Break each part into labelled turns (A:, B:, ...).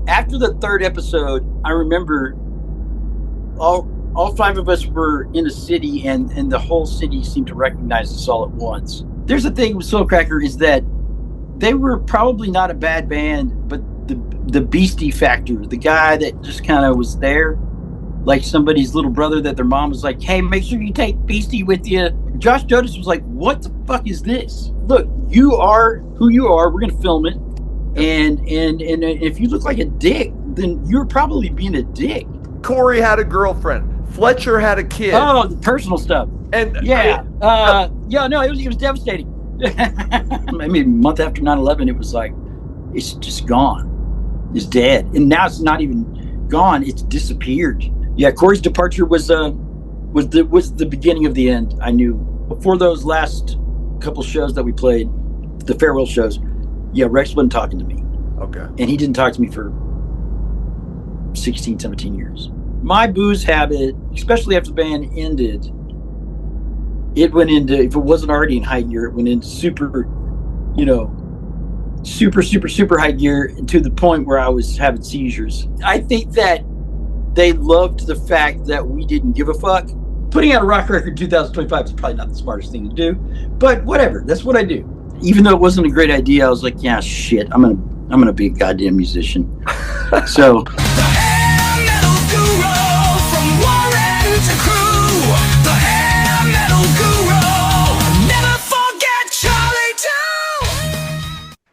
A: After the third episode, I remember all five of us were in a city, and the whole city seemed to recognize us all at once. There's the thing with Soulcracker is that they were probably not a bad band, but the Beastie factor, the guy that just kind of was there, like somebody's little brother that their mom was like, "Hey, make sure you take Beastie with you." Josh Jonas was like, "What the fuck is this? Look, you are who you are. We're gonna film it, and if you look like a dick, then you're probably being a dick."
B: Corey had a girlfriend. Fletcher had a kid.
A: Oh, the personal stuff.
B: And
A: yeah, no, it was devastating. I mean, a month after 9/11, it was like, it's just gone. It's dead, and now it's not even gone. It's disappeared. Yeah, Corey's departure was the beginning of the end. I knew before those last couple shows that we played, the farewell shows. Yeah, Rex wasn't talking to me.
B: Okay.
A: And he didn't talk to me for 16, 17 years. My booze habit, especially after the band ended, it went into, if it wasn't already in high gear, it went into super high gear, to the point where I was having seizures. I think that they loved the fact that we didn't give a fuck. Putting out a rock record in 2025 is probably not the smartest thing to do, but whatever, that's what I do. Even though it wasn't a great idea, I was like, yeah, shit, I'm gonna be a goddamn musician. So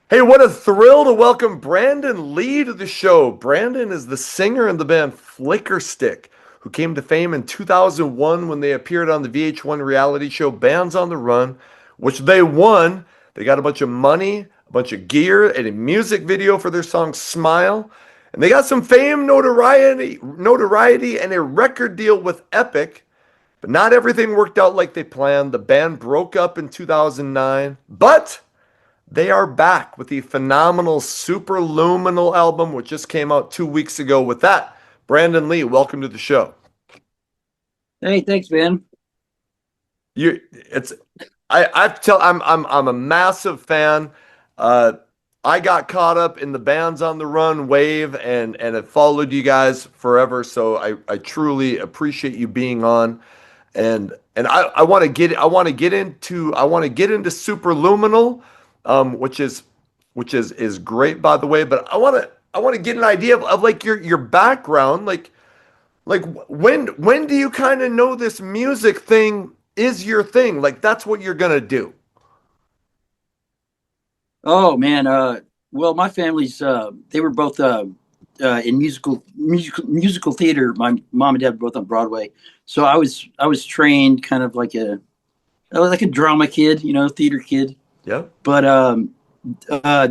B: hey, what a thrill to welcome Brandin Lea to the show. Brandin is the singer in the band Flickerstick, who came to fame in 2001 when they appeared on the VH1 reality show Bands on the Run, which they won. They got a bunch of money, a bunch of gear, and a music video for their song Smile. And they got some fame, notoriety, and a record deal with Epic. But not everything worked out like they planned. The band broke up in 2009, but they are back with the phenomenal Superluminal album, which just came out 2 weeks ago. With that, Brandin Lea, welcome to the show.
A: Hey, thanks, man.
B: I'm a massive fan. I got caught up in the Bands on the Run wave and have followed you guys forever. So I truly appreciate you being on. And I want to get into Superluminal. Which is great, by the way. But I want to get an idea of like your background, like when do you kind of know this music thing is your thing? Like that's what you're gonna do.
A: Oh man, well, my family's they were both in musical theater. My mom and dad were both on Broadway, so I was trained kind of like a drama kid, theater kid.
B: Yeah. But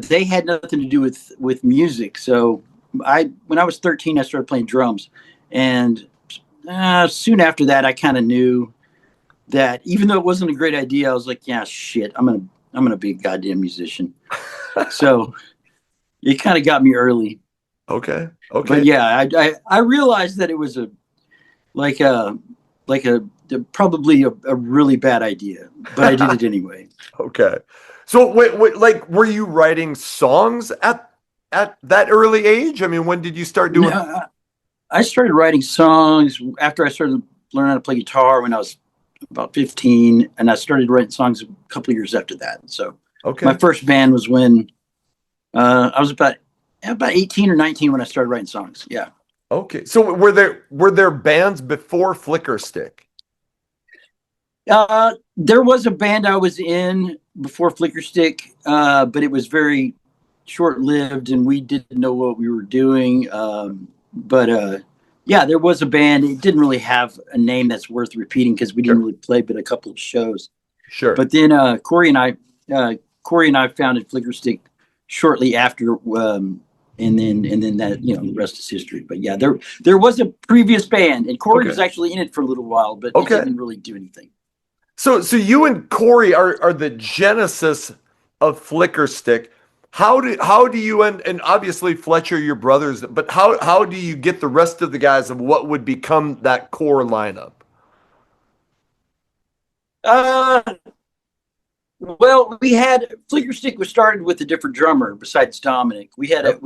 A: they had nothing to do with music. So when I was 13, I started playing drums, and soon after that, I kind of knew that even though it wasn't a great idea, I was like, yeah, shit, I'm gonna be a goddamn musician. So it kind of got me early.
B: Okay.
A: But yeah, I realized that it was probably a really bad idea, but I did it anyway.
B: Okay. So wait, like, were you writing songs at that early age? I mean, when did you start doing?
A: No, I started writing songs after I started learning how to play guitar when I was about 15, and I started writing songs a couple of years after that. So my first band was when I was about 18 or 19 when I started writing songs. Yeah.
B: Okay. So were there bands before Flickerstick?
A: There was a band I was in before Flickerstick, but it was very short-lived, and we didn't know what we were doing. Yeah, there was a band. It didn't really have a name that's worth repeating because we didn't really play but a couple of shows.
B: Sure.
A: But then Corey and I founded Flickerstick shortly after, and then that, the rest is history. But yeah, there was a previous band, and Corey was actually in it for a little while, but it didn't really do anything.
B: So you and Corey are the genesis of Flickerstick. How do you and obviously Fletcher, your brothers, but how do you get the rest of the guys of what would become that core lineup?
A: Well, we had Flickerstick was started with a different drummer besides Dominic. We had
B: Yep.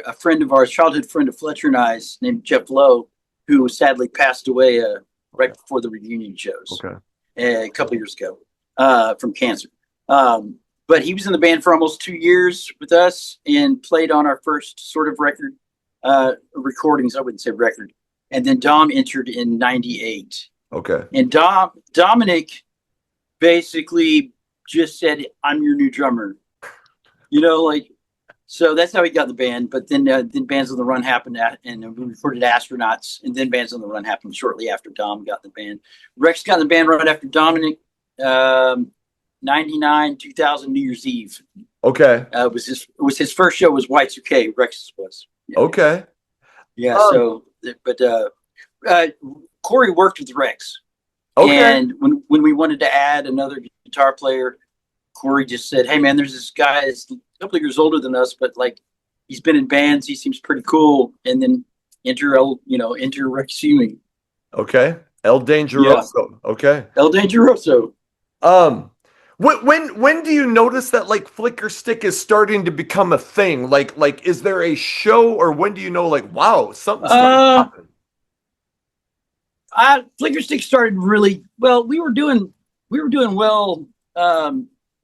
A: a friend of ours, childhood friend of Fletcher and I's, named Jeff Lowe, who sadly passed away right before the reunion shows
B: Okay.
A: a couple years ago from cancer. But he was in the band for almost 2 years with us and played on our first sort of record recordings. I wouldn't say record. And then Dom entered in '98.
B: Okay.
A: And Dominic basically just said, "I'm your new drummer." Like, so that's how he got the band. But then Bands on the Run happened, and we recorded Astronauts, and then Bands on the Run happened shortly after Dom got in the band. Rex got in the band right after Dominic. 99, 2000, New Year's Eve.
B: Okay.
A: Was his first show was Y2K. Rex's was. Yeah.
B: Okay.
A: Yeah. But Corey worked with Rex.
B: Okay.
A: And when we wanted to add another guitar player, Corey just said, "Hey man, there's this guy that's a couple of years older than us, but like he's been in bands. He seems pretty cool." And then enter Rex Ewing.
B: Okay. El Dangeroso. Yeah. Okay.
A: El Dangeroso.
B: When do you notice that like Flickerstick is starting to become a thing? Like is there a show, or when do you know like, wow, something's starting to happen?
A: Flickerstick started really well. We were doing well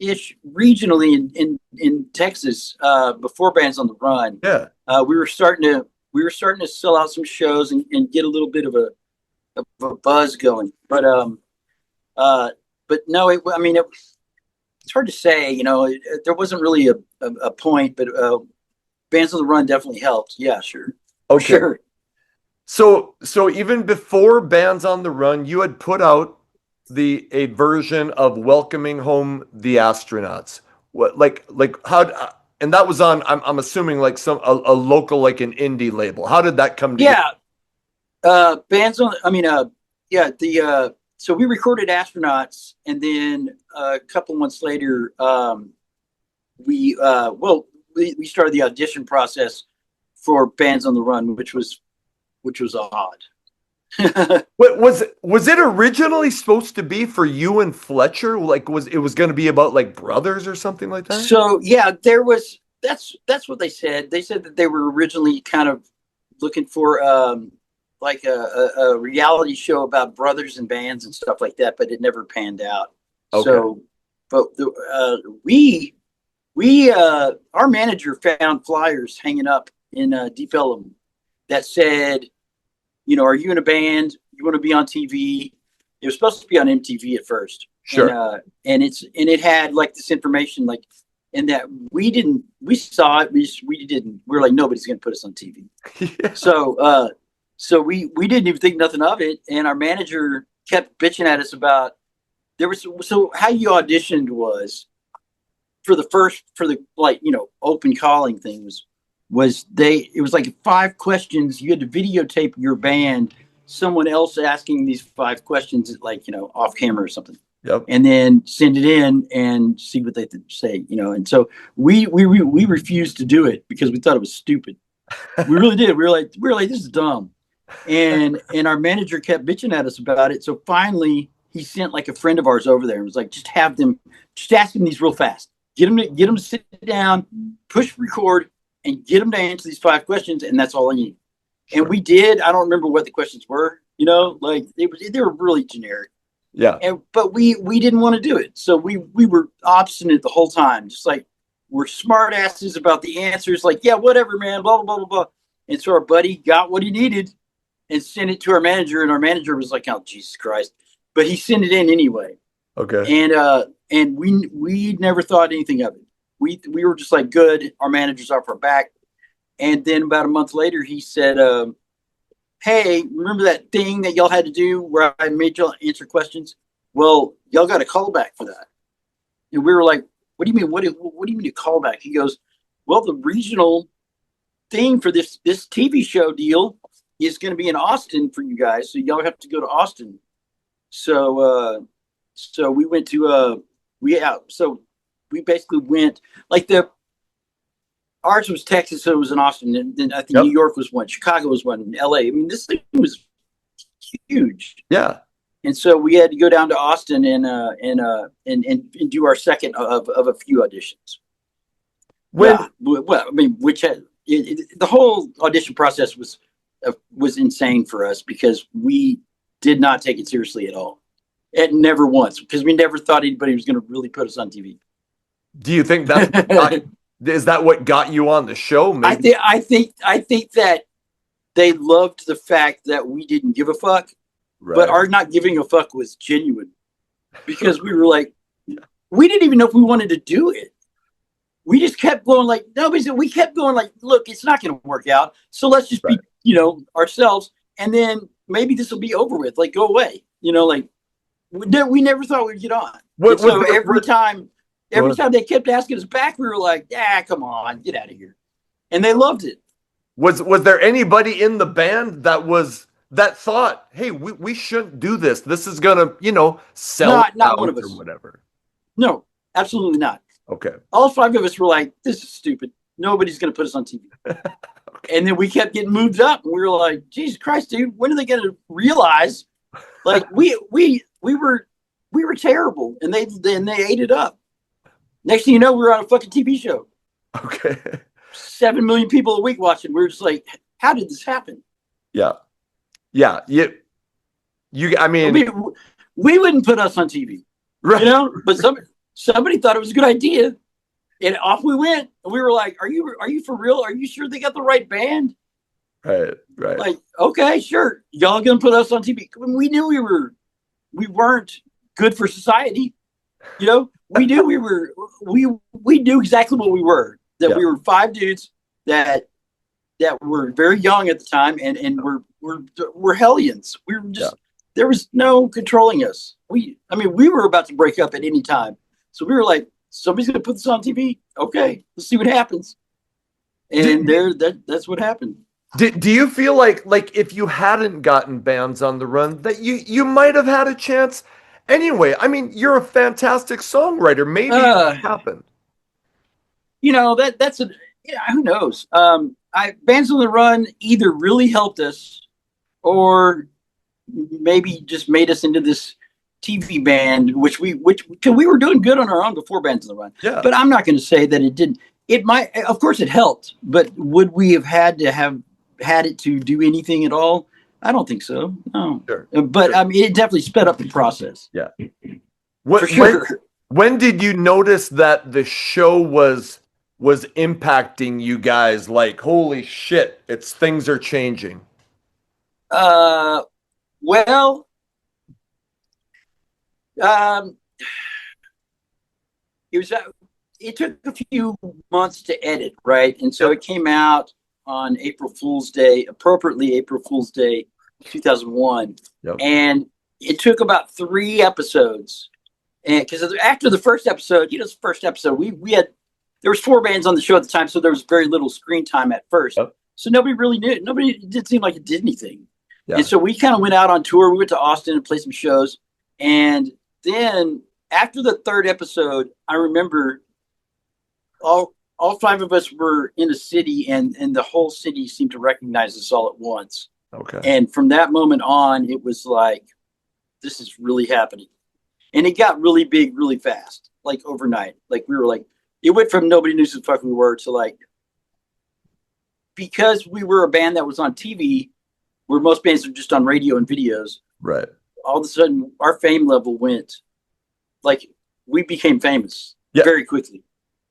A: ish regionally in Texas before Bands on the Run.
B: Yeah.
A: We were starting to sell out some shows and get a little bit of a buzz going. But no, it's hard to say. There wasn't really a point, but Bands on the Run definitely helped. Yeah, sure.
B: Okay.
A: Sure.
B: So even before Bands on the Run, you had put out a version of Welcoming Home the Astronauts. What like how, and that was on, I'm assuming like a local, like an indie label. How did that come together?
A: Yeah. So we recorded Astronauts, and then a couple months later, we started the audition process for Bands on the Run, which was odd.
B: was it originally supposed to be for you and Fletcher? Like, was it going to be about like brothers or something like that?
A: So yeah, that's what they said. They said that they were originally kind of looking for like a reality show about brothers and bands and stuff like that, but it never panned out. Okay. So, but our manager found flyers hanging up in Deep Ellum that said, "Are you in a band? You want to be on TV?" It was supposed to be on MTV at first.
B: Sure.
A: And it had like this information, like, and that we saw it. We didn't. We were like, nobody's going to put us on TV. Yeah. So we didn't even think nothing of it. And our manager kept bitching at us about so how you auditioned was for the open calling things it was like 5 questions. You had to videotape your band, someone else asking these 5 questions, like, off camera or something.
B: Yep. And
A: then send it in and see what they say, And so we refused to do it because we thought it was stupid. We really did. We were like, this is dumb. And our manager kept bitching at us about it. So finally he sent like a friend of ours over there and was like, just ask them these real fast. Get them to sit down, push record, and get them to answer these 5 questions, and that's all I need. Sure. And we did. I don't remember what the questions were. Like they were really generic.
B: Yeah.
A: But we didn't want to do it, so we were obstinate the whole time. Just like, we're smart asses about the answers. Like, yeah, whatever, man. Blah blah blah blah blah. And so our buddy got what he needed and sent it to our manager, and our manager was like, "Oh, Jesus Christ!" But he sent it in anyway.
B: Okay.
A: And we never thought anything of it. We were just like, good, our manager's off our back. And then about a month later, he said, "Hey, remember that thing that y'all had to do where I made y'all answer questions? Well, y'all got a callback for that." And we were like, "What do you mean? What do you mean a callback?" He goes, "Well, the regional thing for this TV show deal is going to be in Austin for you guys, so y'all have to go to Austin." So we went to so we basically went, like, ours was Texas, so it was in Austin, and then I think New York was one, Chicago was one, and LA. I mean, this thing was huge.
B: Yeah.
A: And so we had to go down to Austin and do our second of a few auditions.
B: When
A: Yeah, well, I mean, the whole audition process was insane for us because we did not take it seriously at all. It never once, because we never thought anybody was going to really put us on TV.
B: do you think is that what got you on the show? Maybe.
A: I think that they loved the fact that we didn't give a fuck,
B: Right.
A: but our not giving a fuck was genuine, because we were like, we didn't even know if we wanted to do it. We just kept going like, we kept going like, look, it's not going to work out. So let's just be, ourselves. And then maybe this will be over with, like, go away. Like we never thought we'd get on. So every time they kept asking us back, we were like, come on, get out of here. And they loved it.
B: Was there anybody in the band that thought, hey, we shouldn't do this. This is gonna, sell
A: not one of us
B: or whatever.
A: No, absolutely not.
B: Okay.
A: All five of us were like, this is stupid. Nobody's going to put us on TV. Okay. And then we kept getting moved up. And we were like, Jesus Christ, dude, when are they going to realize? Like we were terrible, and they ate it up. Next thing you know, we were on a fucking TV show.
B: Okay.
A: 7 million people a week watching. We were just like, how did this happen?
B: Yeah. Yeah. I mean,
A: we wouldn't put us on TV, right? But somebody thought it was a good idea, and off we went. And we were like, are you for real? Are you sure they got the right band?
B: Right.
A: Like, okay, sure. Y'all gonna put us on TV. We knew we weren't good for society. We knew we knew exactly what we were. That we were five dudes that were very young at the time, and we're hellions. We were just there was no controlling us. We were about to break up at any time. So we were like, somebody's gonna put this on TV. Okay, let's see what happens. And that's what happened.
B: Do you feel like if you hadn't gotten bands on the run that you might have had a chance anyway? I mean, you're a fantastic songwriter. Maybe it happened.
A: That's who knows? Bands on the Run either really helped us or maybe just made us into this TV band, which we were doing good on our own before Bands on the Run.
B: Yeah.
A: But I'm not going to say that it didn't. It might, of course, it helped. But would we have had it to do anything at all? I don't think so. No. Sure. But sure. It definitely sped up the process.
B: Yeah.
A: For sure.
B: When did you notice that the show was impacting you guys? Like, holy shit, things are changing.
A: Well, it took a few months to edit, right? And so it came out on April Fool's Day, appropriately April Fool's Day, 2001. Yep. And it took about 3 episodes. And because after the first episode, there was 4 bands on the show at the time, so there was very little screen time at first. Yep. So nobody really knew. It didn't seem like it did anything. Yeah. And so we kind of went out on tour. We went to Austin and played some shows. And then after the 3rd episode, I remember all 5 of us were in a city, and the whole city seemed to recognize us all at once.
B: Okay.
A: And from that moment on, it was like, this is really happening. And it got really big really fast, like overnight. Like we were like, it went from nobody knew who the fuck we were to like, because we were a band that was on TV, where most bands are just on radio and videos.
B: Right.
A: All of a sudden, our fame level went, like, we became famous very quickly.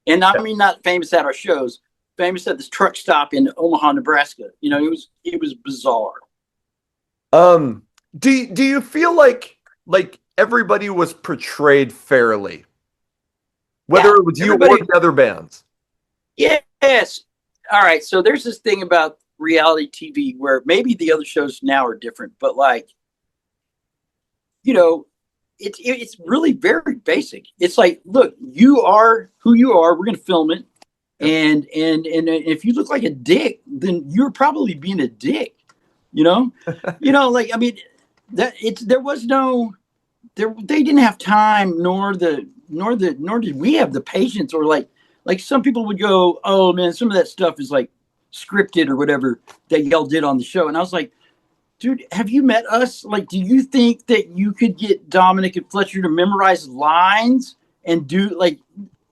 A: And I mean, not famous at our shows, famous at this truck stop in Omaha, Nebraska. It was bizarre.
B: Do you feel like everybody was portrayed fairly? Whether it was you or the other bands?
A: Yes. All right. So there's this thing about reality TV where maybe the other shows now are different, but it's really very basic. It's like, look, you are who you are. We're going to film it. And if you look like a dick, then you're probably being a dick, they didn't have time, nor did we have the patience, or like some people would go, oh man, some of that stuff is like scripted or whatever that y'all did on the show. And I was like, Dude, have you met us? Like, do you think that you could get Dominic and Fletcher to memorize lines and do like?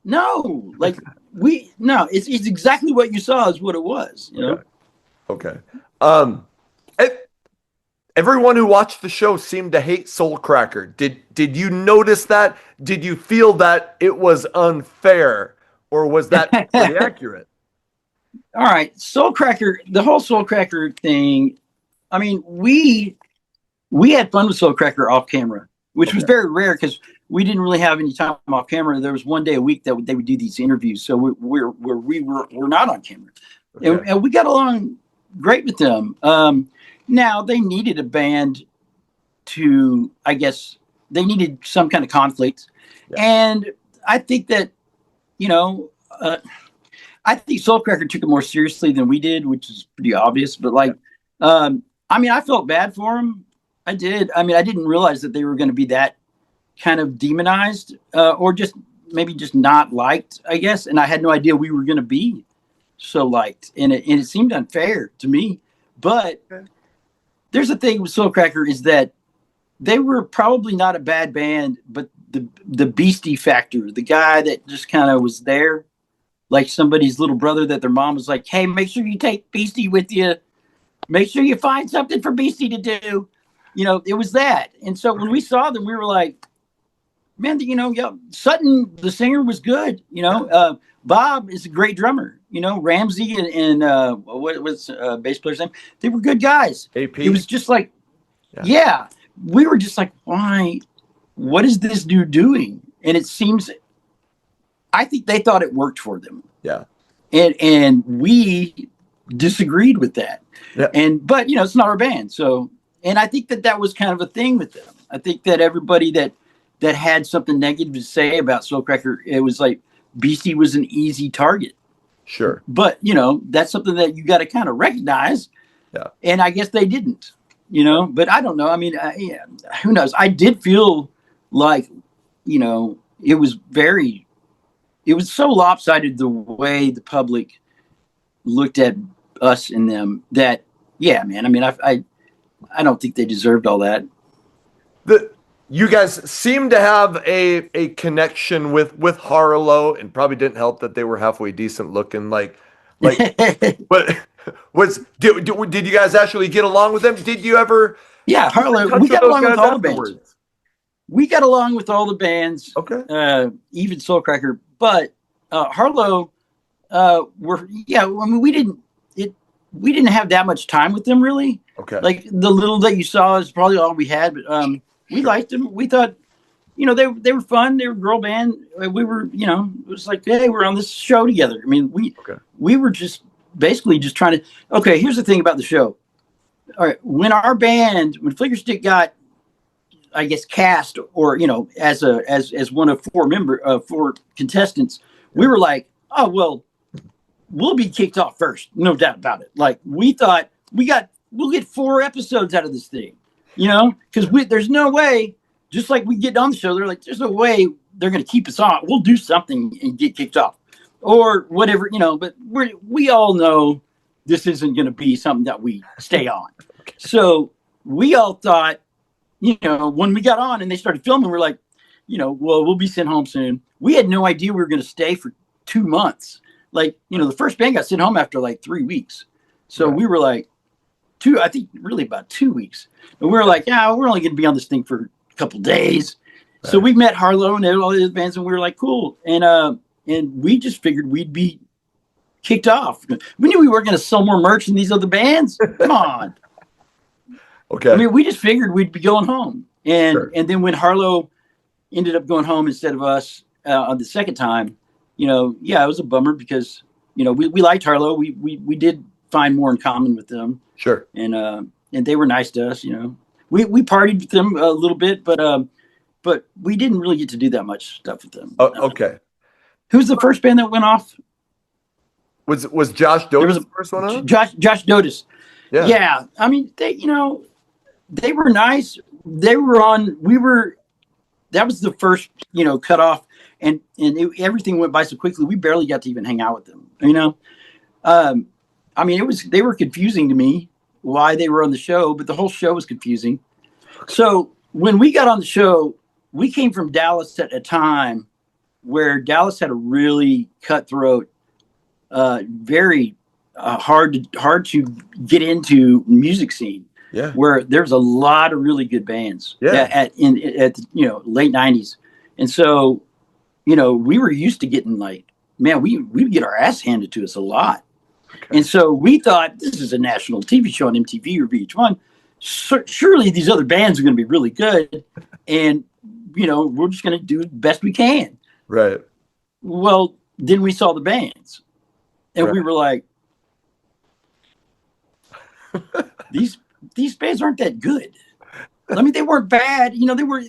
A: No, like no. It's exactly what you saw is what it was. You know.
B: Okay. Um, e- everyone who watched the show seemed to hate Soulcracker. Did you notice that? Did you feel that it was unfair, or was that pretty accurate?
A: All right, Soulcracker. The whole Soulcracker thing. I mean, we had fun with Soulcracker off camera, which was
B: Okay.
A: very rare because we didn't really have any time off camera. There was one day a week that they would do these interviews, so we're not on camera,
B: Okay.
A: and we got along great with them. Now they needed a band to, I guess, they needed some kind of conflict,
B: Yeah.
A: and I think that you know. I think Soulcracker took it more seriously than we did, which is pretty obvious. But like, I mean, I felt bad for him. I did. I mean, I didn't realize that they were going to be that kind of demonized, or just maybe just not liked, I guess. And I had no idea we were going to be so liked, and it seemed unfair to me. But there's a thing with Soulcracker is that they were probably not a bad band, but the Beastie factor, the guy that just kind of was there, like somebody's little brother that their mom was like, "Hey, make sure you take Beastie with you. Make sure you find something for Beastie to do." You know, it was that. And so when we saw them, we were like, man, you know, yeah, Sutton, the singer, was good. You know, Bob is a great drummer. You know, Ramsey and what was bass player's name? They were good guys.
B: AP.
A: It was just like, yeah, we were just like, why? What is this dude doing? And it seems, I think they thought it worked for them.
B: Yeah.
A: And we disagreed with that.
B: Yeah.
A: But you know, it's not our band. So, and I think that was kind of a thing with them. I think that everybody that had something negative to say about Soulcracker, it was like Beastie was an easy target.
B: Sure.
A: But you know, that's something that you got to kind of recognize.
B: Yeah.
A: And I guess they didn't, you know, but I don't know. I mean, yeah, who knows? I did feel like, you know, it was so lopsided the way the public looked at us and them that, yeah, man. I mean, I don't think they deserved all that.
B: You guys seem to have a connection with Harlow, and probably didn't help that they were halfway decent looking. Like, but did you guys actually get along with them? Did you ever?
A: Yeah, Harlow. We got along with all the bands. We got along with all the bands.
B: Okay.
A: Even Soulcracker, but Harlow, I mean, we didn't have that much time with them really.
B: Okay.
A: Like the little that you saw is probably all we had, but we liked them. We thought, you know, they were fun. They were a girl band. We were, you know, it was like, hey, we're on this show together. I mean, we were just basically just trying to. Okay, here's the thing about the show. All right, when Flickerstick got, I guess, cast, or you know, as one of four contestants, we were like, oh well, we'll be kicked off first, no doubt about it. Like we thought we'll get 4 episodes out of this thing, you know, because there's no way. Just like we get on the show, they're like, there's no way they're going to keep us on. We'll do something and get kicked off, or whatever, you know. But we all know this isn't going to be something that we stay on. So we all thought, you know, when we got on and they started filming, we're like, you know, well, we'll be sent home soon. We had no idea we were going to stay for 2 months. Like, you know, the first band got sent home after like 3 weeks. So we were like, really about 2 weeks. And we were like, yeah, we're only going to be on this thing for a couple days. Right. So we met Harlow and all the other bands, and we were like, cool. And we just figured we'd be kicked off. We knew we weren't going to sell more merch than these other bands. Come on.
B: Okay.
A: I mean, we just figured we'd be going home. And then when Harlow ended up going home instead of us on the second time, you know, yeah, it was a bummer because, you know, we liked Harlow. We did find more in common with them.
B: Sure.
A: And they were nice to us, you know. We partied with them a little bit, but we didn't really get to do that much stuff with them.
B: Okay.
A: Who's the first band that went off?
B: Was Josh Dotis the first one on?
A: Josh Dotis. Yeah. I mean, they were nice. They were on. That was the first, you know, cut off, and everything went by so quickly. We barely got to even hang out with them. You know, I mean, they were confusing to me. why they were on the show, but the whole show was confusing. So when we got on the show, we came from Dallas at a time where Dallas had a really cutthroat, very hard to get into music scene.
B: Yeah.
A: Where there's a lot of really good bands.
B: Yeah.
A: At late '90s, and so we were used to getting like, man, we would get our ass handed to us a lot. Okay. And so we thought, this is a national TV show on MTV or VH1. Surely these other bands are going to be really good. And, we're just going to do the best we can.
B: Right.
A: Well, then we saw the bands. And we were like, these bands aren't that good. I mean, they weren't bad. They were.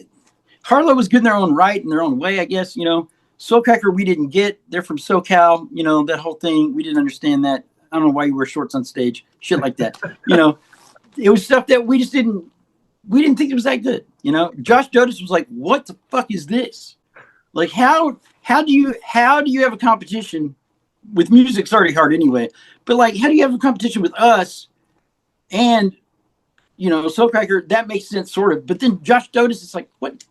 A: Harlow was good in their own right, in their own way, I guess. Soulcracker we didn't get. They're from SoCal. That whole thing, we didn't understand that. I don't know why you wear shorts on stage, shit like that. It was stuff that we didn't think it was that good. Josh Jodas was like, what the fuck is this? Like, how do you have a competition with music? It's already hard anyway, but like, how do you have a competition with us? And Soulcracker, that makes sense sort of, but then Josh Jodas is like, what?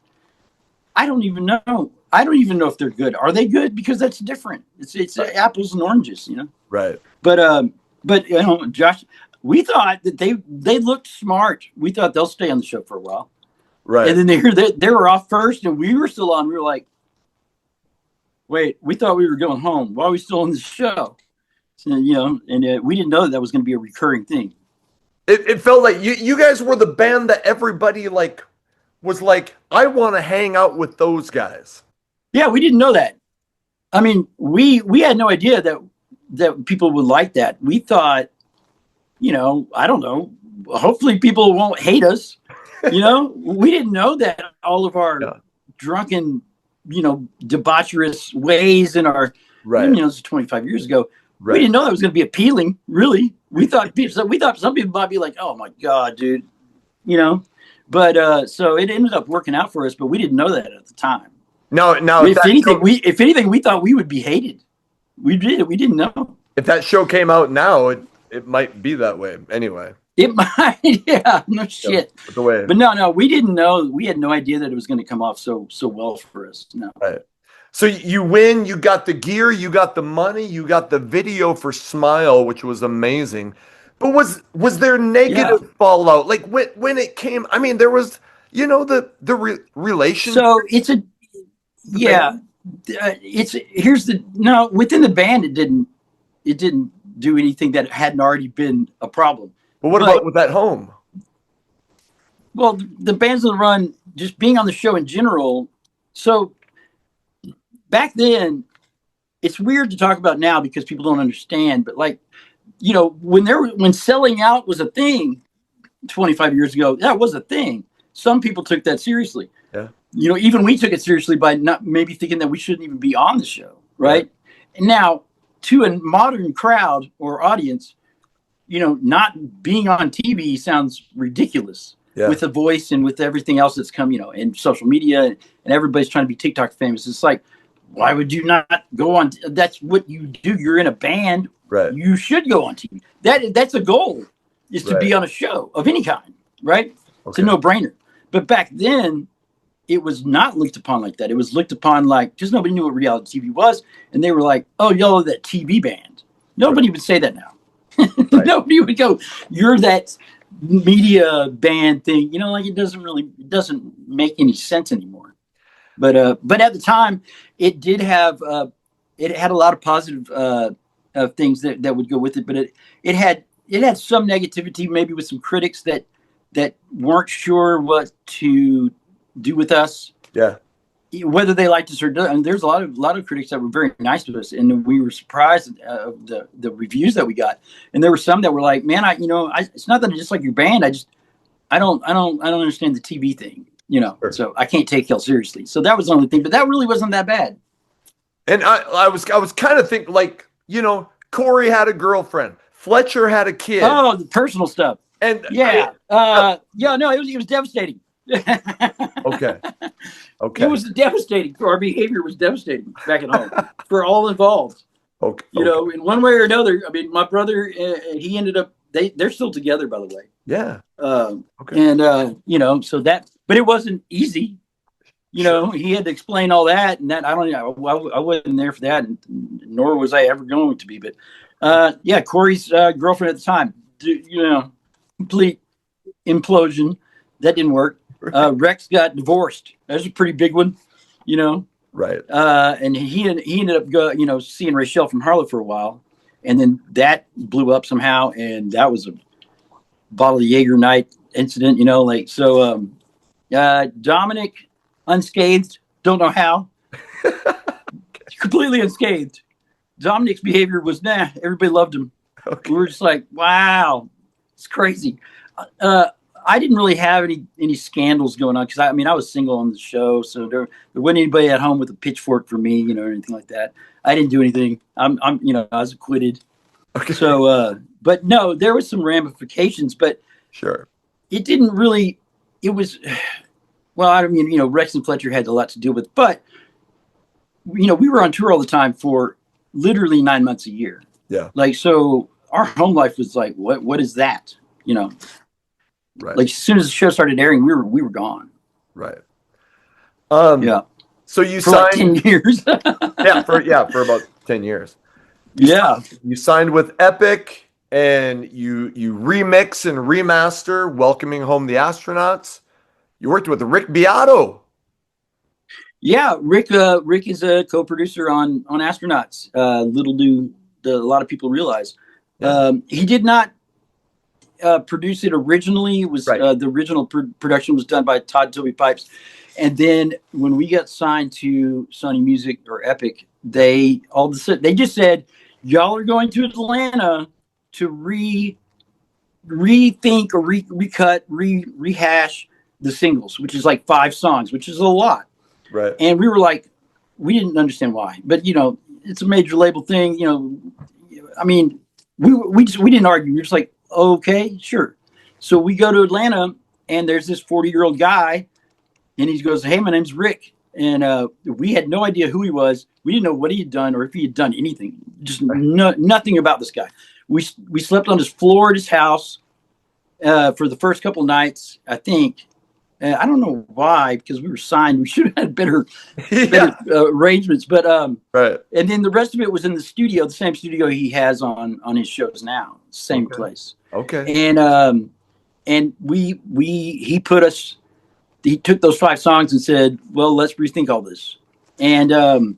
A: I don't even know. I don't even know if they're good. Are they good? Because that's different. It's right. Apples and oranges,
B: Right.
A: But Josh, we thought that they looked smart. We thought they'll stay on the show for a while.
B: Right.
A: And then they were off first, and we were still on. We were like, wait, we thought we were going home. Why are we still on the show? So, and we didn't know that was going to be a recurring thing.
B: It felt like you guys were the band that everybody was like, I want to hang out with those guys.
A: Yeah, we didn't know that. I mean, we had no idea that people would like that. We thought, I don't know, hopefully people won't hate us. We didn't know that all of our drunken, debaucherous ways in our, this is 25 years ago. Right. We didn't know that was going to be appealing, really. We thought some people might be like, oh my God, dude, but so it ended up working out for us, but we didn't know that at the time.
B: No.
A: If anything, we thought we would be hated. We didn't know.
B: If that show came out now, it might be that way anyway.
A: It might, yeah, no shit. But no, we didn't know. We had no idea that it was going to come off so well for us. No.
B: Right. So you win. You got the gear. You got the money. You got the video for Smile, which was amazing. But was there negative fallout? Like when it came? I mean, there was, the relation.
A: So it's a. Yeah, within the band it didn't do anything that hadn't already been a problem.
B: But what about with that home?
A: Well, the Bands on the Run, just being on the show in general. So back then, it's weird to talk about now because people don't understand. But when selling out was a thing 25 years ago, that was a thing. Some people took that seriously. Yeah. Even we took it seriously by not maybe thinking that we shouldn't even be on the show, right? And now, to a modern crowd or audience, not being on TV sounds ridiculous with the voice and with everything else that's come, and social media and everybody's trying to be TikTok famous. It's like, why would you not go on? That's what you do. You're in a band. Right. You should go on TV. That's a goal, is to be on a show of any kind, right? Okay. It's a no-brainer. But back then, it was not looked upon like that. It was looked upon like, because nobody knew what reality TV was. And they were like, oh, y'all are that TV band. Nobody would say that now. Nobody would go, you're that media band thing. It doesn't make any sense anymore. But at the time, it did have, it had a lot of positive things that would go with it. But it had some negativity, maybe with some critics that weren't sure what to do with us, whether they liked us or not. And there's a lot of critics that were very nice to us, and we were surprised at the reviews that we got. And there were some that were like, "Man, it's not that I just like your band. I don't understand the TV thing, Sure. So I can't take y'all seriously." So that was the only thing, but that really wasn't that bad. And
B: I was kind of thinking, Corey had a girlfriend, Fletcher had a kid.
A: Oh, the personal stuff. And no, it was devastating.
B: Okay.
A: It was devastating. Our behavior was devastating back at home for all involved. Okay. In one way or another. I mean, my brother, he ended up they're still together, by the way.
B: Yeah.
A: Okay. And you know, so that, but it wasn't easy. You know, he had to explain all that, and that I don't know. I wasn't there for that, and nor was I ever going to be. But yeah, Corey's girlfriend at the time, you know, complete implosion. That didn't work. Rex got divorced. That was a pretty big one, you know.
B: Right.
A: And he ended up seeing Rachelle from Harlow for a while, and then that blew up somehow, and that was a bottle of Jaeger night incident, you know, like so. Dominic unscathed, don't know how. Completely unscathed. Dominic's behavior was everybody loved him. Okay. We were just like, wow, it's crazy. I didn't really have any scandals going on because I mean I was single on the show, so there wasn't anybody at home with a pitchfork for me, you know, or anything like that. I didn't do anything. I was acquitted. Okay. So, but no, there was some ramifications, but
B: sure,
A: it didn't really. It was, well, I mean, you know, Rex and Fletcher had a lot to deal with, but you know, we were on tour all the time for literally 9 months a year.
B: Yeah.
A: Like, so our home life was like, what is that? You know,
B: right.
A: Like as soon as the show started airing, we were gone.
B: Right.
A: Yeah.
B: So you
A: for
B: signed
A: like 10 years.
B: for about 10 years. You signed with Epic and you remix and remaster Welcoming Home the Astronauts. You worked with Rick Beato.
A: Yeah, Rick is a co-producer on Astronauts. Little do a lot of people realize. Yeah. He did not produce it originally. It was the original production was done by Todd Toby Pipes, and then when we got signed to Sony Music or Epic, they just said, "Y'all are going to Atlanta to rethink or recut, rehash the singles, which is like 5 songs, which is a lot."
B: Right.
A: And we were like, we didn't understand why, but you know, it's a major label thing. You know, I mean, we didn't argue. We were just like, okay, sure. So we go to Atlanta, and there's this 40-year-old guy, and he goes, "Hey, my name's Rick," and we had no idea who he was. We didn't know what he had done or if he had done anything. Just nothing about this guy. We slept on his floor at his house for the first couple nights, I think. I don't know why, because we were signed. We should have had better arrangements. But
B: right.
A: And then the rest of it was in the studio, the same studio he has on his shows now, same place.
B: Okay.
A: And he took those 5 songs and said, "Well, let's rethink all this." And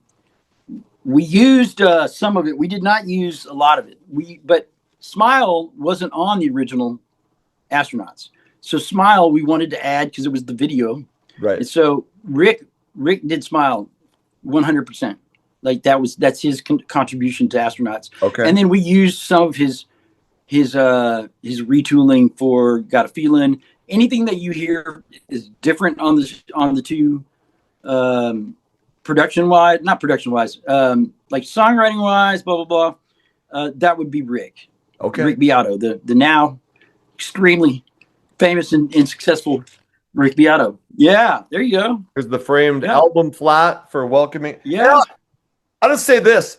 A: we used some of it. We did not use a lot of it. But Smile wasn't on the original Astronauts. So Smile we wanted to add because it was the video.
B: Right.
A: And so Rick did Smile 100%. Like that's his contribution to Astronauts.
B: Okay.
A: And then we used some of his retooling for Got a Feeling. Anything that you hear is different on the 2 not production wise, like songwriting wise, blah blah blah. That would be Rick.
B: Okay.
A: Rick Beato, the now extremely famous and successful Rick Beato. Yeah, there you go.
B: There's the framed album flat for Welcoming.
A: Yeah.
B: I'll just say this.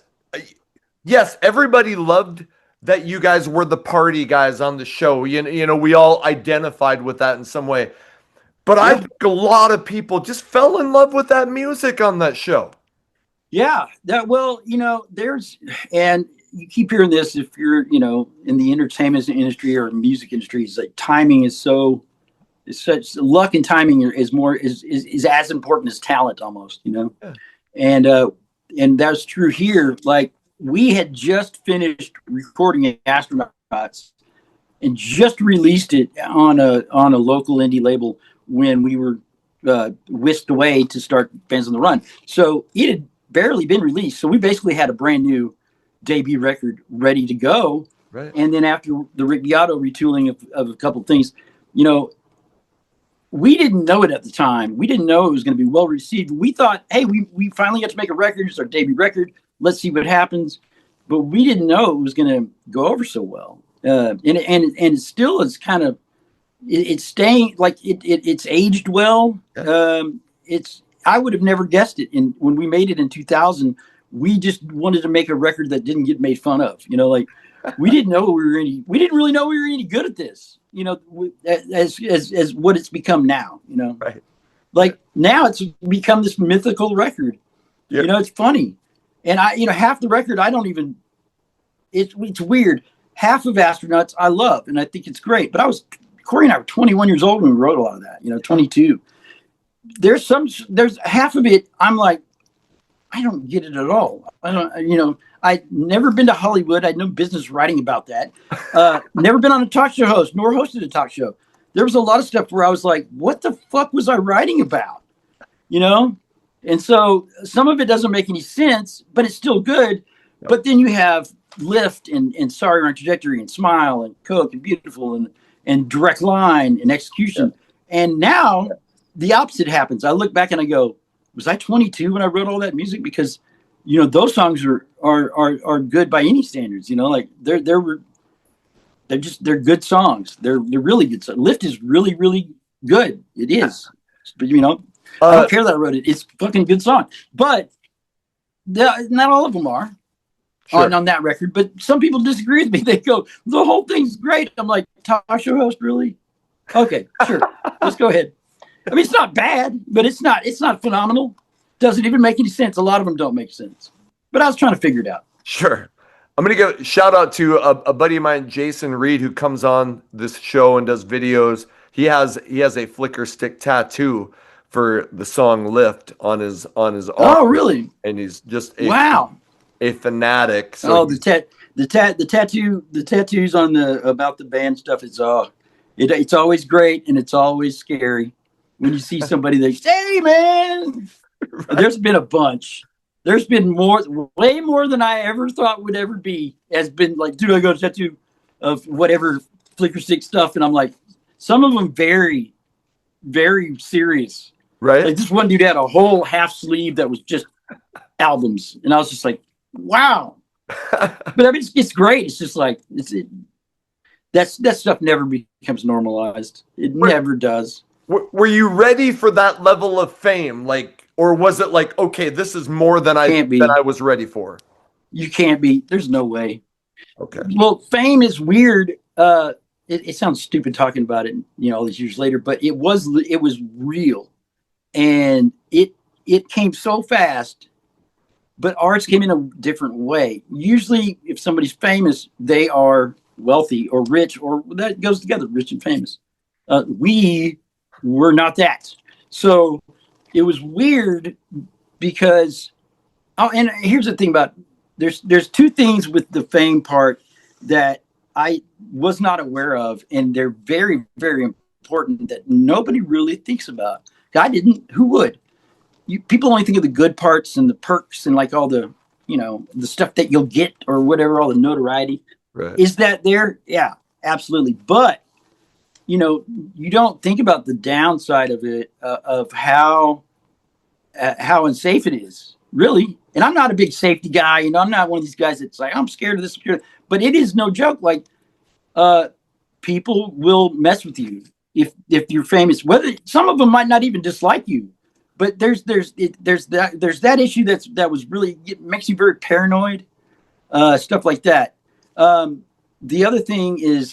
B: Yes, everybody loved that you guys were the party guys on the show. You know, we all identified with that in some way. But I think a lot of people just fell in love with that music on that show.
A: Yeah. You know, and you keep hearing this if you're, you know, in the entertainment industry or music industry, it's like timing is such luck and timing is as important as talent almost, you know? Yeah. And that's true here. Like we had just finished recording Astronauts and just released it on a local indie label when we were whisked away to start Fans on the Run. So it had barely been released. So we basically had a brand new debut record ready to go.
B: Right.
A: And then after the Rick Beato retooling of a couple of things, you know, we didn't know it at the time. We didn't know it was going to be well received. We thought, hey, we finally got to make a record. It's our debut record. Let's see what happens. But we didn't know it was going to go over so well. And it still is kind of, it's staying like it's aged well. Yeah. I would have never guessed it. And when we made it in 2000, we just wanted to make a record that didn't get made fun of, you know, like we didn't know we didn't really know we were any good at this, you know, as what it's become now, you know.
B: Right.
A: Like now it's become this mythical record.
B: Yeah.
A: You know, it's funny. And half the record I don't even, it's weird. Half of Astronauts I love and I think it's great. But Corey and I were 21 years old when we wrote a lot of that, 22. There's half of it I'm like, I don't get it at all. I don't, I'd never been to Hollywood. I had no business writing about that. Never been on a talk show host, nor hosted a talk show. There was a lot of stuff where I was like, what the fuck was I writing about? And so some of it doesn't make any sense, but it's still good. Yep. But then you have Lift and Sorry on Trajectory and Smile and Coke and Beautiful and Direct Line and Execution. Yep. And now the opposite happens. I look back and I go, was I 22 when I wrote all that music? Because, those songs are good by any standards, like they're good songs. They're really good. Lift is really, really good. It is. But, I don't care that I wrote it. It's a fucking good song. But not all of them are on that record. But some people disagree with me. They go, the whole thing's great. I'm like, talk show host, really? Okay, sure. Let's go ahead. I mean, it's not bad, but it's not phenomenal. Doesn't even make any sense. A lot of them don't make sense. But I was trying to figure it out.
B: Sure. I'm going to give a shout out to a buddy of mine, Jason Reed, who comes on this show and does videos. He has a Flickerstick tattoo for the song Lift on his arm.
A: Oh, really?
B: And he's just a fanatic.
A: So the tattoos on about the band stuff is it's always great and it's always scary when you see somebody that, hey man, right. There's been a bunch. There's been way more than I ever thought would ever be. Has been like, dude, I got a tattoo of whatever Flickerstick stuff, and I'm like, some of them very, very serious.
B: Right.
A: Like this one dude had a whole half sleeve that was just albums, and I was just like, wow. But I mean, it's great. It's just like that stuff never becomes normalized. It never does.
B: Were you ready for that level of fame? Like, or was it like, okay, this is more than I was ready for?
A: You can't be. There's no way.
B: Okay.
A: Well, fame is weird. It sounds stupid talking about it, all these years later, but it was real, and it came so fast. But ours came in a different way. Usually, if somebody's famous, they are wealthy or rich, or that goes together, rich and famous. We were not that. So it was weird because, and here's the thing about, there's two things with the fame part that I was not aware of, and they're very, very important that nobody really thinks about. I didn't. Who would? People only think of the good parts and the perks and like all the, the stuff that you'll get or whatever, all the notoriety.
B: Right.
A: Is that there? Yeah, absolutely. But, you don't think about the downside of it, of how unsafe it is, really. And I'm not a big safety guy. I'm not one of these guys that's like, I'm scared of this. But it is no joke. Like, people will mess with you if you're famous. Whether some of them might not even dislike you. But there's that issue that was really, it makes you very paranoid, stuff like that. The other thing is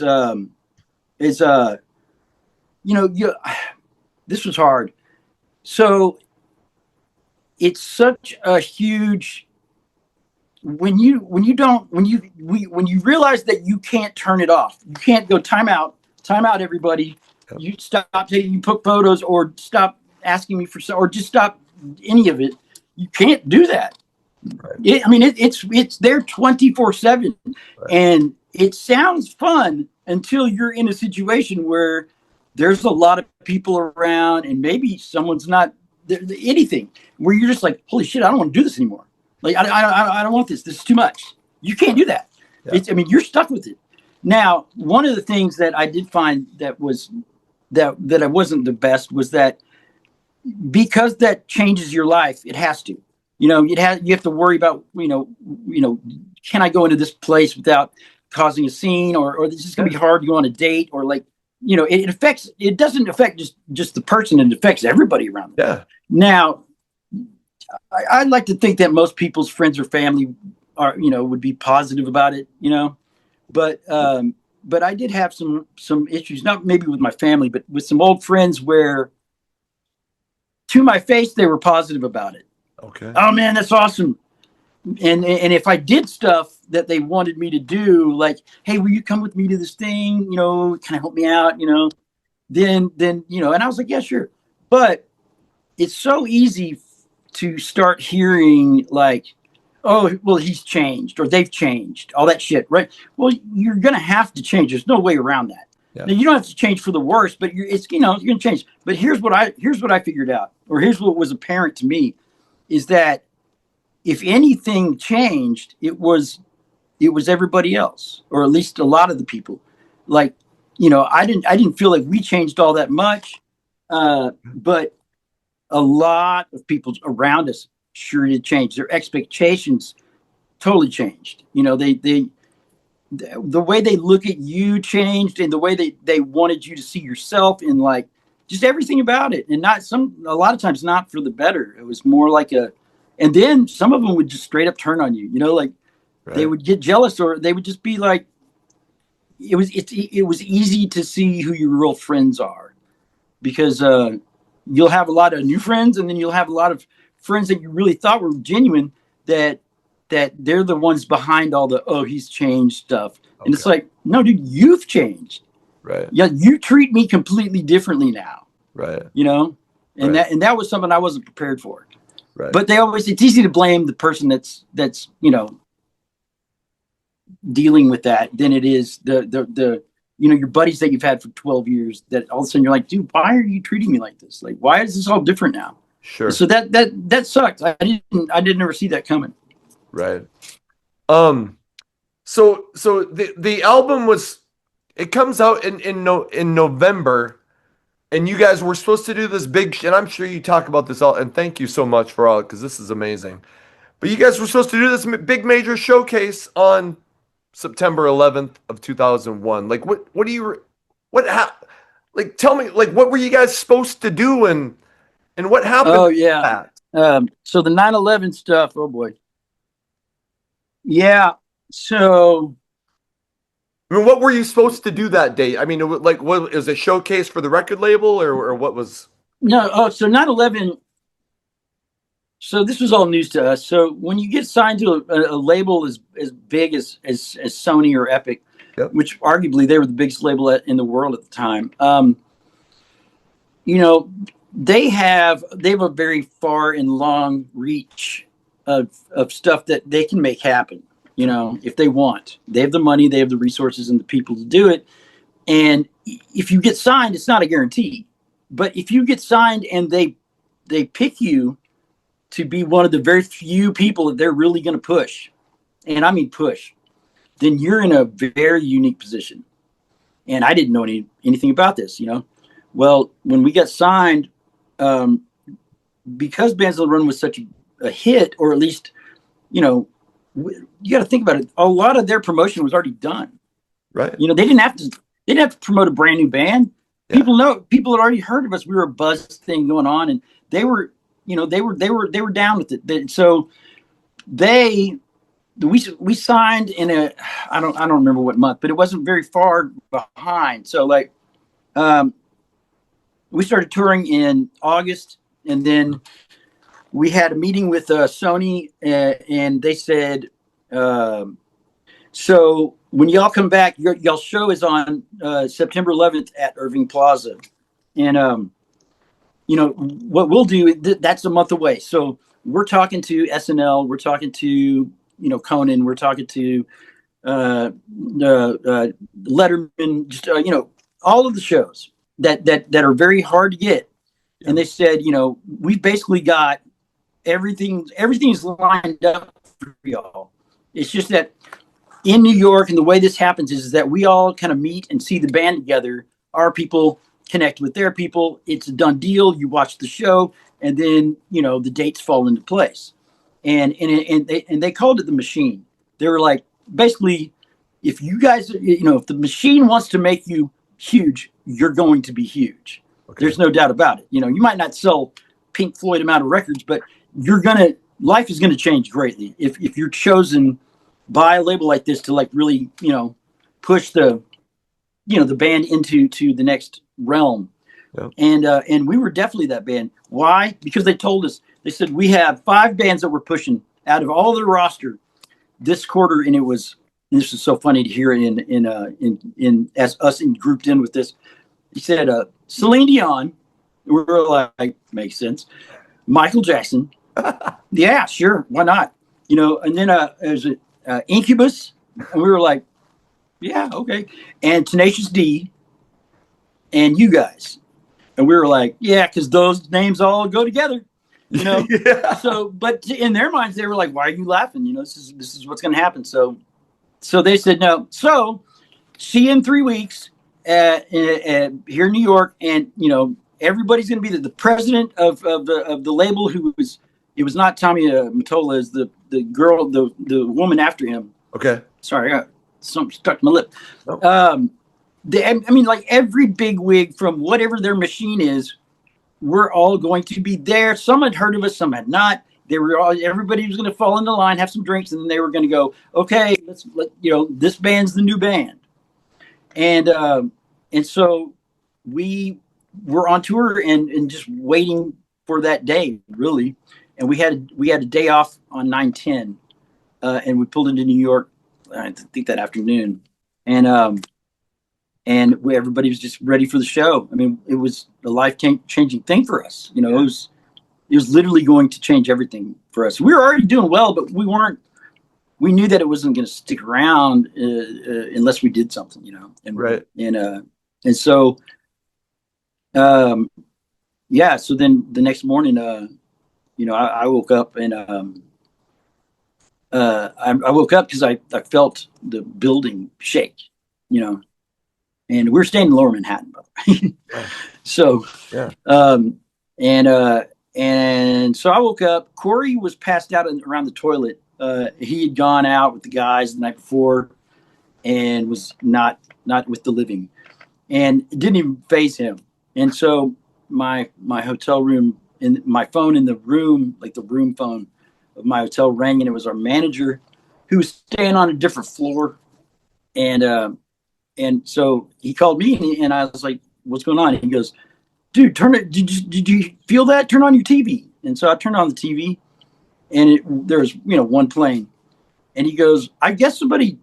A: this was hard. So it's such a huge, when you realize that you can't turn it off, you can't go time out everybody. Yep. You you put photos or stop asking me for, or just stop any of it. You can't do that. Right. It's there 24/7, right. And it sounds fun until you're in a situation where there's a lot of people around, and maybe someone's not anything, where you're just like, holy shit, I don't want to do this anymore. Like I don't want this. This is too much. You can't do that. Yeah. You're stuck with it. Now, one of the things that I did find that I wasn't the best was that, because that changes your life, it has to. You have to worry about, can I go into this place without causing a scene, or this is going to be hard to go on a date, or like, it doesn't affect just the person, it affects everybody around them.
B: Yeah.
A: Now, I'd like to think that most people's friends or family would be positive about it, But I did have some issues, not maybe with my family, but with some old friends where, to my face, they were positive about it.
B: Okay.
A: Oh man, that's awesome. And if I did stuff that they wanted me to do, like, hey, will you come with me to this thing? Kind of help me out, then, and I was like, yeah, sure. But it's so easy to start hearing like, oh, well, he's changed or they've changed, all that shit, right? Well, you're going to have to change. There's no way around that.
B: Yeah.
A: Now, you don't have to change for the worse, but you're going to change. But here's what I figured out, or here's what was apparent to me, is that if anything changed, it was everybody else, or at least a lot of the people. Like, I didn't feel like we changed all that much, but a lot of people around us sure did change. Their expectations totally changed. The way they look at you changed, and the way they wanted you to see yourself, in like just everything about it. And a lot of times not for the better. It was more like and then some of them would just straight up turn on you, like
B: Right.
A: They would get jealous, or they would just be like, it was easy to see who your real friends are, because you'll have a lot of new friends, and then you'll have a lot of friends that you really thought were genuine, that they're the ones behind all the, oh, he's changed stuff. Okay. And it's like, no, dude, you've changed.
B: Right.
A: Yeah, you treat me completely differently now.
B: Right.
A: And
B: right.
A: that was something I wasn't prepared for.
B: Right.
A: But it's easy to blame the person that's dealing with that than it is the your buddies that you've had for 12 years, that all of a sudden you're like, dude, why are you treating me like this? Like, why is this all different now?
B: Sure.
A: So that sucked. I didn't ever see that coming.
B: Right. So the album it comes out in November, and you guys were supposed to do this big, and I'm sure you talk about this all, and thank you so much for all, because this is amazing. But you guys were supposed to do this big major showcase on September 11th of 2001. Like, tell me, like, what were you guys supposed to do, and what happened?
A: Oh yeah. So the 9/11 stuff. Oh boy. Yeah. So,
B: I mean, what were you supposed to do that day? I mean, what was a showcase for the record label, or what was?
A: No. Oh, so 9/11. So this was all news to us. So when you get signed to a label as big as Sony or Epic,
B: yep.
A: which arguably they were the biggest label in the world at the time, they have a very far and long reach of stuff that they can make happen. If they want, they have the money, they have the resources and the people to do it. And if you get signed, it's not a guarantee. But if you get signed and they pick you to be one of the very few people that they're really going to push, and I mean push, then you're in a very unique position. And I didn't know anything about this, Well, when we got signed, because Bands on the Run was such a hit, or at least, you got to think about it. A lot of their promotion was already done.
B: Right.
A: They didn't have to promote a brand new band. Yeah. People had already heard of us. We were a buzz thing going on, and they were down with it. So we signed in I don't remember what month, but it wasn't very far behind. So like, we started touring in August, and then we had a meeting with Sony, and they said, so when y'all come back, y'all show is on September 11th at Irving Plaza, and what we'll do, that's a month away. So we're talking to SNL, we're talking to Conan, we're talking to Letterman, just all of the shows that are very hard to get. Yeah. And they said, we've basically got everything's lined up for y'all. It's just that in New York, and the way this happens is that we all kind of meet and see the band together. Our people connect with their people. It's a done deal. You watch the show, and then the dates fall into place. And they called it the machine. They were like, basically, if you guys, if the machine wants to make you huge, you're going to be huge. Okay. There's no doubt about it. You might not sell Pink Floyd amount of records, but life is gonna change greatly if you're chosen by a label like this to like really push the band into the next realm.
B: Yep.
A: And we were definitely that band. Why? Because they told us, they said, we have 5 bands that we're pushing out of all the roster this quarter. And this is so funny to hear in as us grouped in with this. He said, Celine Dion. We were like, makes sense. Michael Jackson. Yeah, sure. Why not? And then there's Incubus. And we were like, yeah, okay. And Tenacious D and you guys. And we were like, yeah, because those names all go together,
B: Yeah.
A: So, but in their minds, they were like, why are you laughing? This is what's going to happen. So they said no. So see you in 3 weeks here in New York. And, everybody's going to be the president of the label it was not Tommy Mottola, is the girl, the woman after him.
B: Okay.
A: Sorry, I got something stuck in my lip.
B: Oh.
A: Like every big wig from whatever their machine is, we're all going to be there. Some had heard of us, some had not. Everybody was going to fall into line, have some drinks, and then they were going to go, okay, this band's the new band. And so we were on tour and just waiting for that day, really. And we had a day off on 9/10, and we pulled into New York, I think that afternoon. And everybody was just ready for the show. I mean, it was a life-changing thing for us. It was literally going to change everything for us. We were already doing well, but we knew that it wasn't going to stick around unless we did something, And
B: right.
A: And so, yeah. So then the next morning, I woke up and I woke up because I felt the building shake, And we're staying in Lower Manhattan, by the way. So,
B: yeah.
A: And so I woke up. Corey was passed out around the toilet. He had gone out with the guys the night before, and was not with the living, and it didn't even faze him. And so my hotel room and my phone in the room, like the room phone of my hotel, rang, and it was our manager, who was staying on a different floor, and so he called me, and I was like, what's going on? And he goes, dude, turn it. Did you feel that? Turn on your TV. And so I turned on the TV, and there was, one playing. And he goes, I guess somebody,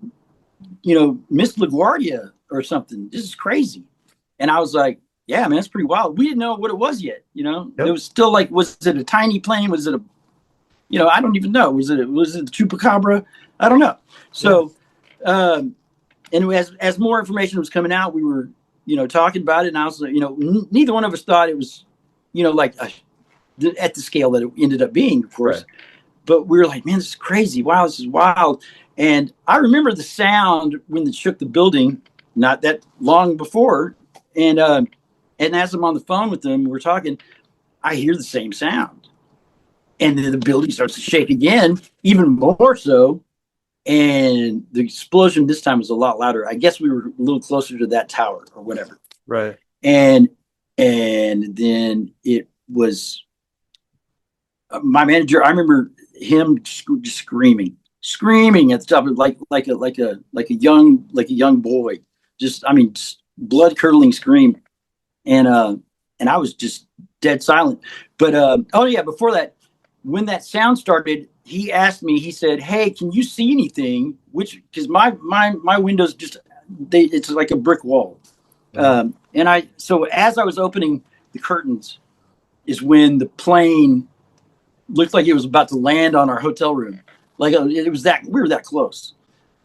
A: missed LaGuardia or something. This is crazy. And I was like, yeah, man, that's pretty wild. We didn't know what it was yet. Yep. It was still like, was it a tiny plane? Was it I don't even know. Was it the Chupacabra? I don't know. So, and as more information was coming out, we were, talking about it, and I was like, neither one of us thought it was, like at the scale that it ended up being, of course. Right. But we were like, man, this is crazy. Wow, this is wild. And I remember the sound when it shook the building, not that long before. And as I'm on the phone with them, we're talking, I hear the same sound. And then the building starts to shake again, even more so. And the explosion this time was a lot louder. I guess we were a little closer to that tower or whatever.
B: Right.
A: And then it was my manager. I remember him just screaming at the top of like a young boy. Just blood curdling scream. And I was just dead silent. But before that, when that sound started, he asked me, he said, hey, can you see anything? Because my windows it's like a brick wall. Mm-hmm. So as I was opening the curtains is when the plane looked like it was about to land on our hotel room. Like we were that close.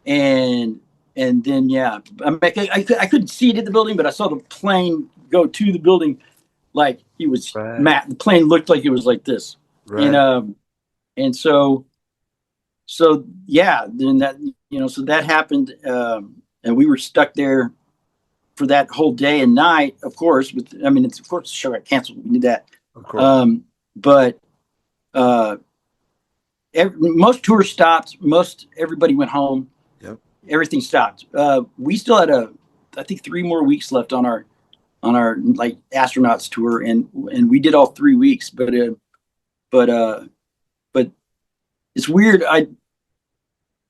A: And then, yeah, I couldn't see it in the building, but I saw the plane go to the building. Like he was right. The plane looked like it was like this. Right. And so yeah, then that, so that happened. And we were stuck there for that whole day and night, of course, of course the show got canceled. We did that. Of course. But most tours stopped. Everybody went home. Yep. Everything stopped. We still had I think 3 more weeks left on our like astronauts tour, and we did all 3 weeks. But it's weird.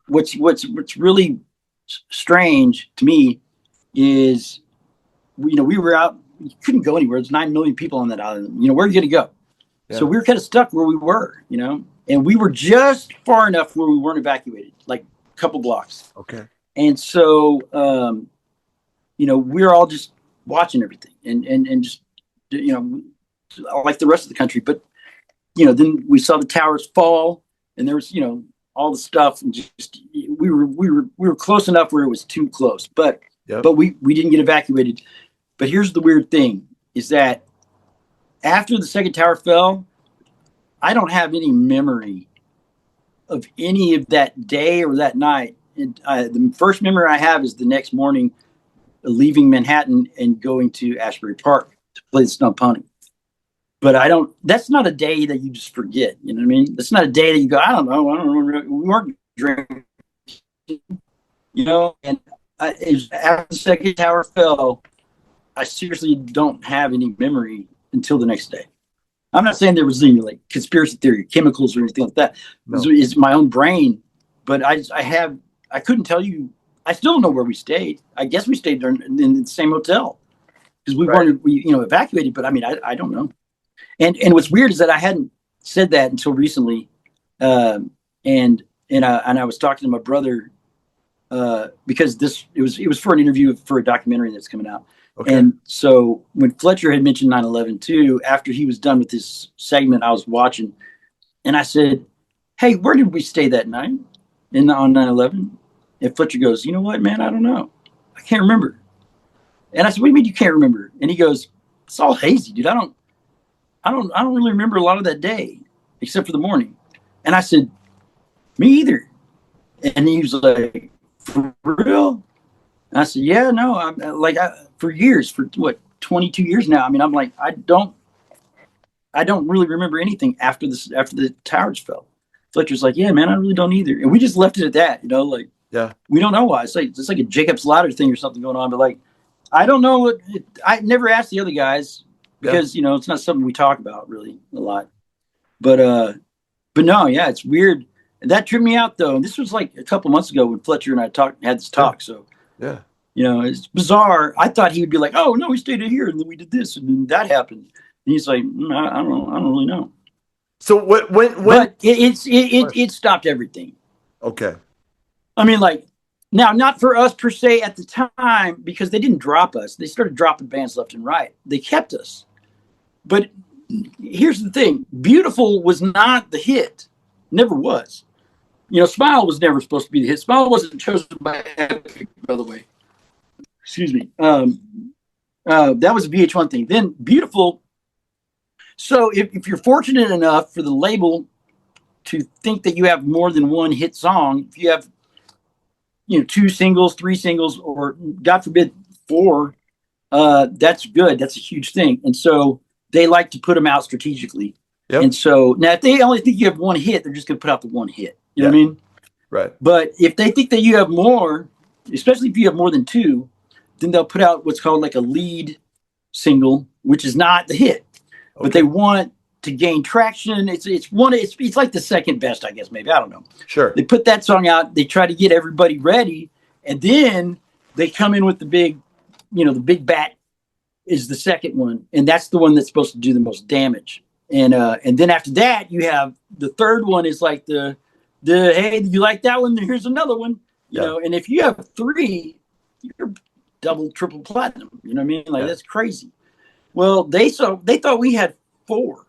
A: What's really strange to me is, we were out, you couldn't go anywhere. There's 9 million people on that island. Where are you going to go?
B: Yeah.
A: So we were kind of stuck where we were, and we were just far enough where we weren't evacuated, like a couple blocks.
B: Okay.
A: And so, we're all just watching everything and just, like the rest of the country. But, then we saw the towers fall, and there was, all the stuff, and just we were close enough where it was too close, but we didn't get evacuated. But here's the weird thing is that after the second tower fell, I don't have any memory of any of that day or that night. And the first memory I have is the next morning leaving Manhattan and going to Ashbury Park to play the Snow Pony. But that's not a day that you just forget. You know what I mean? That's not a day that you go, I don't remember. We weren't drinking, and after the second tower fell, I seriously don't have any memory until the next day. I'm not saying there was any like conspiracy theory, chemicals or anything like that. No. It's my own brain, but I couldn't tell you. I still don't know where we stayed. I guess we stayed there in the same hotel because we weren't, evacuated. But I mean, I don't know. And what's weird is that I hadn't said that until recently, and I was talking to my brother because it was for an interview for a documentary that's coming out. Okay. And so when Fletcher had mentioned 9/11 too, after he was done with this segment, I was watching, and I said, "Hey, where did we stay that night on 9/11?" And Fletcher goes, "You know what, man? I don't know. I can't remember." And I said, "What do you mean you can't remember?" And he goes, "It's all hazy, dude. I don't really remember a lot of that day, except for the morning." And I said, "Me either." And he was like, "For real?" And I said, "Yeah, no, I'm like for years, for 22 years now. I mean, I'm like, I don't really remember anything after the towers fell." Fletcher's like, "Yeah, man, I really don't either." And we just left it at that, like, yeah, we don't know why. It's like a Jacob's ladder thing or something going on, but like, I don't know I never asked the other guys because it's not something we talk about really a lot. But no, yeah, it's weird. And that tripped me out though. And this was like a couple months ago when Fletcher and I had this talk. So yeah. It's bizarre. I thought he would be like, "Oh no, we stayed here and then we did this and then that happened." And he's like, I don't really know."
B: So when
A: but it stopped everything.
B: Okay.
A: I mean, like, now not for us per se at the time because they didn't drop us. They started dropping bands left and right. They kept us. But here's the thing: Beautiful was not the hit. Never was. Smile was never supposed to be the hit. Smile wasn't chosen by Epic, by the way. Excuse me. That was a VH1 thing. Then Beautiful. So if you're fortunate enough for the label to think that you have more than one hit song, if you have 2 singles, 3 singles, or God forbid 4, that's good. That's a huge thing. And so they like to put them out strategically. Yep. And so now if they only think you have one hit, they're just going to put out the one hit. You know what I mean?
B: Right.
A: But if they think that you have more, especially if you have more than 2, then they'll put out what's called like a lead single, which is not the hit. Okay. But they want to gain traction. It's like the second best, I guess, maybe. I don't know. Sure. They put that song out, they try to get everybody ready, and then they come in with the big, the big bat is the second one, and that's the one that's supposed to do the most damage. And then after that, you have the third one is like the hey, you like that one? Here's another one. And if you have 3, you're double, triple platinum. You know what I mean? Like that's crazy. Well, they thought we had 4.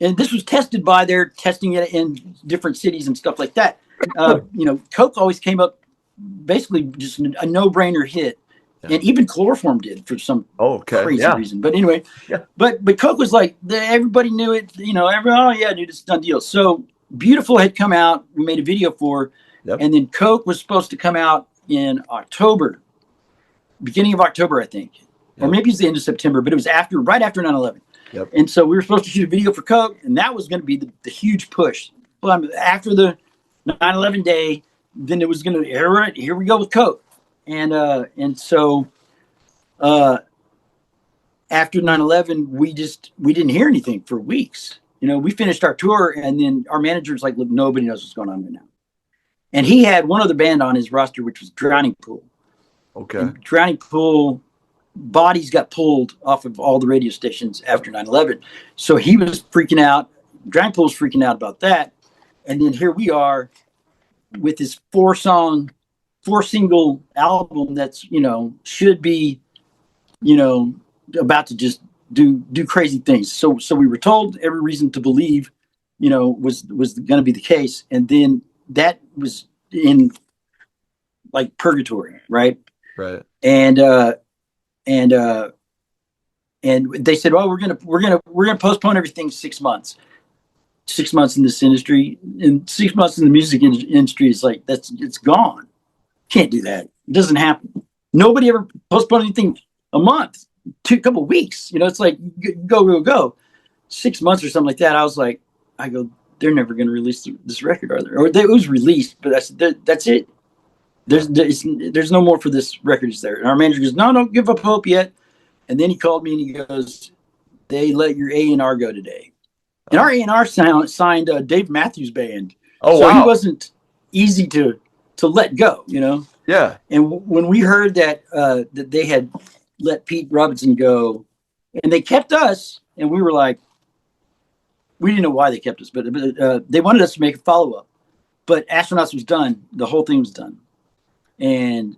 A: And this was tested by their testing it in different cities and stuff like that. Coke always came up basically just a no-brainer hit. Yeah. And even Chloroform did for some crazy reason. But anyway, but Coke was like, everybody knew it. Dude, it's a done deal. So Beautiful had come out. We made a video for, and then Coke was supposed to come out in October, beginning of October, I think. Or maybe it's the end of September, but it was right after 9/11. Yep. And so we were supposed to shoot a video for Coke, and that was going to be the huge push. Well, after the 9/11 day, then it was going to, all right, here we go with Coke. And so after 9/11, we didn't hear anything for weeks. We finished our tour, and then our manager's like, "Look, nobody knows what's going on right now." And he had one other band on his roster, which was Drowning Pool.
B: Okay.
A: And Drowning Pool bodies got pulled off of all the radio stations after 9/11. So he was freaking out. Drowning Pool was freaking out about that. And then here we are with this 4-single album that's, should be, about to just do crazy things. So we were told every reason to believe, was going to be the case. And then that was in like purgatory, right?
B: Right.
A: And they said, well, we're gonna postpone everything 6 months. 6 months in this industry, and 6 months in the music industry is like it's gone. Can't do that. It doesn't happen. Nobody ever postponed anything a month, a couple of weeks. It's like go. 6 months or something like that. I go, they're never going to release this record, are there? Or it was released, but that's it. There's no more for this record, is there? And our manager goes, no, don't give up hope yet. And then he called me and he goes, they let your A&R go today. And our A&R signed Dave Matthews Band.
B: Oh,
A: so
B: wow.
A: he wasn't easy to let go,
B: Yeah.
A: And when we heard that that they had let Pete Robinson go, and they kept us, and we were like, we didn't know why they kept us, but they wanted us to make a follow-up. But Astronauts was done. The whole thing was done. And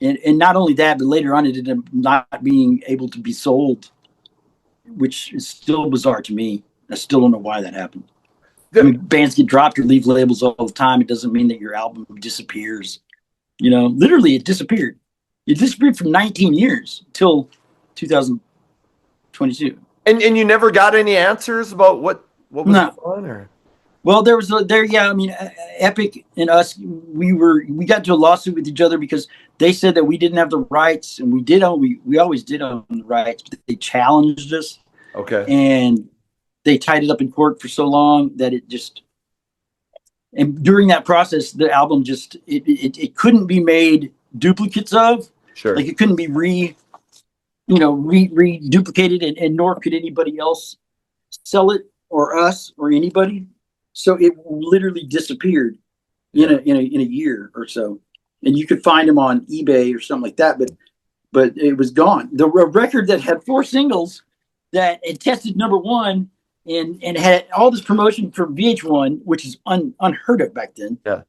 A: not only that, but later on it ended up not being able to be sold, which is still bizarre to me. I still don't know why that happened. I mean, bands get dropped or leave labels all the time. It doesn't mean that your album disappears. Literally it disappeared. It disappeared for 19 years till 2022. And
B: you never got any answers about what was going on, or?
A: Well, there was yeah. I mean, Epic and us, we got into a lawsuit with each other because they said that we didn't have the rights, and we always did own the rights, but they challenged us.
B: Okay.
A: And they tied it up in court for so long that it just. And during that process, the album just it couldn't be made duplicates of.
B: Sure.
A: Like it couldn't be re-duplicated, and nor could anybody else sell it, or us, or anybody. So it literally disappeared in a year or so, and you could find them on eBay or something like that. But it was gone. The record that had 4 singles that it tested #1 and had all this promotion from VH1, which is unheard of back then.
B: Yeah.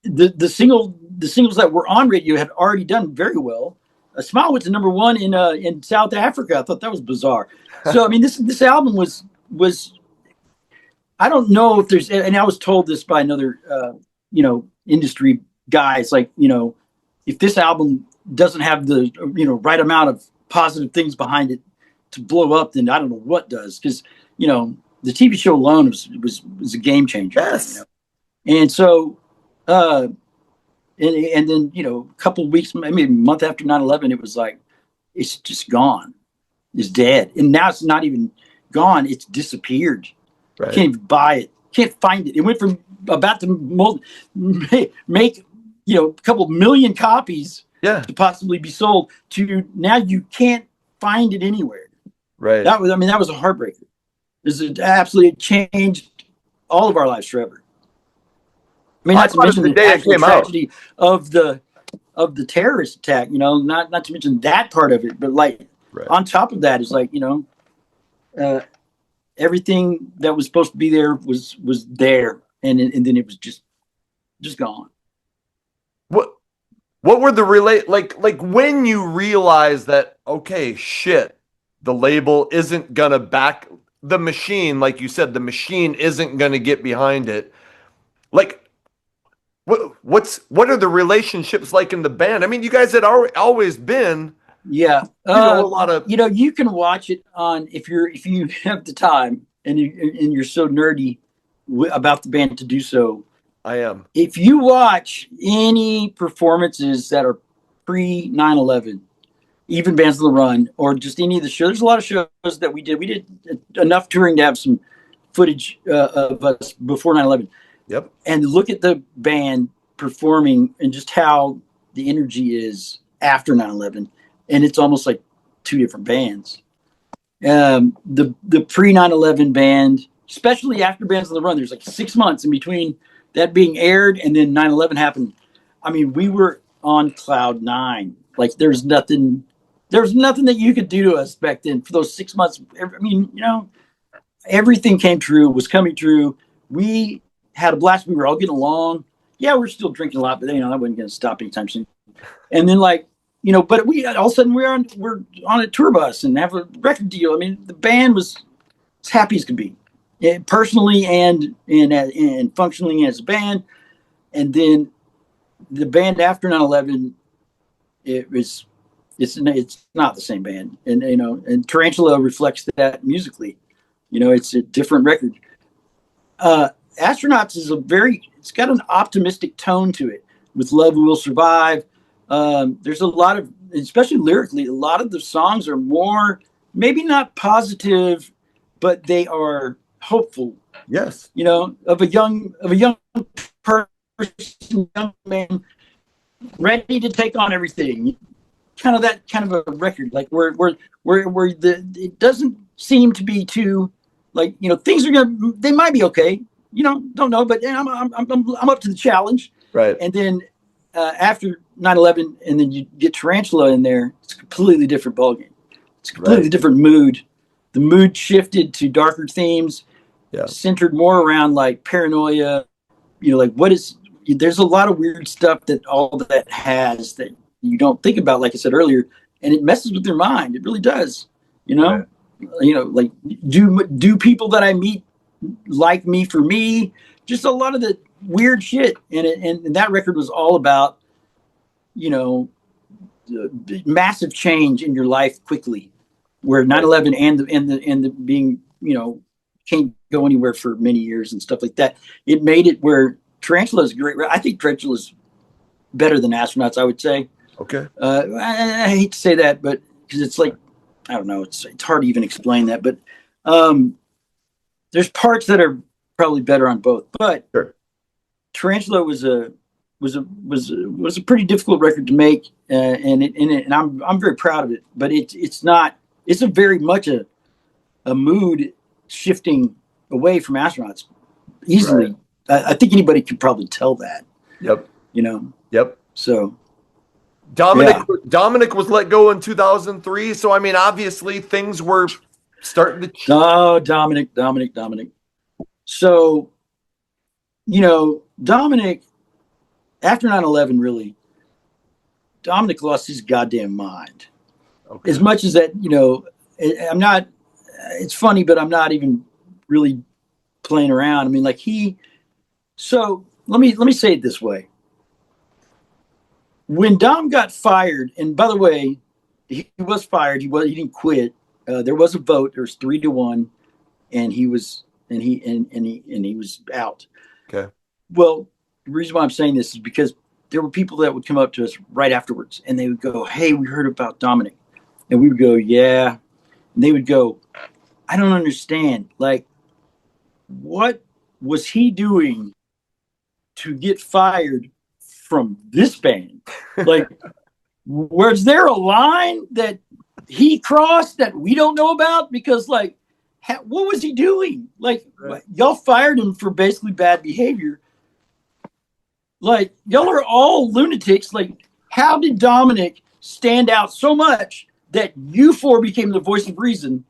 A: The singles that were on radio had already done very well. A Smile went to #1 in South Africa. I thought that was bizarre. So I mean, this album was. I don't know if there's, and I was told this by another, industry guy. It's like, if this album doesn't have the, right amount of positive things behind it to blow up, then I don't know what does. Because, the TV show alone was a game changer.
B: Yes.
A: And so, and then, a couple of weeks, maybe a month after 9/11, it was like, it's just gone. It's dead. And now it's not even gone. It's disappeared.
B: Right.
A: Can't even buy it. Can't find it. It went from about to make a couple million copies to possibly be sold to now you can't find it anywhere.
B: Right.
A: That was a heartbreaker. It absolutely changed all of our lives forever. I mean, not to mention the actual tragedy of the terrorist attack. Not to mention that part of it, but like on top of that is like everything that was supposed to be there was there, and then it was just gone.
B: What were the like when you realize that, okay, shit, the label isn't gonna back the machine, like you said, the machine isn't gonna get behind it. Like what are the relationships like in the band? I mean, you guys had always been a lot of
A: you can watch it on if you have the time and you're so nerdy about the band to do so.
B: I am.
A: If you watch any performances that are pre 9/11, even Bands on the Run, or just any of the shows, there's a lot of shows that we did. We did enough touring to have some footage of us before 9/11.
B: Yep.
A: And look at the band performing and just how the energy is after 9/11. And it's almost like two different bands. The pre 9/11 band, especially after Bands on the Run, there's like 6 months in between that being aired, and then 9/11 happened. I mean, we were on cloud nine. Like there's nothing that you could do to us back then for those 6 months. I mean, everything came true, was coming true. We had a blast. We were all getting along. Yeah, we're still drinking a lot, but that wasn't going to stop anytime soon. And then but we all of a sudden we're on a tour bus and have a record deal. I mean, the band was as happy as could be, personally and functioning as a band. And then the band after 9/11, it's not the same band, and Tarantula reflects that musically. It's a different record. Astronauts it's got an optimistic tone to it. With Love Will Survive, there's a lot of, especially lyrically, a lot of the songs are more, maybe not positive, but they are hopeful.
B: Yes.
A: Of a young person, young man, ready to take on everything. Kind of a record, like where it doesn't seem to be too, like, things they might be okay. Don't know, but I'm up to the challenge.
B: Right.
A: And then after 9/11, and then you get Tarantula in there, it's a completely different ballgame. It's a completely different mood. The mood shifted to darker themes, centered more around like paranoia. There's a lot of weird stuff that all that has that you don't think about, like I said earlier, and it messes with your mind. It really does. Like do people that I meet like me for me? Just a lot of the weird shit. And that record was all about, massive change in your life quickly, where 9/11 and the being, can't go anywhere for many years and stuff like that. It made it where Tarantula is great. I think Tarantula is better than Astronauts, I would say.
B: Okay.
A: I hate to say that, but because it's like, I don't know, it's hard to even explain that, but there's parts that are probably better on both. But
B: sure.
A: Tarantula was a pretty difficult record to make, and I'm very proud of it. But it's a very much a mood shifting away from Astronauts easily. Right. I think anybody could probably tell that.
B: Yep. Yep.
A: So
B: Dominic was let go in 2003. So I mean, obviously things were starting to change.
A: Oh, Dominic. So, Dominic, after 9/11, really, Dominic lost his goddamn mind. Okay. As much as that, I'm not, it's funny, but I'm not even really playing around. I mean, so let me say it this way. When Dom got fired, and by the way, he was fired. He didn't quit. There was a vote. There was 3-1, and he was out.
B: Okay.
A: Well, the reason why I'm saying this is because there were people that would come up to us right afterwards, and they would go, "Hey, we heard about Dominic," and we would go, "Yeah," and they would go, "I don't understand. Like, what was he doing to get fired from this band? Like, was there a line that he crossed that we don't know about? Because, like, what was he doing? Like, y'all fired him for basically bad behavior. Like, y'all are all lunatics. Like, how did Dominic stand out so much that you four became the voice of reason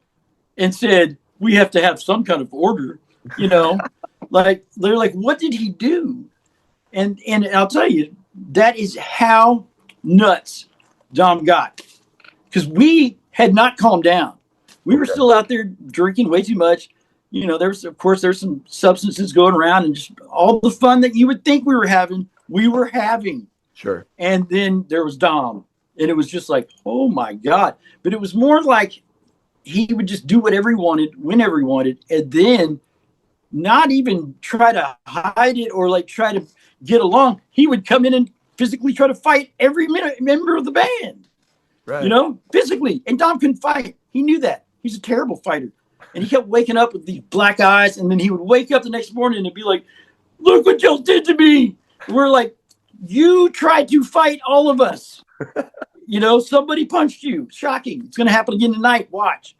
A: and said, we have to have some kind of order, Like, they're like, what did he do? And I'll tell you, that is how nuts Dom got. Because we had not calmed down. We were still out there drinking way too much. There's some substances going around, and just all the fun that you would think we were having.
B: Sure.
A: And then there was Dom, and it was just like, oh my God. But it was more like he would just do whatever he wanted, whenever he wanted, and then not even try to hide it or like try to get along. He would come in and physically try to fight every member of the band. Right. Physically. And Dom couldn't fight. He knew that. He's a terrible fighter. And he kept waking up with these black eyes. And then he would wake up the next morning and be like, look what y'all did to me. We're like, you tried to fight all of us. Somebody punched you. Shocking. It's going to happen again tonight. Watch.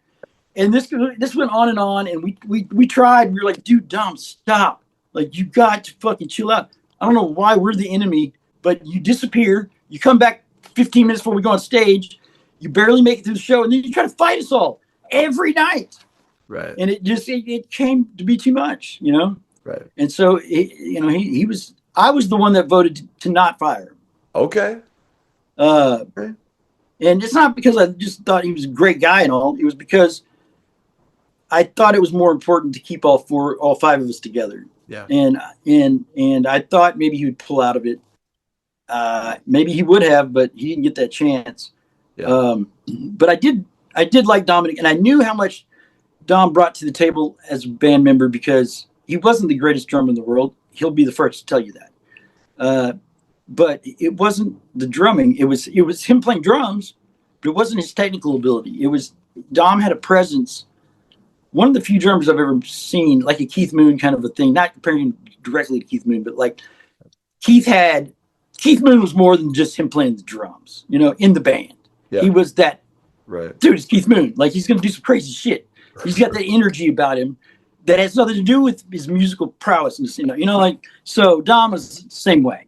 A: And this went on. And we tried. We were like, dude, Dom, stop. Like, you got to fucking chill out. I don't know why we're the enemy, but you disappear. You come back 15 minutes before we go on stage. You barely make it through the show, and then you try to fight us all every night.
B: Right.
A: And it came to be too much, you know?
B: Right.
A: And so, I was the one that voted to not fire him.
B: Okay.
A: Okay. And it's not because I just thought he was a great guy and all. It was because I thought it was more important to keep all five of us together.
B: Yeah.
A: And I thought maybe he would pull out of it. Maybe he would have, but he didn't get that chance.
B: Yeah.
A: But I did like Dominic, and I knew how much Dom brought to the table as a band member, because he wasn't the greatest drummer in the world. He'll be the first to tell you that. But it wasn't the drumming. It was him playing drums, but it wasn't his technical ability. Dom had a presence. One of the few drummers I've ever seen, like a Keith Moon kind of a thing, not comparing him directly to Keith Moon, but like Keith Moon was more than just him playing the drums, in the band. Yeah. He was that, right. Dude, it's Keith Moon. Like, he's going to do some crazy shit. He's got that energy about him that has nothing to do with his musical prowess. So Dom was the same way,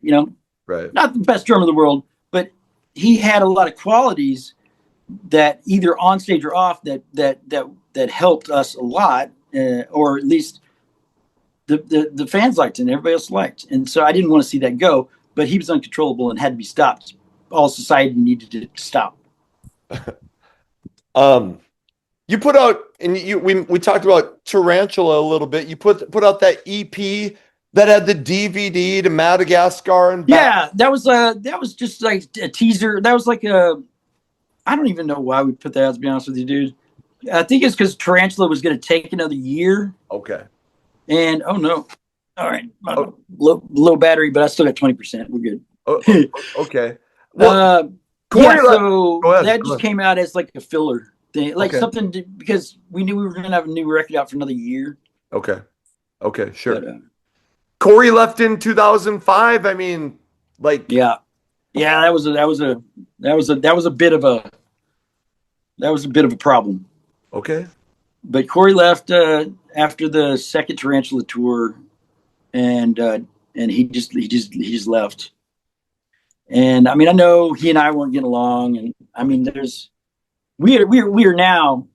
A: Right. Not the best drummer in the world, but he had a lot of qualities that either on stage or off that helped us a lot, or at least the fans liked it and everybody else liked. And so I didn't want to see that go, but he was uncontrollable and had to be stopped. All society needed to stop.
B: You put out, and we talked about Tarantula a little bit. You put out that EP that had the DVD to Madagascar and
A: back. Yeah, that was just like a teaser. That was like I don't even know why we put that out, to be honest with you, dude. I think it's because Tarantula was going to take another year.
B: Okay.
A: And oh no, all right, low battery, but I still got 20%. We're good.
B: Okay.
A: Well, so that just came out as like a filler thing, like something because we knew we were going to have a new record out for another year.
B: Okay, sure. But, Corey left in 2005. I mean, like,
A: yeah, that was a bit of a problem.
B: Okay.
A: But Corey left after the second Tarantula tour, and he just left. And I mean, I know he and I weren't getting along, and I mean, we are now,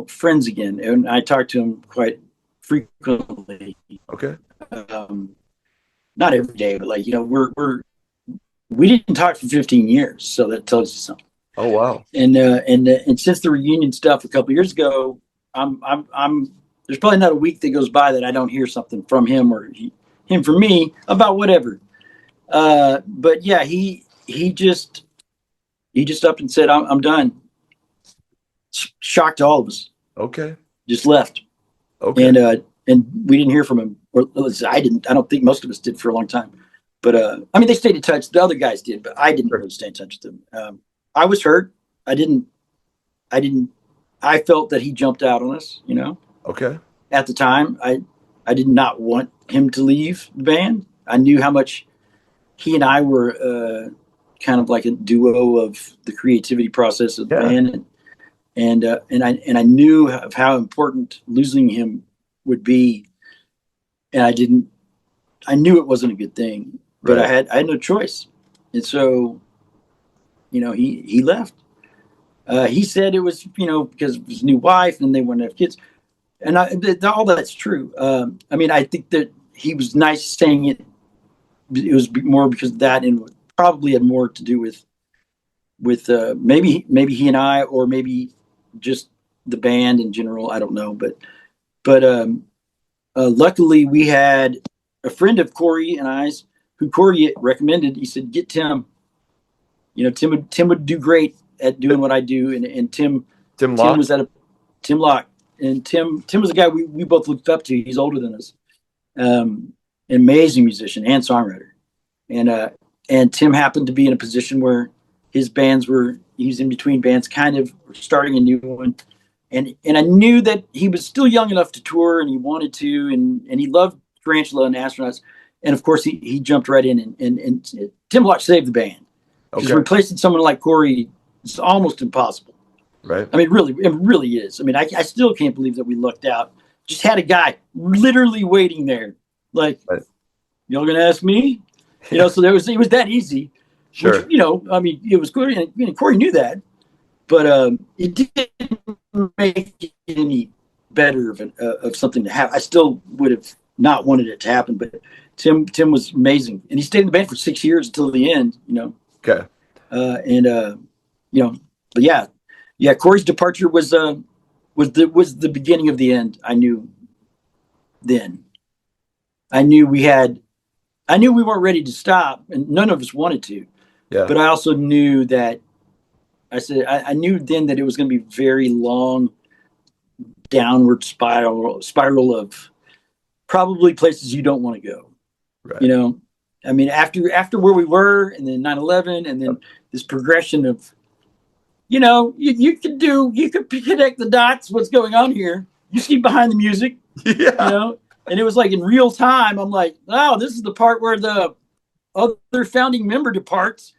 A: friends again, and I talk to him quite frequently.
B: Okay.
A: Not every day, but like, we didn't talk for 15 years, so that tells you something.
B: Oh wow.
A: And since the reunion stuff a couple of years ago, I'm there's probably not a week that goes by that I don't hear something from him or him from me about whatever. But yeah, he just up and said, I'm done. Shocked to all of us.
B: Okay.
A: Just left.
B: Okay.
A: And we didn't hear from him, or I didn't. I don't think most of us did for a long time. But I mean, they stayed in touch. The other guys did, but I didn't really stay in touch with them. I was hurt. I felt that he jumped out on us,
B: Okay.
A: At the time, I did not want him to leave the band. I knew how much he and I were kind of like a duo of the creativity process of the band, and I knew of how important losing him would be, and I knew it wasn't a good thing, but I had no choice, and so, he left. He said it was, because of his new wife and they wanted to have kids. And all that's true. I mean, I think that he was nice saying it. It was more because of that, and probably had more to do with maybe he and I, or maybe just the band in general. I don't know. But luckily we had a friend of Corey and I's who Corey recommended. He said, get Tim. Tim would do great at doing what I do, and Tim was at Tim Locke, and Tim was a guy we both looked up to. He's older than us, an amazing musician and songwriter, and Tim happened to be in a position where his bands he was in between bands, kind of starting a new one, and I knew that he was still young enough to tour, and he wanted to, and he loved Tarantula and Astronauts, and of course he jumped right in, and Tim Locke saved the band. Because replacing someone like Corey is almost impossible.
B: Right.
A: I mean, it really is. I mean, I still can't believe that we lucked out. Just had a guy literally waiting there, Like,
B: Right.
A: y'all gonna ask me? You know, so it was that easy.
B: Sure.
A: Which, you know, I mean, it was Corey, and Corey knew that, but it didn't make it any better of something to have. I still would have not wanted it to happen, but Tim was amazing, and he stayed in the band for 6 years until the end. You know,
B: Okay.
A: You know, but yeah, Corey's departure was the beginning of the end. I knew then. I knew we weren't ready to stop, and none of us wanted to.
B: Yeah.
A: But I also knew that I knew then that it was going to be very long downward spiral of probably places you don't want to go.
B: Right.
A: You know, I mean, after where we were, and then 9/11, and then this progression of, you know, you could connect the dots. What's going on here? You see behind the music,
B: Yeah.
A: you know, and it was like in real time. I'm like, oh, this is the part where the other founding member departs.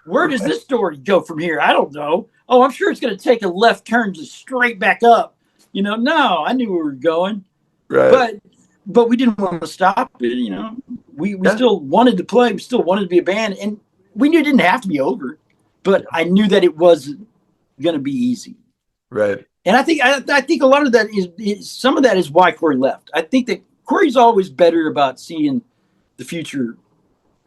A: Where does this story go from here? I don't know. Oh, I'm sure it's going to take a left turn just straight back up. You know, no, I knew where we were going,
B: Right.
A: but we didn't want to stop it. You know, we still wanted to play. We still wanted to be a band, and we knew it didn't have to be over. But I knew that it wasn't going to be easy.
B: Right.
A: And I think a lot of that is some of that is why Corey left. I think that Corey's always better about seeing the future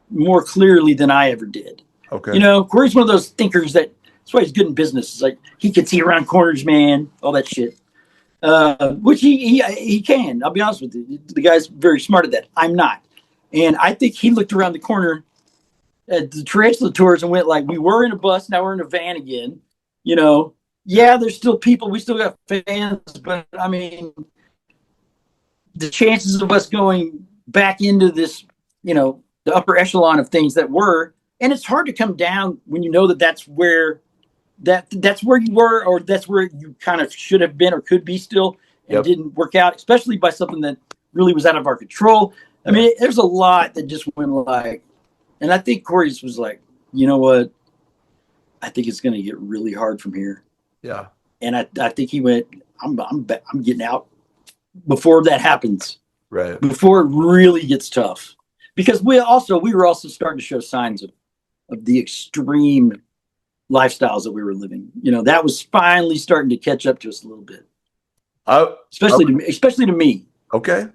A: more clearly than I ever did.
B: Okay.
A: You know, Corey's one of those thinkers that's why he's good in business. It's like he can see around corners, man, all that shit. Which he can. I'll be honest with you. The guy's very smart at that. I'm not. And I think he looked around the corner at the Tarantula tours and went like, we were in a bus, now we're in a van again. You know, yeah, there's still people, we still got fans, but I mean, the chances of us going back into this, you know, the upper echelon of things that were, and it's hard to come down when you know that that's where you were, or that's where you kind of should have been or could be still, and didn't work out, especially by something that really was out of our control. I mean, there's a lot that just went like, and I think Corey's was like, you know what? I think it's going to get really hard from here.
B: Yeah.
A: And I think he went, I'm getting out before that happens.
B: Right.
A: Before it really gets tough. Because we were also starting to show signs of the extreme lifestyles that we were living. You know, that was finally starting to catch up to us a little bit. Especially to me.
B: Okay.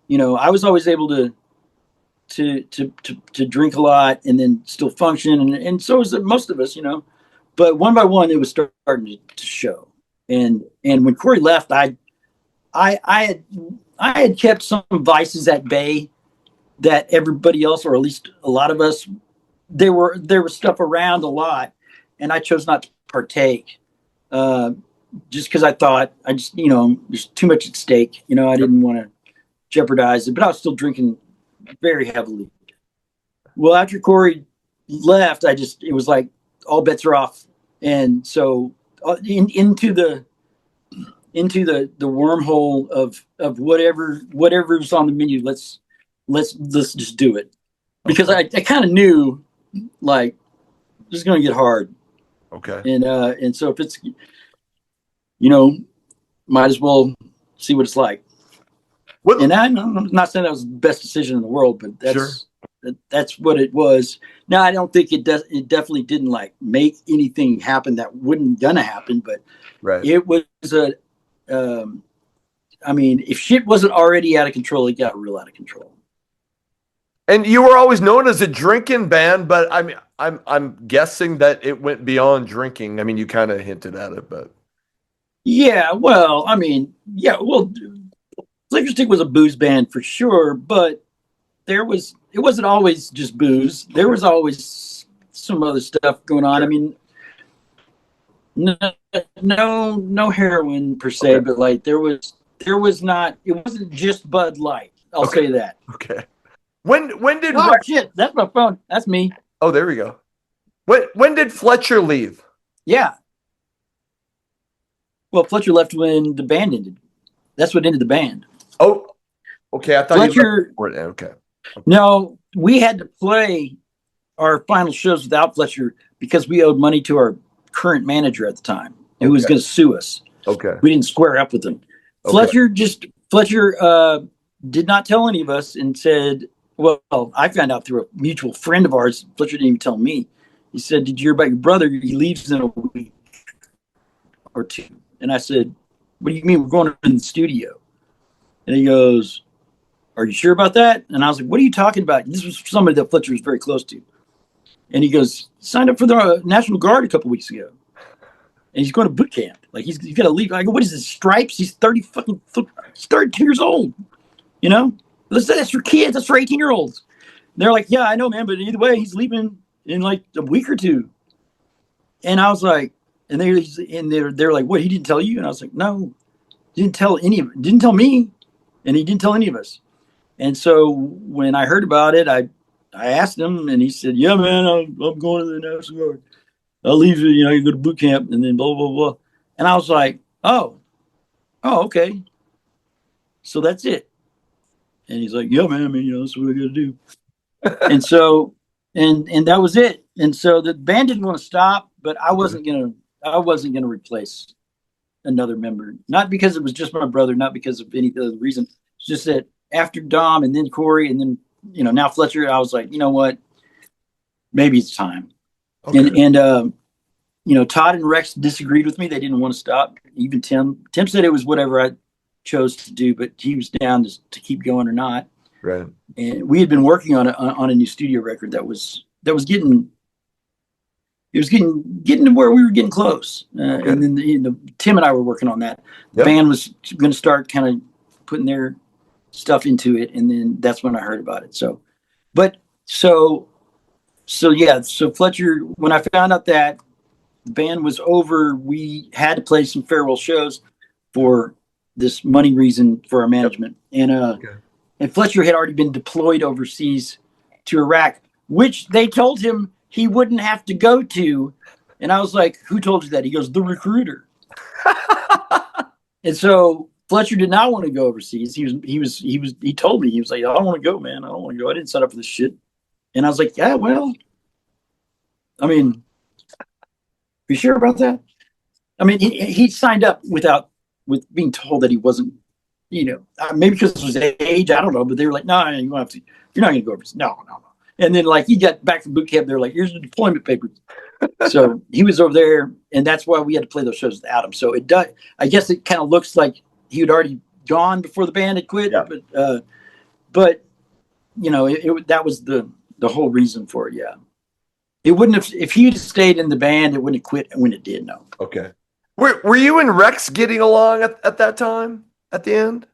A: You know, I was always able to drink a lot and then still function, and so was most of us, you know. But one by one, it was starting to show. And when Corey left, I had kept some vices at bay that everybody else, or at least a lot of us, there was stuff around a lot, and I chose not to partake, just because I thought you know, there's too much at stake. You know, I didn't want to jeopardize it, but I was still drinking very heavily. Well, after Corey left, it was like all bets are off, and so into the wormhole of whatever's on the menu. Let's just do it, because I kind of knew like this is going to get hard.
B: Okay.
A: And so if it's, you know, might as well see what it's like. And I'm not saying that was the best decision in the world, but that's what it was. Now, I don't think it definitely didn't like make anything happen that wasn't gonna happen, but it was I mean, if shit wasn't already out of control, it got real out of control.
B: And you were always known as a drinking band, but I mean, I'm guessing that it went beyond drinking. I mean, you kind of hinted at it, but
A: yeah, well, I mean, yeah, well, Flickerstick was a booze band for sure, but it wasn't always just booze. There was always some other stuff going on. I mean, no heroin per se, but like there was not. It wasn't just Bud Light. I'll say that.
B: Okay. When did?
A: Oh shit! That's my phone. That's me.
B: Oh, there we go. When did Fletcher leave?
A: Yeah. Well, Fletcher left when the band ended. That's what ended the band.
B: Oh, okay. I thought
A: Fletcher.
B: Okay.
A: No, we had to play our final shows without Fletcher because we owed money to our current manager at the time, who was going to sue us.
B: Okay.
A: We didn't square up with him.
B: Okay.
A: Fletcher did not tell any of us and said, well, I found out through a mutual friend of ours. Fletcher didn't even tell me. He said, did you hear about your brother? He leaves in a week or two. And I said, what do you mean we're going in the studio? And he goes, are you sure about that? And I was like, what are you talking about? This was somebody that Fletcher was very close to. And he goes, signed up for the National Guard a couple weeks ago. And he's going to boot camp. Like, he's got to leave. I go, what is this, stripes? He's 32 years old. You know? That's for kids. That's for 18-year-olds. They're like, yeah, I know, man. But either way, he's leaving in like a week or two. And I was like, and they're like, what, he didn't tell you? And I was like, no, didn't tell me. And he didn't tell any of us. And so when I heard about it, I asked him, and he said, yeah, man, I'm going to the National Guard. I'll leave you, you go to boot camp, and then blah, blah, blah. And I was like, oh, okay. So that's it. And he's like, yeah, man, I mean, that's what we got to do. And so, and that was it. And so the band didn't want to stop, but I wasn't going to replace another member. Not because it was just my brother, not because of any other reason. It's just that after Dom and then Corey and then, now Fletcher, I was like, you know what? Maybe it's time. Okay. And Todd and Rex disagreed with me. They didn't want to stop. Even Tim said it was whatever I chose to do, but he was down to keep going or not.
B: Right.
A: And we had been working on a new studio record that was getting to where we were getting close. Okay. And then Tim and I were working on that. The band was going to start kind of putting their stuff into it, and then that's when I heard about it. So Fletcher, when I found out that the band was over, we had to play some farewell shows for this money reason for our management. And Fletcher had already been deployed overseas to Iraq, which they told him he wouldn't have to go to. And I was like, who told you that? He goes, the recruiter. And so Fletcher did not want to go overseas. He told me, he was like, I don't want to go, man. I don't want to go. I didn't sign up for this shit. And I was like, yeah, well, I mean, you sure about that? I mean, he signed up with being told that he wasn't, maybe because of his age, I don't know, but they were like, no, you don't have to, you're not going to go overseas. No. And then like he got back from boot camp, they're like, here's the deployment papers. So he was over there, and that's why we had to play those shows without him. So I guess it kind of looks like he had already gone before the band had quit, but that was the whole reason for it. Yeah. It wouldn't have, if he'd stayed in the band, it wouldn't have quit when it did. No.
B: Okay. Were you and Rex getting along at that time, at the end?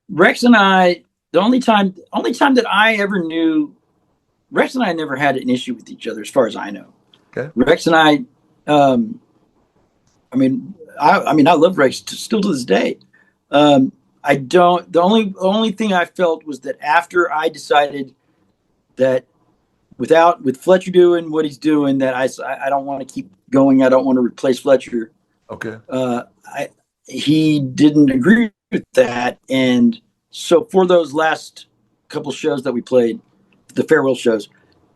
A: Rex and I, the only time that I ever knew, Rex and I never had an issue with each other as far as I know.
B: Okay.
A: Rex and I, I love Rex still to this day. The only thing I felt was that after I decided that with Fletcher doing what he's doing, that I don't want to keep going. I don't want to replace Fletcher.
B: Okay.
A: He didn't agree with that. And so for those last couple shows that we played, the farewell shows,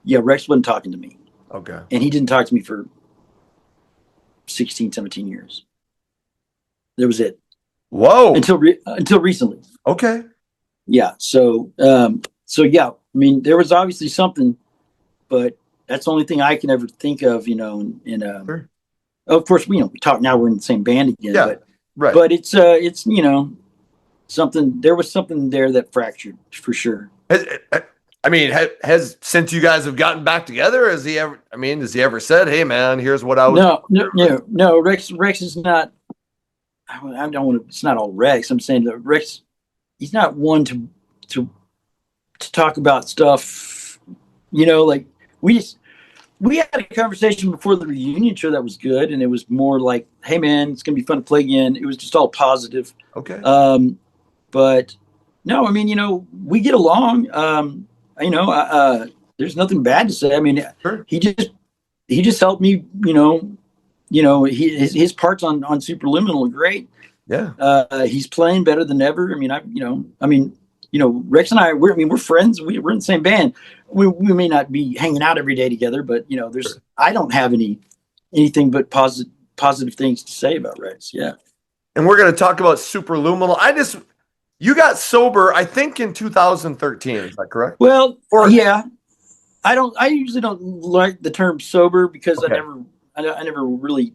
A: Rex wasn't talking to me.
B: Okay.
A: And he didn't talk to me for 16, 17 years. That was it.
B: Whoa.
A: Until recently.
B: Okay.
A: Yeah. So yeah, I mean, there was obviously something, but that's the only thing I can ever think of, sure. Of course, we talk now, we're in the same band again, but it's something, there was something there that fractured for sure.
B: Has since you guys have gotten back together, has he ever said, hey man, here's what I was.
A: No, Rex is not, I don't want to, it's not all Rex. I'm saying that Rex, he's not one to talk about stuff, like we had a conversation before the reunion show that was good, and it was more like, hey man, it's gonna be fun to play again. It was just all positive.
B: Okay.
A: But no, I mean, we get along. There's nothing bad to say. I mean, sure. He just helped me, his parts on Superluminal are great.
B: Yeah.
A: He's playing better than ever. Rex and I, we're friends. We're in the same band. We may not be hanging out every day together, but there's, sure. I don't have anything but positive things to say about Rex. Yeah.
B: and we're going to talk about Superluminal. You got sober, I think, in 2013. Is that correct?
A: Well,
B: Or
A: yeah, I usually don't like the term sober because
B: okay,
A: I never really,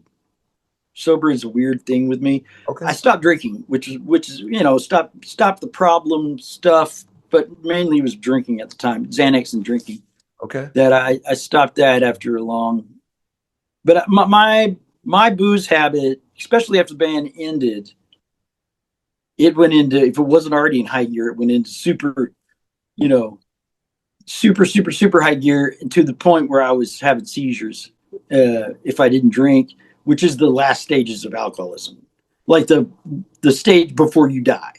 A: sober is a weird thing with me.
B: okay,
A: I stopped drinking, which is stop the problem stuff, but mainly was drinking at the time, Xanax and drinking.
B: okay,
A: That I stopped that after a long, but my booze habit, especially after the band ended, it went into, if it wasn't already in high gear, it went into super, you know, super high gear, to the point where I was having seizures if I didn't drink, which is the last stages of alcoholism, like the stage before you die.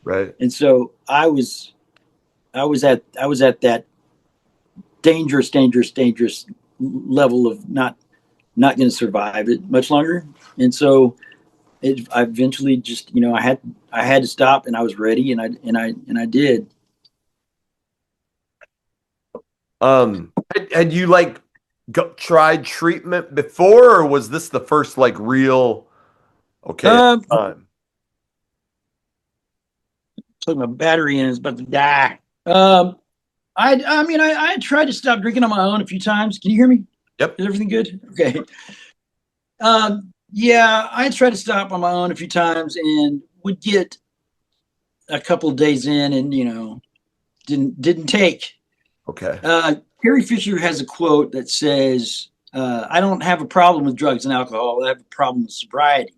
B: right.
A: And so I was at that dangerous level of not going to survive it much longer. And so I eventually just, I had to stop, and I was ready, and I did.
B: Had you like tried treatment before, or was this the first like real? Okay,
A: Um,
B: time.
A: Plug my battery in, it's about to die. I tried to stop drinking on my own a few times. Can you hear me?
B: Yep.
A: Is everything good? Okay. Yeah, I tried to stop on my own a few times, and would get a couple of days in, and didn't take.
B: Okay.
A: Carrie Fisher has a quote that says, "I don't have a problem with drugs and alcohol. I have a problem with sobriety,"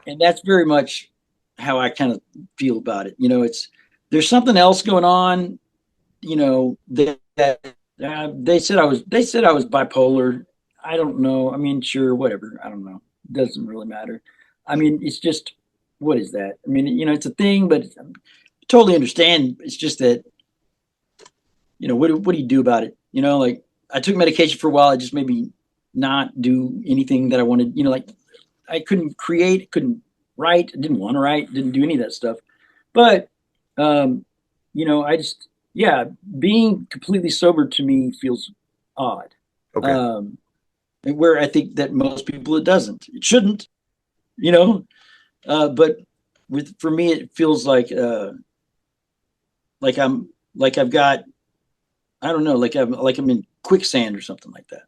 A: and that's very much how I kind of feel about it. There's something else going on. They said I was bipolar. I don't know. I mean, sure, whatever. I don't know. It doesn't really matter. I mean, it's just, what is that? I mean, it's a thing, but I totally understand. It's just that, what do you do about it? Like, I took medication for a while. It just made me not do anything that I wanted. Like, I couldn't create, couldn't write, didn't want to write, didn't do any of that stuff. But, I just, yeah, being completely sober to me feels odd.
B: Okay.
A: Where I think that most people, it doesn't. It shouldn't, you know. But for me, it feels like I've got, I don't know, like I'm in quicksand or something like that.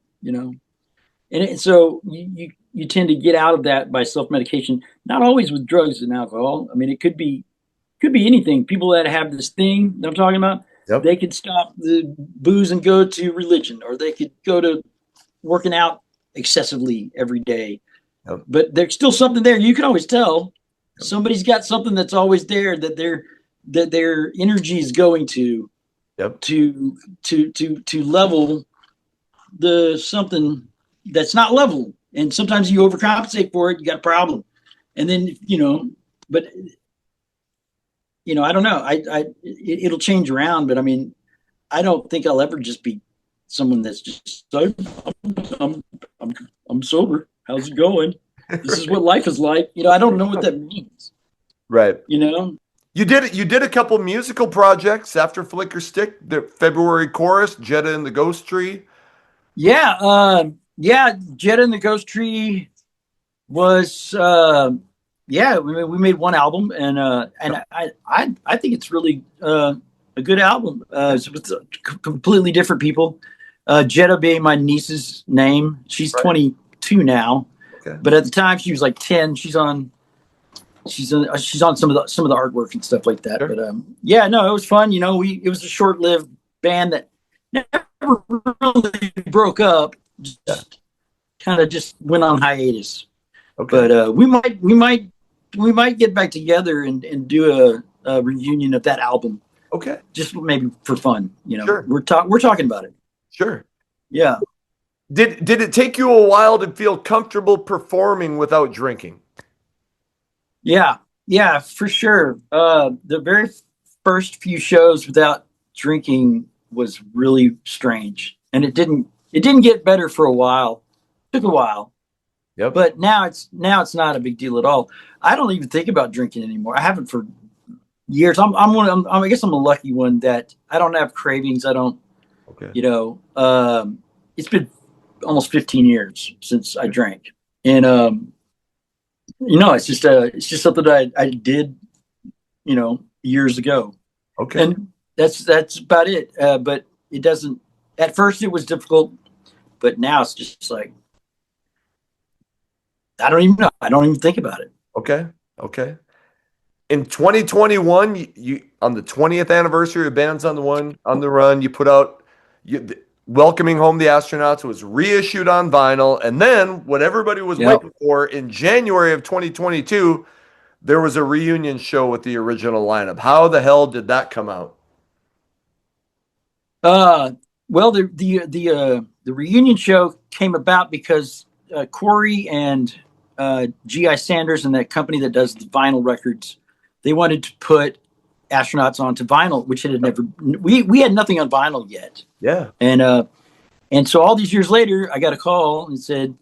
A: So you tend to get out of that by self medication. Not always with drugs and alcohol. I mean, it could be anything. People that have this thing that I'm talking about,
B: Yep.
A: they could stop the booze and go to religion, or they could go to working out excessively every day.
B: Yep.
A: But there's still something there. You can always tell
B: Yep.
A: somebody's got something that's always there, that their energy is going to
B: Yep.
A: to level the something that's not level. And sometimes you overcompensate for it, you got a problem. And then, but I don't know. It'll change around, but I mean, I don't think I'll ever just be someone that's just so, I'm, I'm, I'm sober. How's it going? This is what life is like. I don't know what that means.
B: Right.
A: You
B: did a couple musical projects after Flickerstick, the February Chorus, Jetta and the Ghost Tree.
A: Yeah. Jetta and the Ghost Tree was, yeah. We made one album, and I think it's really a good album. It's with completely different people. Jetta being my niece's name. She's
B: Right.
A: 22 now,
B: Okay.
A: but at the time she was like 10. She's on some of the artwork and stuff like that.
B: Sure.
A: But yeah, no, it was fun. It was a short-lived band that never really broke up. Just kind of just went on hiatus.
B: Okay.
A: But we might get back together and do a reunion of that album.
B: Okay.
A: Just maybe for fun.
B: Sure.
A: We're talking about it.
B: Sure.
A: Yeah.
B: Did it take you a while to feel comfortable performing without drinking?
A: Yeah, for sure. The very first few shows without drinking was really strange, and it didn't get better for a while. It took a while.
B: Yep.
A: But now it's not a big deal at all. I don't even think about drinking anymore. I haven't for years. I guess I'm a lucky one that I don't have cravings. I don't.
B: Okay.
A: It's been almost 15 years since I drank, and It's just something that I did, years ago,
B: Okay.
A: and that's about it. But it doesn't. At first, it was difficult, but now it's just like I don't even know. I don't even think about it.
B: Okay. Okay. In 2021, you on the 20th anniversary of Bands on the Run, you put out Welcoming Home the Astronauts was reissued on vinyl, and then what everybody was
A: Yep.
B: waiting for in January of 2022, there was a reunion show with the original lineup. How the hell did that come out?
A: Uh, well, the reunion show came about because Corey and G.I. Sanders and that company that does the vinyl records, they wanted to put astronauts onto vinyl, which it had never. We had nothing on vinyl yet,
B: Yeah.
A: and so all these years later, I got a call and said,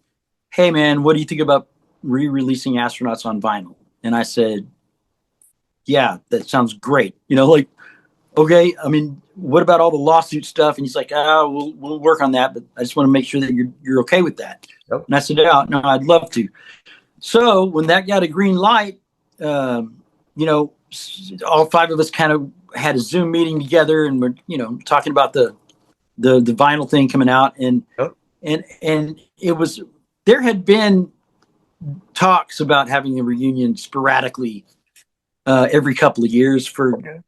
A: "Hey, man, what do you think about re-releasing astronauts on vinyl?" And I said, "Yeah, that sounds great." Like, okay, I mean, what about all the lawsuit stuff? And he's like, we'll work on that, but I just want to make sure that you're okay with that.
B: Yep.
A: And I said, yeah, no, I'd love to. So when that got a green light, all five of us kind of had a Zoom meeting together, and we're talking about the vinyl thing coming out, and
B: Yep.
A: and it was there had been talks about having a reunion sporadically every couple of years for a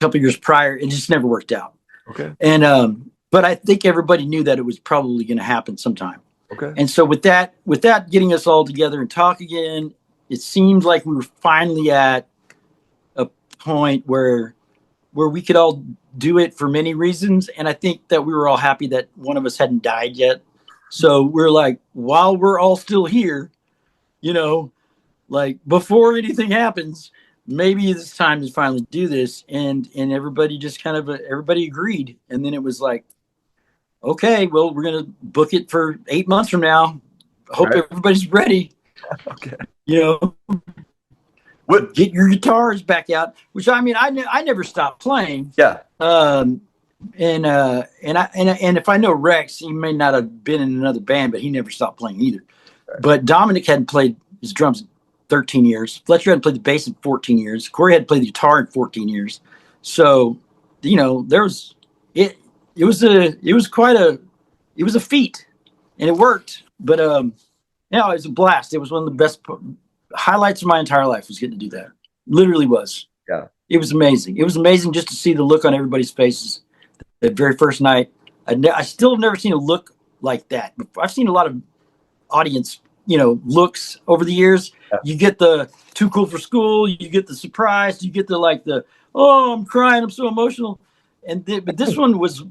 A: couple of years prior. It just never worked out.
B: Okay.
A: And but I think everybody knew that it was probably going to happen sometime.
B: Okay.
A: And so with that getting us all together and talk again, it seemed like we were finally at a point where we could all do it for many reasons. And I think that we were all happy that one of us hadn't died yet. So we're like, while we're all still here, like before anything happens, maybe it's time to finally do this. And everybody just kind of everybody agreed. And then it was like, okay, well, we're going to book it for 8 months from now. Hope everybody's ready.
B: Okay.
A: Get your guitars back out, which I mean, I never stopped playing.
B: Yeah.
A: And if I know Rex, he may not have been in another band, but he never stopped playing either. Right. But Dominic hadn't played his drums in 13 years. Fletcher hadn't played the bass in 14 years. Corey hadn't played the guitar in 14 years. So, there was it. It was a feat, and it worked. But it was a blast. It was one of the best highlights of my entire life was getting to do that. Literally was.
B: Yeah.
A: It was amazing. It was amazing just to see the look on everybody's faces the very first night. I still have never seen a look like that. I've seen a lot of audience, looks over the years. Yeah. You get the too cool for school. You get the surprise. You get the oh, I'm crying. I'm so emotional. But this one was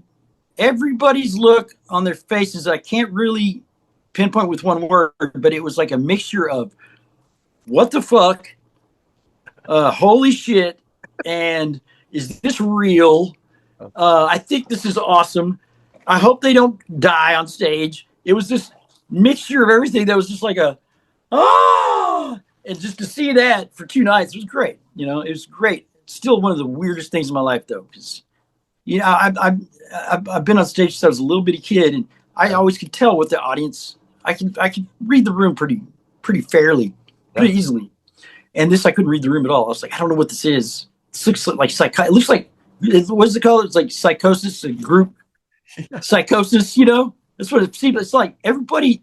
A: everybody's look on their faces. I can't really pinpoint with one word, but it was like a mixture of what the fuck, holy shit, and is this real? I think this is awesome. I hope they don't die on stage. It was this mixture of everything that was just like and just to see that for 2 nights was great. It was great. It's still one of the weirdest things in my life, though, because I've been on stage since I was a little bitty kid, and I always could tell what the audience. I could read the room pretty fairly, pretty easily. And this, I couldn't read the room at all. I was like, I don't know what this is. It looks like it looks like, what's it called? It's like psychosis, a group psychosis. That's what it seems. It's like everybody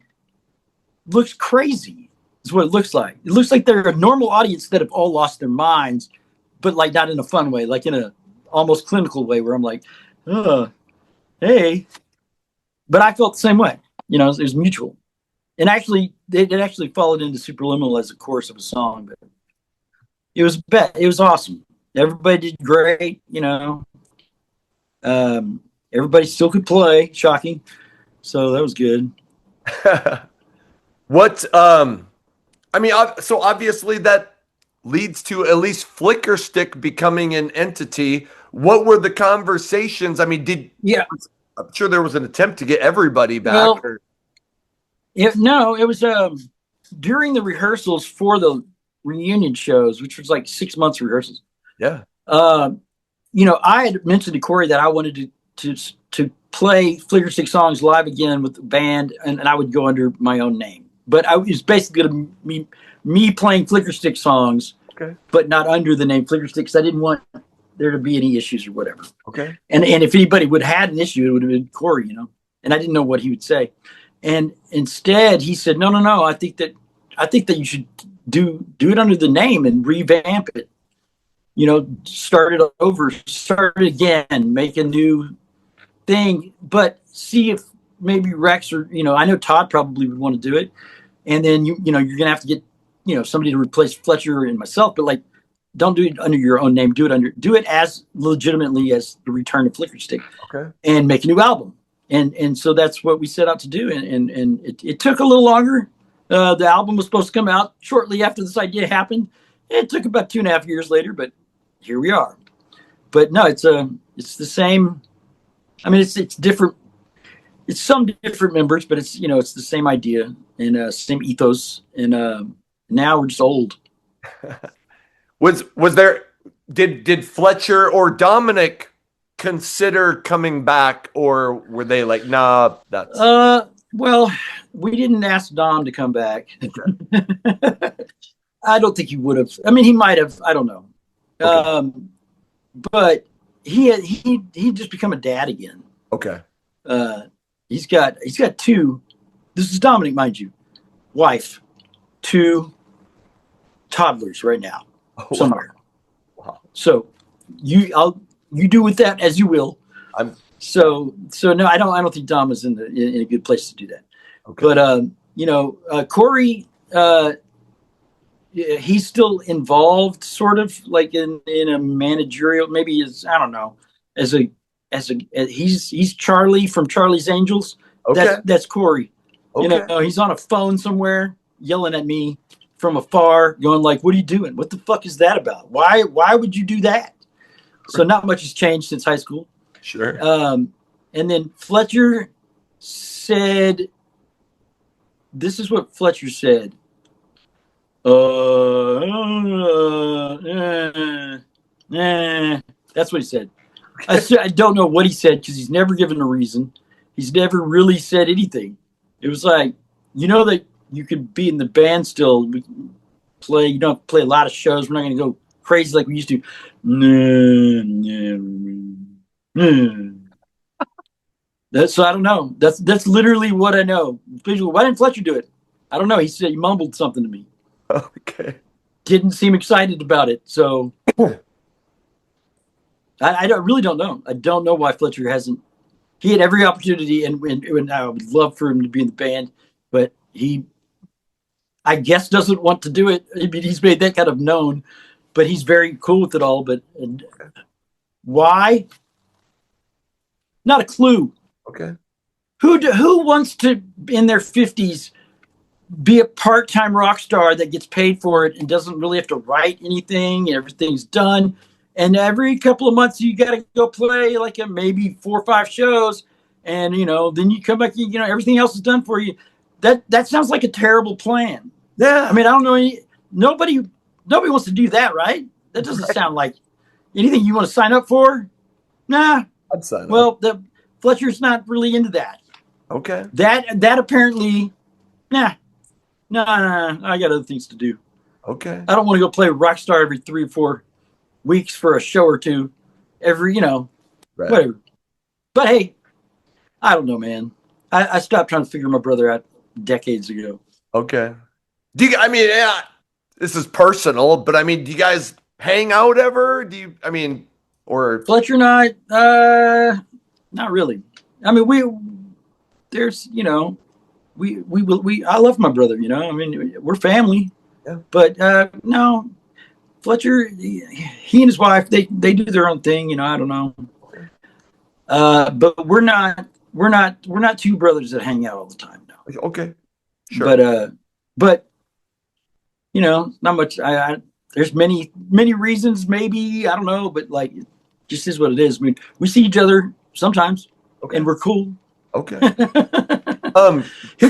A: looks crazy. Is what it looks like. It looks like they're a normal audience that have all lost their minds, but like not in a fun way, like in a almost clinical way where I'm like, hey. But I felt the same way. It was mutual. And actually, it actually followed into Superluminal as a chorus of a song. But it was awesome. Everybody did great. Everybody still could play. Shocking. So that was good.
B: So obviously that leads to at least Flickerstick becoming an entity. What were the conversations? I'm sure there was an attempt to get everybody back.
A: Well, it was during the rehearsals for the reunion shows, which was like 6 months of rehearsals.
B: Yeah.
A: I had mentioned to Corey that I wanted to play Flickerstick songs live again with the band, and I would go under my own name. but I was basically gonna me playing Flickerstick songs,
B: Okay.
A: but not under the name Flickerstick because I didn't want there to be any issues or whatever.
B: Okay.
A: And if anybody would have had an issue, it would have been Corey, And I didn't know what he would say. And instead, he said, "No. I think that you should do it under the name and revamp it. Start it over, start it again, make a new thing, but see if maybe Rex or I know Todd probably would want to do it, and then you're gonna have to get somebody to replace Fletcher and myself, but like don't do it under your own name, do it as legitimately as the Return of Flickerstick,
B: Okay,
A: and make a new album, and so that's what we set out to do, and it took a little longer. The album was supposed to come out shortly after this idea happened. It took about 2.5 years later, but here we are. But no, it's the same. I mean, it's different. It's some different members, but it's it's the same idea and same ethos. And now we're just old.
B: Was there did Fletcher or Dominic consider coming back, or were they like, nah, that's
A: well, we didn't ask Dom to come back. I don't think he would have. I mean, he might have. I don't know. Okay. But he just become a dad again.
B: Okay.
A: He's got two. This is Dominic, mind you, wife, 2 toddlers right now somewhere.
B: Wow. So
A: you do with that as you will. So no, I don't think Dom is in a good place to do that. Okay. But Corey, he's still involved, sort of like in a managerial, maybe I don't know, he's Charlie from Charlie's Angels. Okay. That's Corey. Okay. He's on a phone somewhere yelling at me from afar, going like, "What are you doing? What the fuck is that about? Why would you do that?" So not much has changed since high school.
B: Sure.
A: And then Fletcher said, this is what Fletcher said. That's what he said. I don't know what he said because he's never given a reason. He's never really said anything. It was like, that you could be in the band still. We play. You don't have to play a lot of shows. We're not going to go crazy like we used to. So I don't know. That's literally what I know. Why didn't Fletcher do it? I don't know. He said he mumbled something to me.
B: Okay.
A: Didn't seem excited about it. So I really don't know. I don't know why Fletcher hasn't. He had every opportunity, and I would love for him to be in the band, but he, I guess, doesn't want to do it. I mean, he's made that kind of known, but he's very cool with it all. But why? Not a clue.
B: Okay.
A: Who wants to, in their 50s, be a part-time rock star that gets paid for it and doesn't really have to write anything and everything's done? And every couple of months you got to go play like maybe 4 or 5 shows, and then you come back. Everything else is done for you. That sounds like a terrible plan.
B: Yeah.
A: I mean, I don't know. Nobody wants to do that, right? That doesn't sound like anything you want to sign up for. Nah.
B: I'd sign up.
A: Well, Fletcher's not really into that.
B: Okay.
A: That apparently, nah. I got other things to do.
B: Okay.
A: I don't want to go play Rockstar every 3 or 4 weeks for a show or two. Right. Whatever. But hey, I don't know, man. I stopped trying to figure my brother out decades ago.
B: Okay. This is personal, but do you guys hang out ever? Or
A: Fletcher and I, not really. I mean, I love my brother, we're family. Yeah. But no, Fletcher, he and his wife, they do their own thing, I don't know. Okay. But we're not 2 brothers that hang out all the time. No.
B: Okay. Sure.
A: But not much. There's many reasons, maybe, I don't know, but like, it just is what it is. I mean, we see each other sometimes, okay, and we're cool.
B: Okay.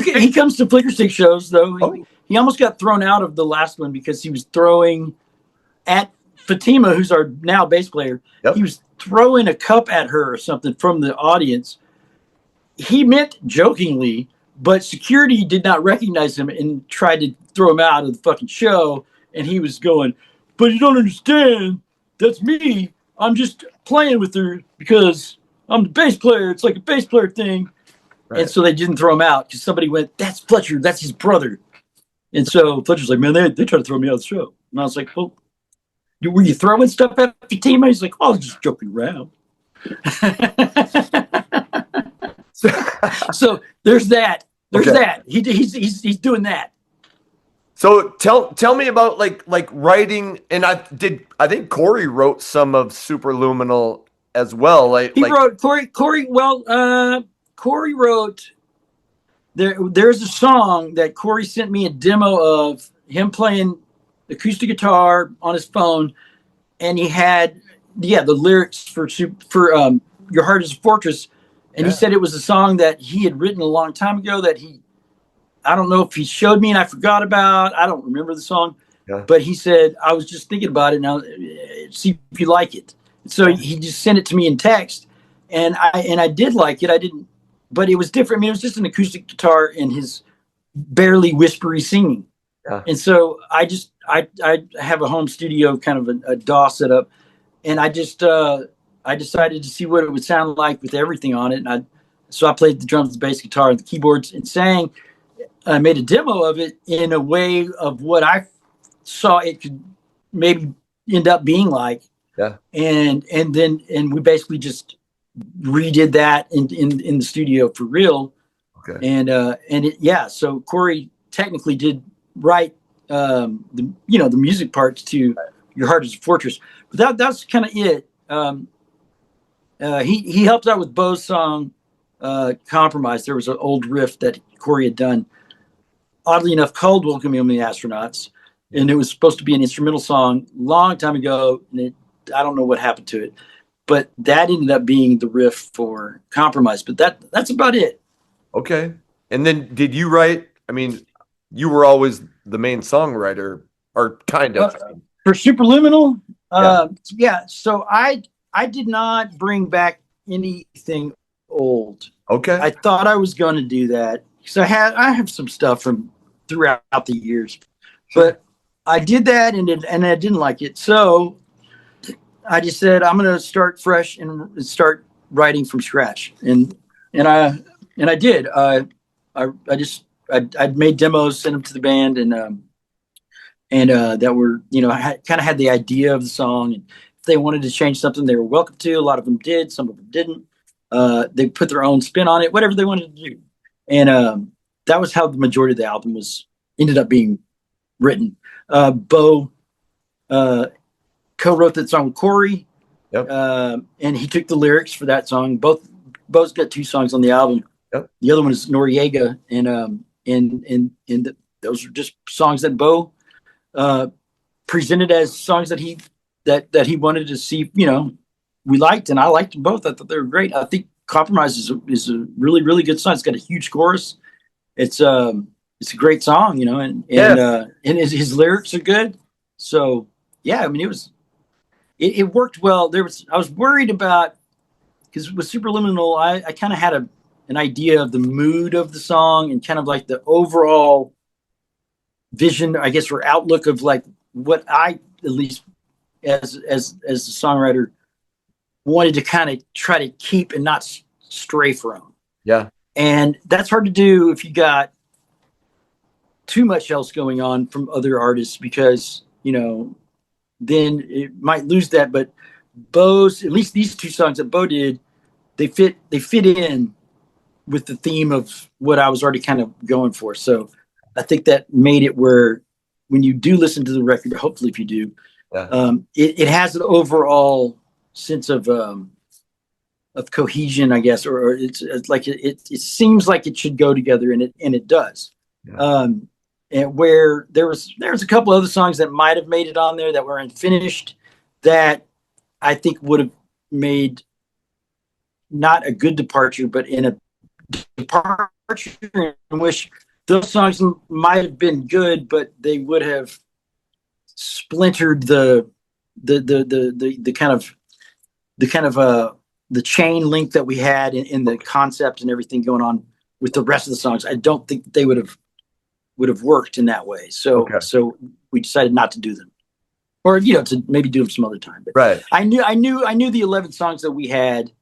A: He comes to Flickerstick shows though. Oh. He almost got thrown out of the last one because he was throwing at Fatima, who's our now bass player. Yep. He was throwing a cup at her or something from the audience. He meant jokingly, but security did not recognize him and tried to throw him out of the fucking show. And he was going, "But you don't understand. That's me. I'm just playing with her because I'm the bass player. It's like a bass player thing." Right. And so they didn't throw him out because somebody went, "That's Fletcher. That's his brother." And so Fletcher's like, "Man, they tried to throw me out of the show." And I was like, "Well, were you throwing stuff at your teammates?" He's like, "Oh, I was just joking around." So there's that. There's that. He's doing that.
B: So tell me about like writing, and I think Corey wrote some of Superluminal as well.
A: Wrote Corey. Well, Corey wrote. There's a song that Corey sent me a demo of him playing acoustic guitar on his phone, and he had the lyrics for Your Heart Is a Fortress, and he said it was a song that he had written a long time ago that I don't know if he showed me and I forgot about. I don't remember the song, but he said, "I was just thinking about it now. See if you like it." So he just sent it to me in text, and I did like it. I didn't, but it was different. I mean, it was just an acoustic guitar and his barely whispery singing. Yeah. And so I have a home studio, kind of a DAW setup, and I decided to see what it would sound like with everything on it. And so I played the drums, the bass guitar, and the keyboards, and sang. I made a demo of it in a way of what I saw it could maybe end up being like. Yeah. And we basically just redid that in the studio for real. Okay. So Corey technically did write the music parts to Your Heart Is a Fortress, but that's kind of it. He helped out with Bo's song Compromise. There was an old riff that Corey had done, oddly enough, called Welcome the Astronauts, and it was supposed to be an instrumental song long time ago, and I don't know what happened to it, but that ended up being the riff for Compromise. But that's about it.
B: Okay. And then did you write? I mean, you were always the main songwriter, or kind of
A: for Superluminal. So I did not bring back anything old.
B: Okay.
A: I thought I was going to do that because I have some stuff from throughout the years, but I did that and I didn't like it. So I just said, I'm going to start fresh and start writing from scratch. And I did. I made demos, sent them to the band, and that were, I kind of had the idea of the song, and if they wanted to change something, they were welcome to. A lot of them did, some of them didn't. They put their own spin on it, whatever they wanted to do. And that was how the majority of the album ended up being written. Bo co-wrote that song with Corey. Yep. And he took the lyrics for that song. Bo's got two songs on the album. Yep. The other one is Noriega, and those are just songs that Bo presented as songs that he wanted to see. We liked, and I liked them both. I thought they were great. I think Compromise is a really, really good song. It's got a huge chorus. It's a great song, and his lyrics are good. So yeah, I mean, it worked well. I was worried about, because with Superluminal, I kind of had an idea of the mood of the song and kind of like the overall vision, I guess, or outlook of like what I, at least as a songwriter, wanted to kind of try to keep and not stray from. Yeah. And that's hard to do if you got too much else going on from other artists, because, then it might lose that. But Bo's, at least these two songs that Bo did, they fit in with the theme of what I was already kind of going for. So I think that made it where when you do listen to the record, hopefully if you do, it has an overall sense of cohesion, I guess, or it's like it seems like it should go together, and it does. Yeah. And where there was a couple other songs that might have made it on there that were unfinished, that I think would have made not a good departure, but in a departure in which those songs might have been good, but they would have splintered the kind of the chain link that we had in the concept and everything going on with the rest of the songs. I don't think they would have worked in that way. So so we decided not to do them, or to maybe do them some other time. But
B: Right.
A: I knew the 11 songs that we had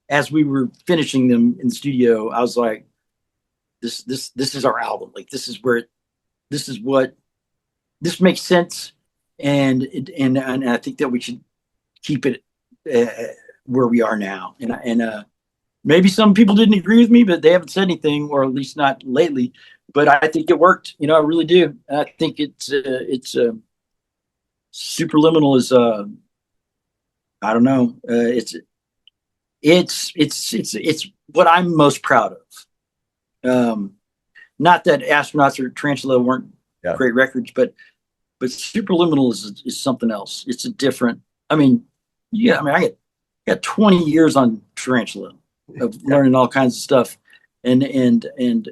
A: as we were finishing them in the studio. I was like, this is our album. Like this is what makes sense, and I think that we should keep it where we are now. And maybe some people didn't agree with me, but they haven't said anything, or at least not lately. But I think it worked. I really do. I think it's Superluminal is I don't know. It's what I'm most proud of. Not that Astronauts or Tarantula weren't great records, but Superluminal is something else. It's a different. I got 20 years on Tarantula of learning all kinds of stuff and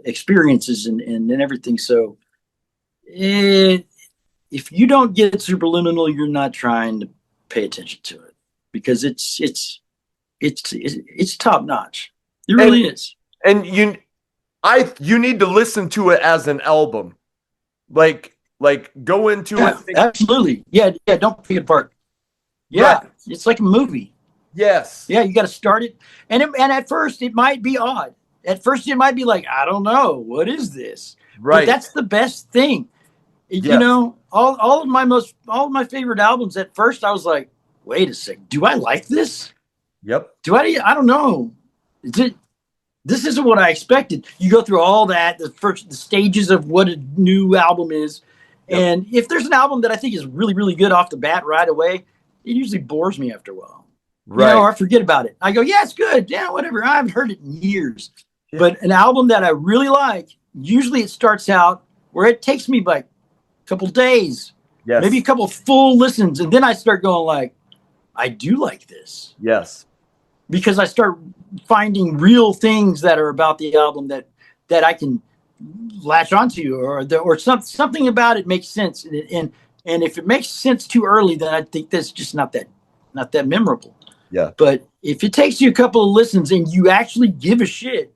A: experiences and everything. So if you don't get Superluminal, you're not trying to pay attention to it, because it's top notch. It really is.
B: And you need to listen to it as an album. Like go into it.
A: Absolutely. Yeah. Don't pick it apart. Yeah. Right. It's like a movie.
B: Yes.
A: Yeah. You got to start it. And at first it might be odd. At first it might be like, I don't know, what is this? Right. But that's the best thing. Yes. All of my favorite albums, at first I was like, wait a second, do I like this?
B: Yep.
A: I don't know. This isn't what I expected. You go through all that, the stages of what a new album is. Yep. And if there's an album that I think is really, really good off the bat right away, it usually bores me after a while. Right. Or I forget about it. I go, yeah, it's good. Yeah, whatever. I haven't heard it in years. Yeah. But an album that I really like, usually it starts out where it takes me like a couple days, maybe a couple full listens. And then I start going like, I do like this.
B: Yes.
A: Because I start finding real things that are about the album that I can latch onto, or something about it makes sense. And if it makes sense too early, then I think that's just not that memorable.
B: Yeah.
A: But if it takes you a couple of listens and you actually give a shit,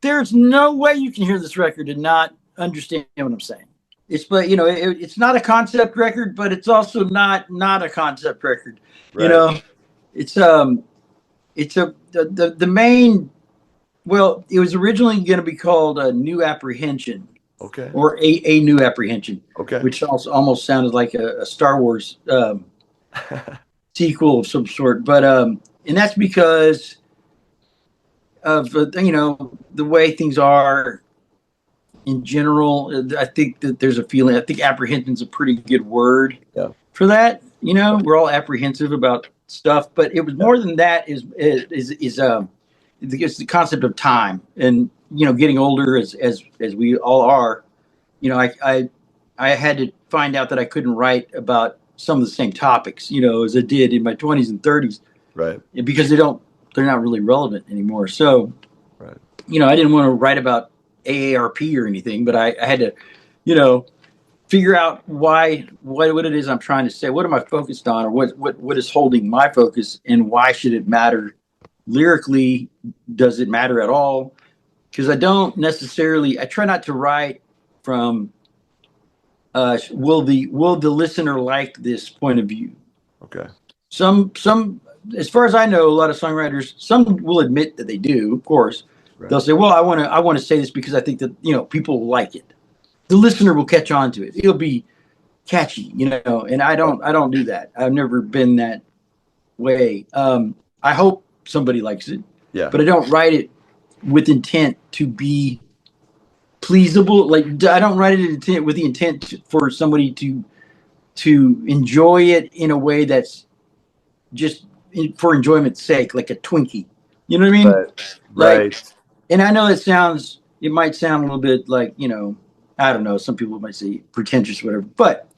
A: there's no way you can hear this record and not understand what I'm saying. It's not a concept record, but it's also not a concept record. Right. It's the main. Well, it was originally going to be called a New Apprehension.
B: Okay.
A: Or a New Apprehension.
B: Okay.
A: Which also almost sounded like a Star Wars sequel of some sort, but and that's because of the way things are in general. I think that there's a feeling. I think apprehension is a pretty good word for that. We're all apprehensive about stuff, but it was more than that. Is the concept of time, and getting older as we all are. I had to find out that I couldn't write about some of the same topics, as I did in my 20s and 30s,
B: right?
A: Because they're not really relevant anymore. So,
B: right.
A: I didn't want to write about AARP or anything, but I had to, figure out what it is I'm trying to say. What am I focused on, or what is holding my focus, and why should it matter lyrically? Does it matter at all? Because I try not to write from will the listener like this point of view.
B: Okay.
A: Some as far as I know, a lot of songwriters, some will admit that they do, of course. Right. They'll say, well, I want to say this because I think that people will like it. The listener will catch on to it. It'll be catchy, and I don't do that. I've never been that way. I hope somebody likes it.
B: Yeah.
A: But I don't write it with intent to be pleasable. Like, I don't write it with the intent for somebody to enjoy it in a way that's just for enjoyment's sake, like a Twinkie. You know what I mean?
B: Right.
A: And I know it might sound a little bit like, I don't know, some people might say pretentious, whatever. But,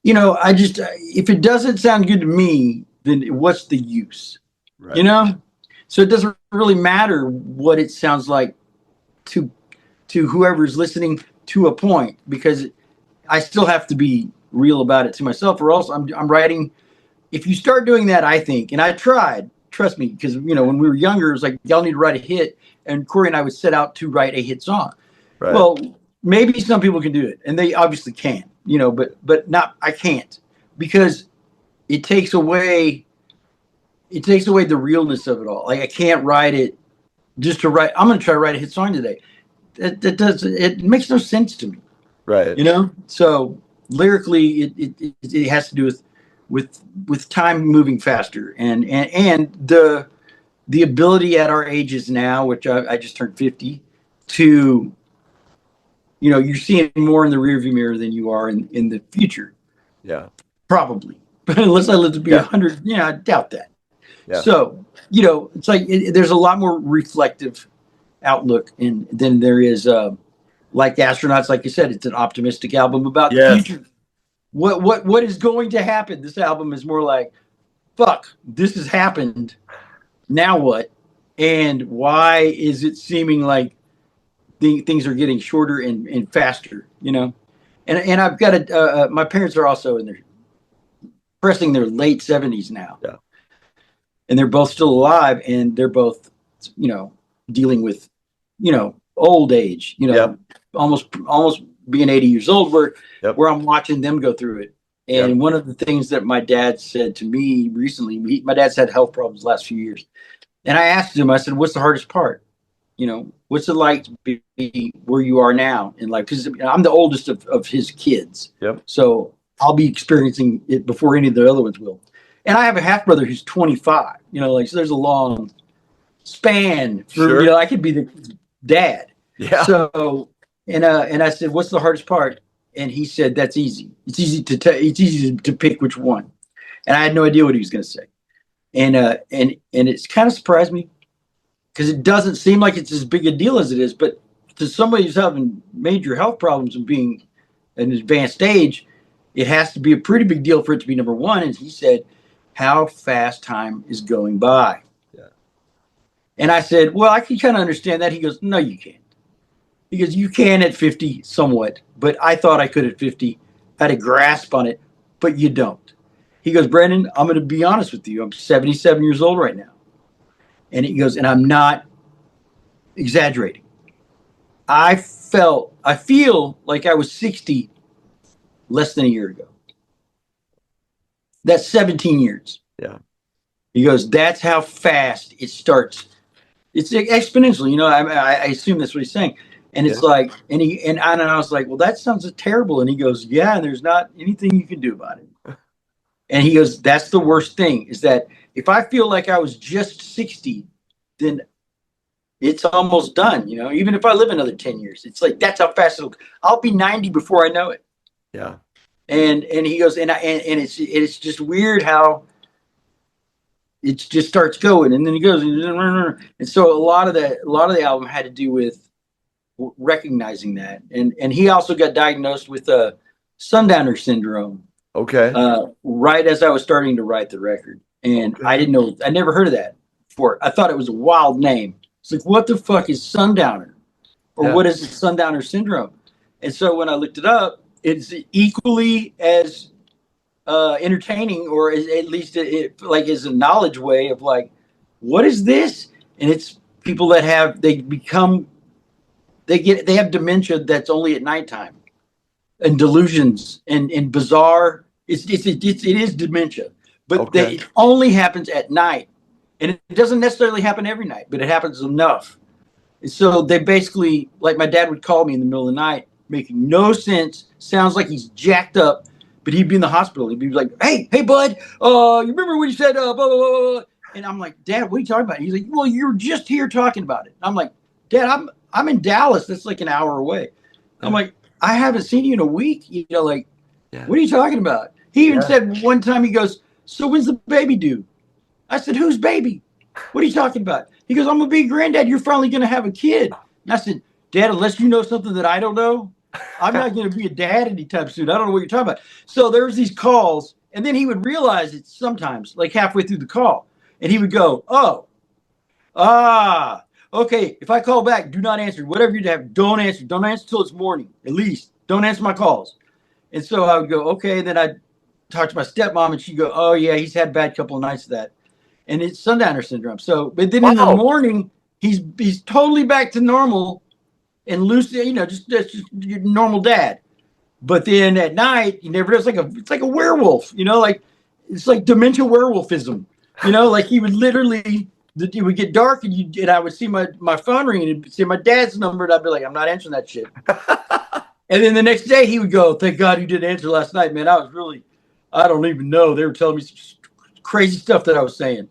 A: if it doesn't sound good to me, then what's the use? Right. So it doesn't really matter what it sounds like to whoever's listening, to a point, because I still have to be real about it to myself, or else I'm writing. If you start doing that, I think, and I tried, trust me, because when we were younger, it was like, y'all need to write a hit, and Corey and I would set out to write a hit song.
B: Right.
A: Well, maybe some people can do it, and they obviously can, but not, I can't, because it takes away the realness of it all. Like, I can't write it just to write. I'm going to try to write a hit song today. It makes no sense to me.
B: Right.
A: So lyrically, it has to do with time moving faster, and the ability at our ages now, which I just turned 50, to you're seeing more in the rearview mirror than you are in the future.
B: Yeah.
A: Probably, but unless I live to be 100, I doubt that.
B: Yeah.
A: So it's like there's a lot more reflective outlook than there is. Like Astronauts, like you said, it's an optimistic album about the future. What is going to happen? This album is more like, fuck, this has happened. Now what? And why is it seeming like things are getting shorter and faster? And I've got my parents are also pressing their late 70s now.
B: Yeah.
A: And they're both still alive, and they're both, dealing with, old age, almost being 80 years old, where I'm watching them go through it. And one of the things that my dad said to me recently, my dad's had health problems the last few years. And I asked him, I said, what's the hardest part? What's it like to be where you are now in life? Because I'm the oldest of his kids.
B: Yep.
A: So I'll be experiencing it before any of the other ones will. And I have a half brother who's 25, so there's a long span for, I could be the dad.
B: Yeah.
A: So, and I said, what's the hardest part? And he said, that's easy. It's easy to pick which one. And I had no idea what he was going to say. And it's kind of surprised me, because it doesn't seem like it's as big a deal as it is. But to somebody who's having major health problems and being an advanced age, it has to be a pretty big deal for it to be number one. And he said, how fast time is going by.
B: Yeah.
A: And I said, well, I can kind of understand that. He goes, no, you can't. He goes, you can at 50 somewhat, but I thought I could at 50. I had a grasp on it, but you don't. He goes, Brandin, I'm going to be honest with you. I'm 77 years old right now. And he goes, and I'm not exaggerating. I feel like I was 60 less than a year ago. That's 17 years.
B: Yeah.
A: He goes, that's how fast it starts. It's exponential. I assume that's what he's saying. And it's like, and I was like, well, that sounds terrible. And he goes, yeah, and there's not anything you can do about it. And he goes, that's the worst thing, is that if I feel like I was just 60, then it's almost done. Even if I live another 10 years, it's like, that's how fast I'll be 90 before I know it.
B: Yeah.
A: And he goes, and it's just weird how it just starts going, and then he goes, and so a lot of the album had to do with recognizing that, and he also got diagnosed with sundowner syndrome.
B: Okay.
A: Right as I was starting to write the record, and I didn't know, I never heard of that before. I thought it was a wild name. It's like, what the fuck is sundowner, or what is sundowner syndrome? And so when I looked it up, it's equally as entertaining, or at least it like is a knowledge way of like, what is this? And it's people that have they have dementia that's only at nighttime, and delusions and bizarre. It is dementia, but it only happens at night, and it doesn't necessarily happen every night, but it happens enough. And so they basically, like, my dad would call me in the middle of the night, making no sense. Sounds like he's jacked up, but he'd be in the hospital. He'd be like, hey, bud, you remember when you said, blah, blah, blah, blah. And I'm like, Dad, what are you talking about? He's like, well, you were just here talking about it. I'm like, Dad, I'm in Dallas. That's like an hour away. I'm like, I haven't seen you in a week. What are you talking about? He even said one time, he goes, so when's the baby due? I said, whose baby? What are you talking about? He goes, I'm going to be granddad. You're finally going to have a kid. And I said, Dad, unless you know something that I don't know, I'm not going to be a dad anytime soon. I don't know what you're talking about. So there's these calls, and then he would realize it sometimes, like halfway through the call, and he would go, okay, if I call back, do not answer. Whatever you have, don't answer. Don't answer till it's morning, at least. Don't answer my calls. And so I would go, okay. And then I'd talk to my stepmom, and she'd go, oh, yeah, he's had a bad couple of nights of that. And it's sundowner syndrome. So, but then in the morning, he's totally back to normal and loose, just your normal dad. But then at night, he never does. It's like a werewolf, like it's like dementia werewolfism, like he would literally, it would get dark and I would see my phone ring and it'd say my dad's number and I'd be like, I'm not answering that shit. And then the next day he would go, thank God you didn't answer last night, man. I don't even know. They were telling me crazy stuff that I was saying.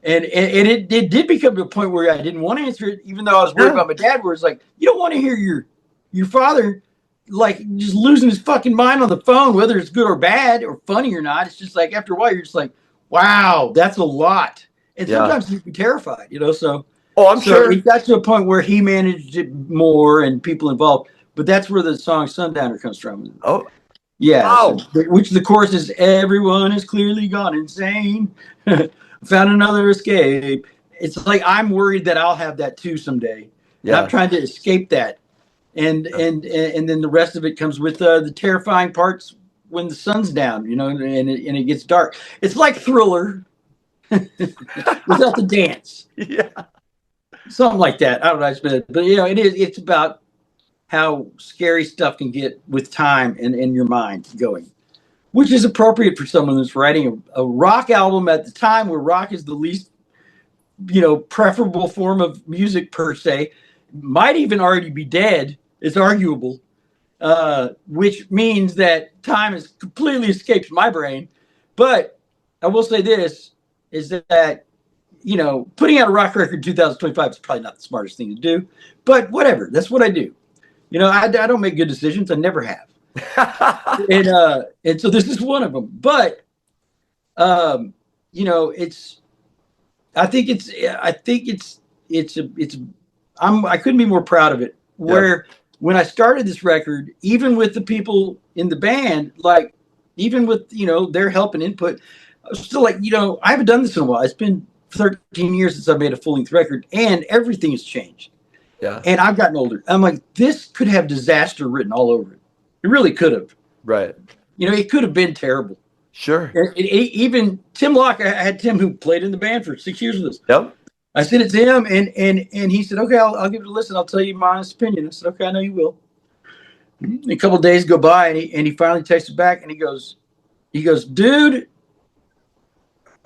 A: And it did become to a point where I didn't want to answer it, even though I was worried about my dad, where it's like, you don't want to hear your father like just losing his fucking mind on the phone, whether it's good or bad or funny or not. It's just like after a while, you're just like, wow, that's a lot. And sometimes you'd be terrified, so.
B: Oh, I'm sure.
A: It got to a point where he managed it more and people involved. But that's where the song Sundowner comes from.
B: Oh.
A: Yeah.
B: Wow.
A: Which the chorus is, everyone has clearly gone insane. Found another escape. It's like I'm worried that I'll have that too someday. Yeah. And I'm trying to escape that. And then the rest of it comes with the terrifying parts when the sun's down, and it gets dark. It's like Thriller without the dance.
B: Yeah.
A: Something like that. I don't know. But it's about how scary stuff can get with time and your mind going, which is appropriate for someone that's writing a rock album at the time where rock is the least, preferable form of music per se, might even already be dead. It's arguable, which means that time has completely escaped my brain. But I will say this, is that, putting out a rock record in 2025 is probably not the smartest thing to do, but whatever. That's what I do. I don't make good decisions. I never have. And so this is one of them. But, I couldn't be more proud of it. Where when I started this record, even with the people in the band, like even with, their help and input, I was still like, I haven't done this in a while. It's been 13 years since I made a full-length record and everything has changed. Yeah. And I've gotten older. I'm like, this could have disaster written all over it. It really could have. Right. It could have been terrible. Sure. Even Tim Locke, I had Tim who played in the band for 6 years with us. Yep. I sent it to him and he said, okay, I'll give it a listen. I'll tell you my honest opinion. I said, okay, I know you will. And a couple of days go by and he finally texted back and he goes, dude,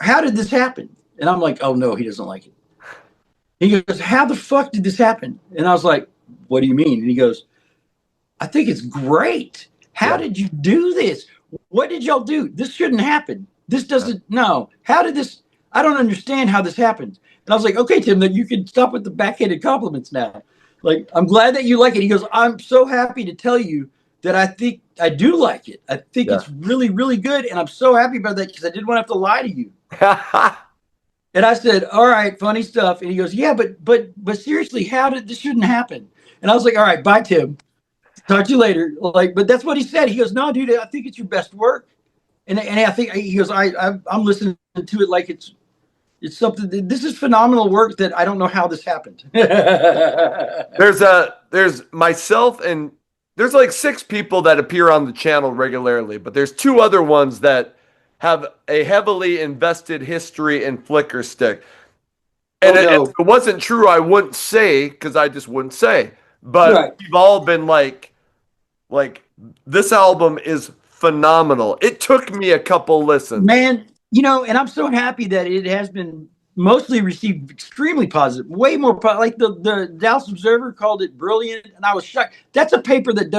A: how did this happen? And I'm like, oh no, he doesn't like it. He goes, how the fuck did this happen? And I was like, what do you mean? And he goes, I think it's great. How did you do this? What did y'all do? This shouldn't happen. This doesn't, no. How did this, I don't understand how this happened. And I was like, okay, Tim, then you can stop with the backhanded compliments now. Like, I'm glad that you like it. He goes, I'm so happy to tell you that I think I do like it. I think it's really, really good. And I'm so happy about that because I didn't want to have to lie to you. And I said, all right, funny stuff. And he goes, yeah, but seriously, how did this shouldn't happen? And I was like, all right, bye, Tim. Talk to you later. Like, but that's what he said. He goes, no, dude, I think it's your best work. And I think he goes, I'm listening to it like it's something. This is phenomenal work that I don't know how this happened.
B: There's myself and there's like 6 people that appear on the channel regularly, but there's 2 other ones that have a heavily invested history in Flickerstick. And if it wasn't true, I wouldn't say, because I just wouldn't say. But we've all been like, this album is phenomenal. It took me a couple listens.
A: Man, and I'm so happy that it has been mostly received extremely positive, way more like the Dallas Observer called it brilliant, and I was shocked. That's a paper that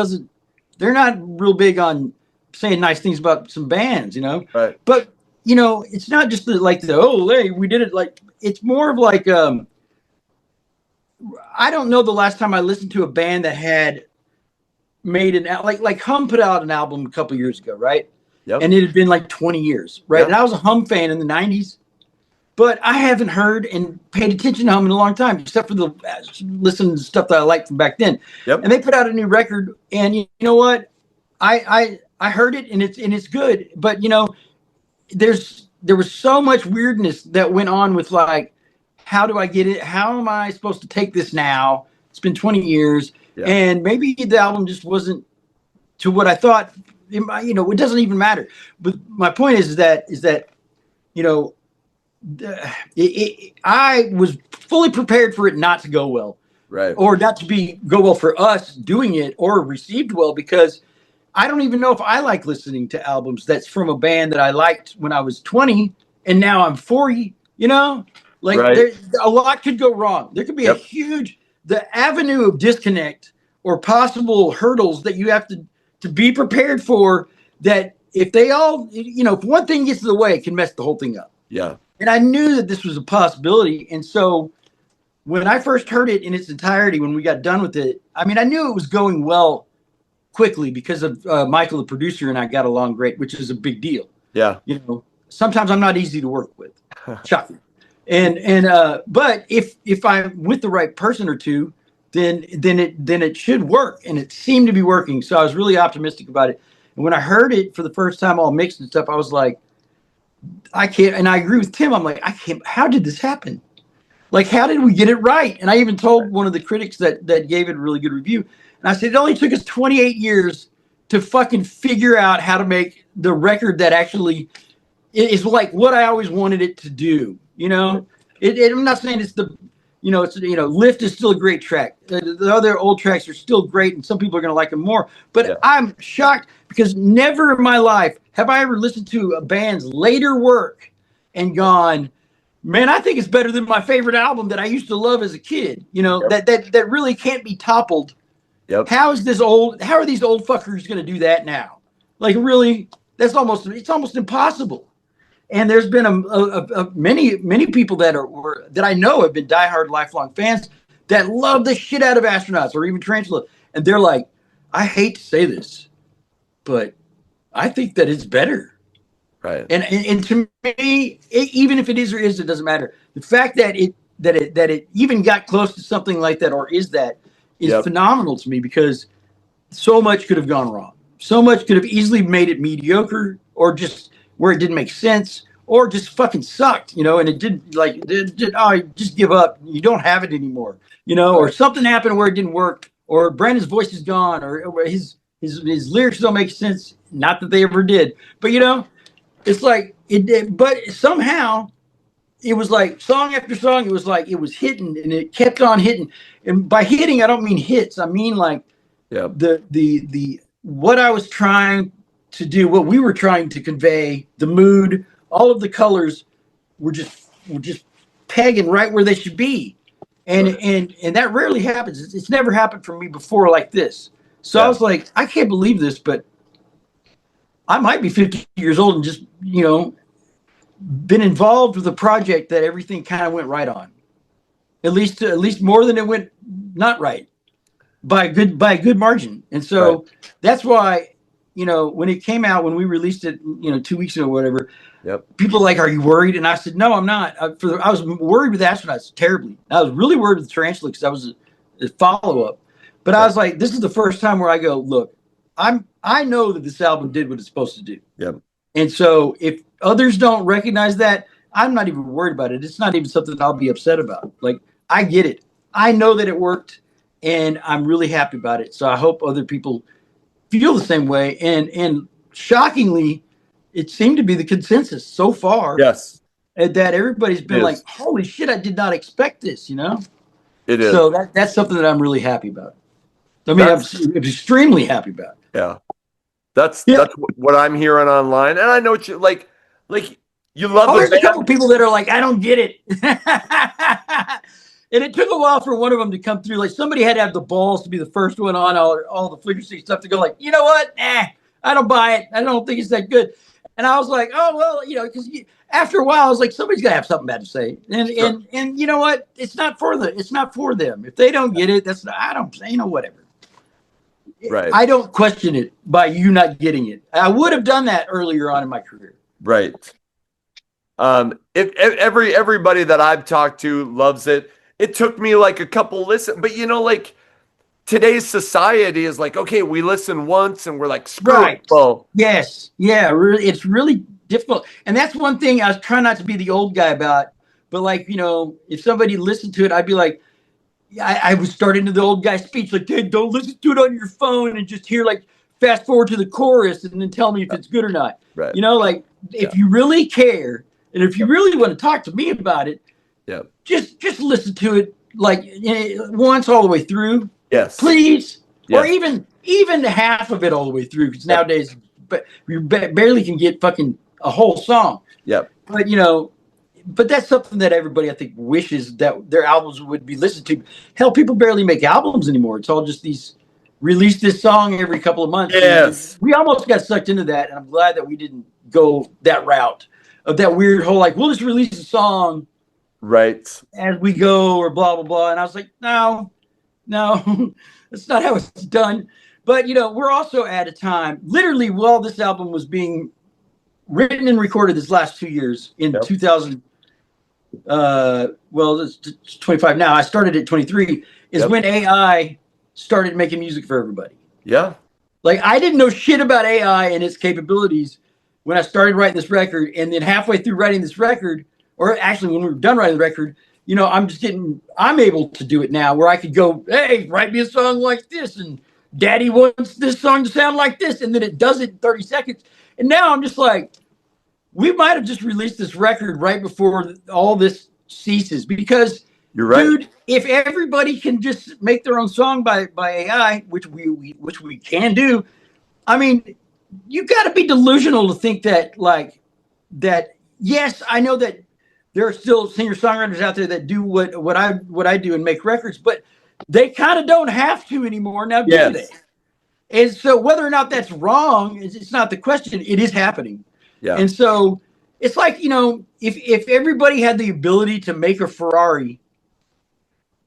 A: they're not real big on saying nice things about some bands, Right. But it's not just hey, we did it. Like, it's more of like I don't know the last time I listened to a band that had made like Hum put out an album a couple years ago, right? Yep. And it had been like 20 years, right? Yep. And I was a Hum fan in the 90s, but I haven't heard and paid attention to Hum in a long time, except for the listening to stuff that I liked from back then. Yep. And they put out a new record, and you know what? I heard it, and it's good, but there was so much weirdness that went on with like, how do I get it? How am I supposed to take this now? It's been 20 years, and maybe the album just wasn't to what I thought. It doesn't even matter. But my point is that I was fully prepared for it not to go well,
B: Right.
A: or not to go well for us doing it or received well, because I don't even know if I like listening to albums that's from a band that I liked when I was 20 and now I'm 40, you know? Like
B: Right.
A: there a lot could go wrong. There could be a
B: Yep.
A: huge the avenue of disconnect or possible hurdles that you have to be prepared for, that if they all, if one thing gets in the way, it can mess the whole thing up.
B: Yeah.
A: And I knew that this was a possibility. And so when I first heard it in its entirety, when we got done with it, I mean, I knew it was going well quickly because of Michael, the producer, and I got along great, which is a big deal.
B: Yeah.
A: Sometimes I'm not easy to work with. Shocking. But if I'm with the right person or two, then it should work, and it seemed to be working. So I was really optimistic about it. And when I heard it for the first time, all mixed and stuff, I was like, I can't. And I agree with Tim. I'm like, I can't. How did this happen? Like, how did we get it right? And I even told one of the critics that gave it a really good review. And I said, it only took us 28 years to fucking figure out how to make the record that actually is like what I always wanted it to do. I'm not saying it's Lift is still a great track. The other old tracks are still great, and some people are going to like them more. But
B: Yeah.
A: I'm shocked because never in my life have I ever listened to a band's later work and gone, man, I think it's better than my favorite album that I used to love as a kid.
B: Yep.
A: That really can't be toppled.
B: Yep.
A: How are these old fuckers going to do that now? Like, really, it's almost impossible. And there's been many people that I know have been diehard lifelong fans that love the shit out of Astronauts or even Tarantula. And they're like, I hate to say this, but I think that it's better.
B: Right.
A: And to me, even if it is or is, it doesn't matter. The fact that it even got close to something like that or is phenomenal to me, because so much could have gone wrong. So much could have easily made it mediocre, or just where it didn't make sense, or just fucking sucked, and it didn't just give up. You don't have it anymore, or something happened where it didn't work, or Brandon's voice is gone, or his lyrics don't make sense. Not that they ever did, but it's like it did. But somehow it was like song after song, it was hitting, and it kept on hitting. And by hitting, I don't mean hits. I mean like the what I was trying to do, what we were trying to convey, the mood, all of the colors were just pegging right where they should be. And that rarely happens. It's never happened for me before like this. So I was like, I can't believe this, but I might be 50 years old and just, been involved with a project that everything kind of went right on. At least more than it went not right, by a good margin. And so that's why, when it came out, when we released it, 2 weeks ago or whatever, people were like, are you worried? And I said, no, I'm not. I was worried with Astronauts terribly. I was really worried with Tarantula because that was a follow-up. But I was like, this is the first time where I go, look, I know that this album did what it's supposed to do.
B: Yep.
A: And so if others don't recognize that, I'm not even worried about it. It's not even something I'll be upset about. Like, I get it. I know that it worked, and I'm really happy about it. So I hope other people feel the same way. And shockingly, it seemed to be the consensus so far.
B: Yes.
A: That everybody's been like, holy shit, I did not expect this,
B: It is.
A: So that's something that I'm really happy about. I mean, I'm extremely happy about it.
B: Yeah. That's what I'm hearing online. And I know what you like you love
A: there's a couple people that are like, I don't get it. And it took a while for one of them to come through. Like, somebody had to have the balls to be the first one on all the Flickerstick stuff to go like, you know what? I don't buy it. I don't think it's that good. And I was like, oh, well, because after a while, I was like, somebody's got to have something bad to say. And you know what? It's not for them. If they don't get it, whatever.
B: Right.
A: I don't question it by you not getting it. I would have done that earlier on in my career.
B: Right. If everybody that I've talked to loves it. It took me like a couple listens, but like today's society is like, okay, we listen once and we're like, screw it. Well,
A: yes. Yeah. Really, it's really difficult. And that's one thing I was trying not to be the old guy about, but like, if somebody listened to it, I'd be like, I was starting to the old guy speech, like, hey, don't listen to it on your phone and just hear like fast forward to the chorus and then tell me if it's good or not.
B: Right.
A: If you really care, And if you really want to talk to me about it,
B: Yeah.
A: just listen to it like once all the way through,
B: Yes.
A: please, or
B: Yes.
A: even half of it all the way through, because
B: Yep.
A: nowadays, but you barely can get fucking a whole song.
B: Yep.
A: But but that's something that everybody I think wishes that their albums would be listened to. Hell, people barely make albums anymore. It's all just these release this song every couple of months.
B: Yes.
A: And we almost got sucked into that, and I'm glad that we didn't go that route of that weird whole like we'll just release a song
B: Right.
A: as we go or blah blah blah. And I was like, no, that's not how it's done. But we're also at a time, literally, while this album was being written and recorded this last 2 years in 2000. Well, it's 25 now. I started at 23. Is when AI started making music for everybody.
B: Yeah.
A: Like I didn't know shit about AI and its capabilities when I started writing this record, and then halfway through writing this record, or actually when we were done writing the record, I'm able to do it now where I could go, hey, write me a song like this, and Daddy wants this song to sound like this, and then it does it in 30 seconds. And now I'm just like, we might have just released this record right before all this ceases, because
B: you're right,
A: dude. If everybody can just make their own song by AI, which we can do, I mean, you got to be delusional to think that that. Yes, I know that there are still singer songwriters out there that do what I do and make records, but they kind of don't have to anymore now, do they? And so whether or not that's wrong, it's not the question. It is happening.
B: Yeah.
A: And so it's like, if everybody had the ability to make a Ferrari,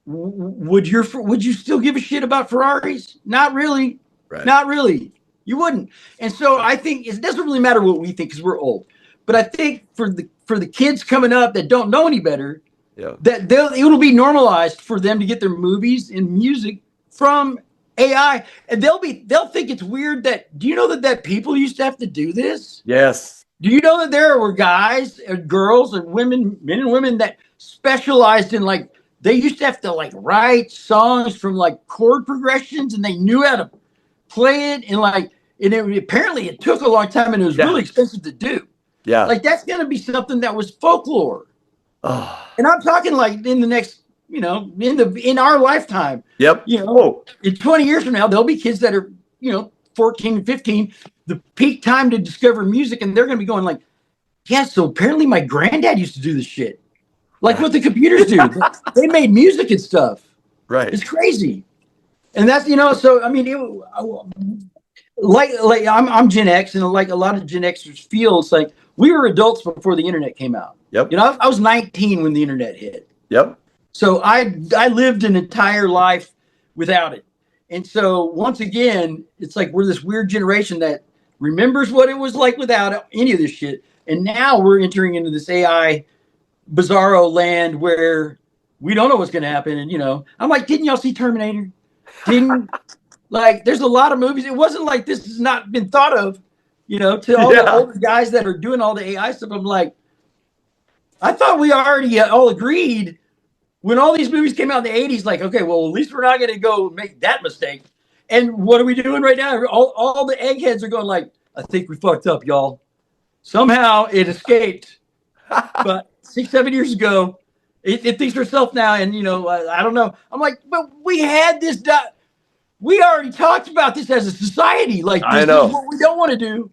A: would you still give a shit about Ferraris? Not really.
B: Right.
A: Not really. You wouldn't. And so I think it doesn't really matter what we think because we're old. But I think for the kids coming up that don't know any better, that it'll be normalized for them to get their movies and music from AI, and they'll think it's weird that. Do you know that people used to have to do this?
B: Yes.
A: Do you know that there were guys and girls and women, men and women that specialized in they used to have to write songs from chord progressions, and they knew how to play it, and apparently it took a long time, and it was really expensive to do.
B: Yeah.
A: That's going to be something that was folklore.
B: Oh.
A: And I'm talking in the next, in our lifetime.
B: Yep.
A: In 20 years from now, there'll be kids that are, 14 and 15, the peak time to discover music, and they're going to be going yeah, so apparently my granddad used to do this shit. Like what the computers do. They made music and stuff.
B: Right.
A: It's crazy. And that's, so, I mean, I'm Gen X, and a lot of Gen Xers feel it's like we were adults before the internet came out.
B: Yep.
A: I was 19 when the internet hit.
B: Yep.
A: So I lived an entire life without it. And so once again, it's like we're this weird generation that remembers what it was like without any of this shit. And now we're entering into this AI bizarro land where we don't know what's going to happen. And, I'm like, didn't y'all see Terminator? There's a lot of movies. It wasn't like this has not been thought of, to all the older guys that are doing all the AI stuff. I'm like, I thought we already all agreed when all these movies came out in the 80s, okay, well, at least we're not going to go make that mistake. And what are we doing right now? All the eggheads are going I think we fucked up, y'all. Somehow it escaped. But 6-7 years ago, it thinks for itself now. And, I don't know. I'm like, but we had this. We already talked about this as a society. This is what we don't want to do.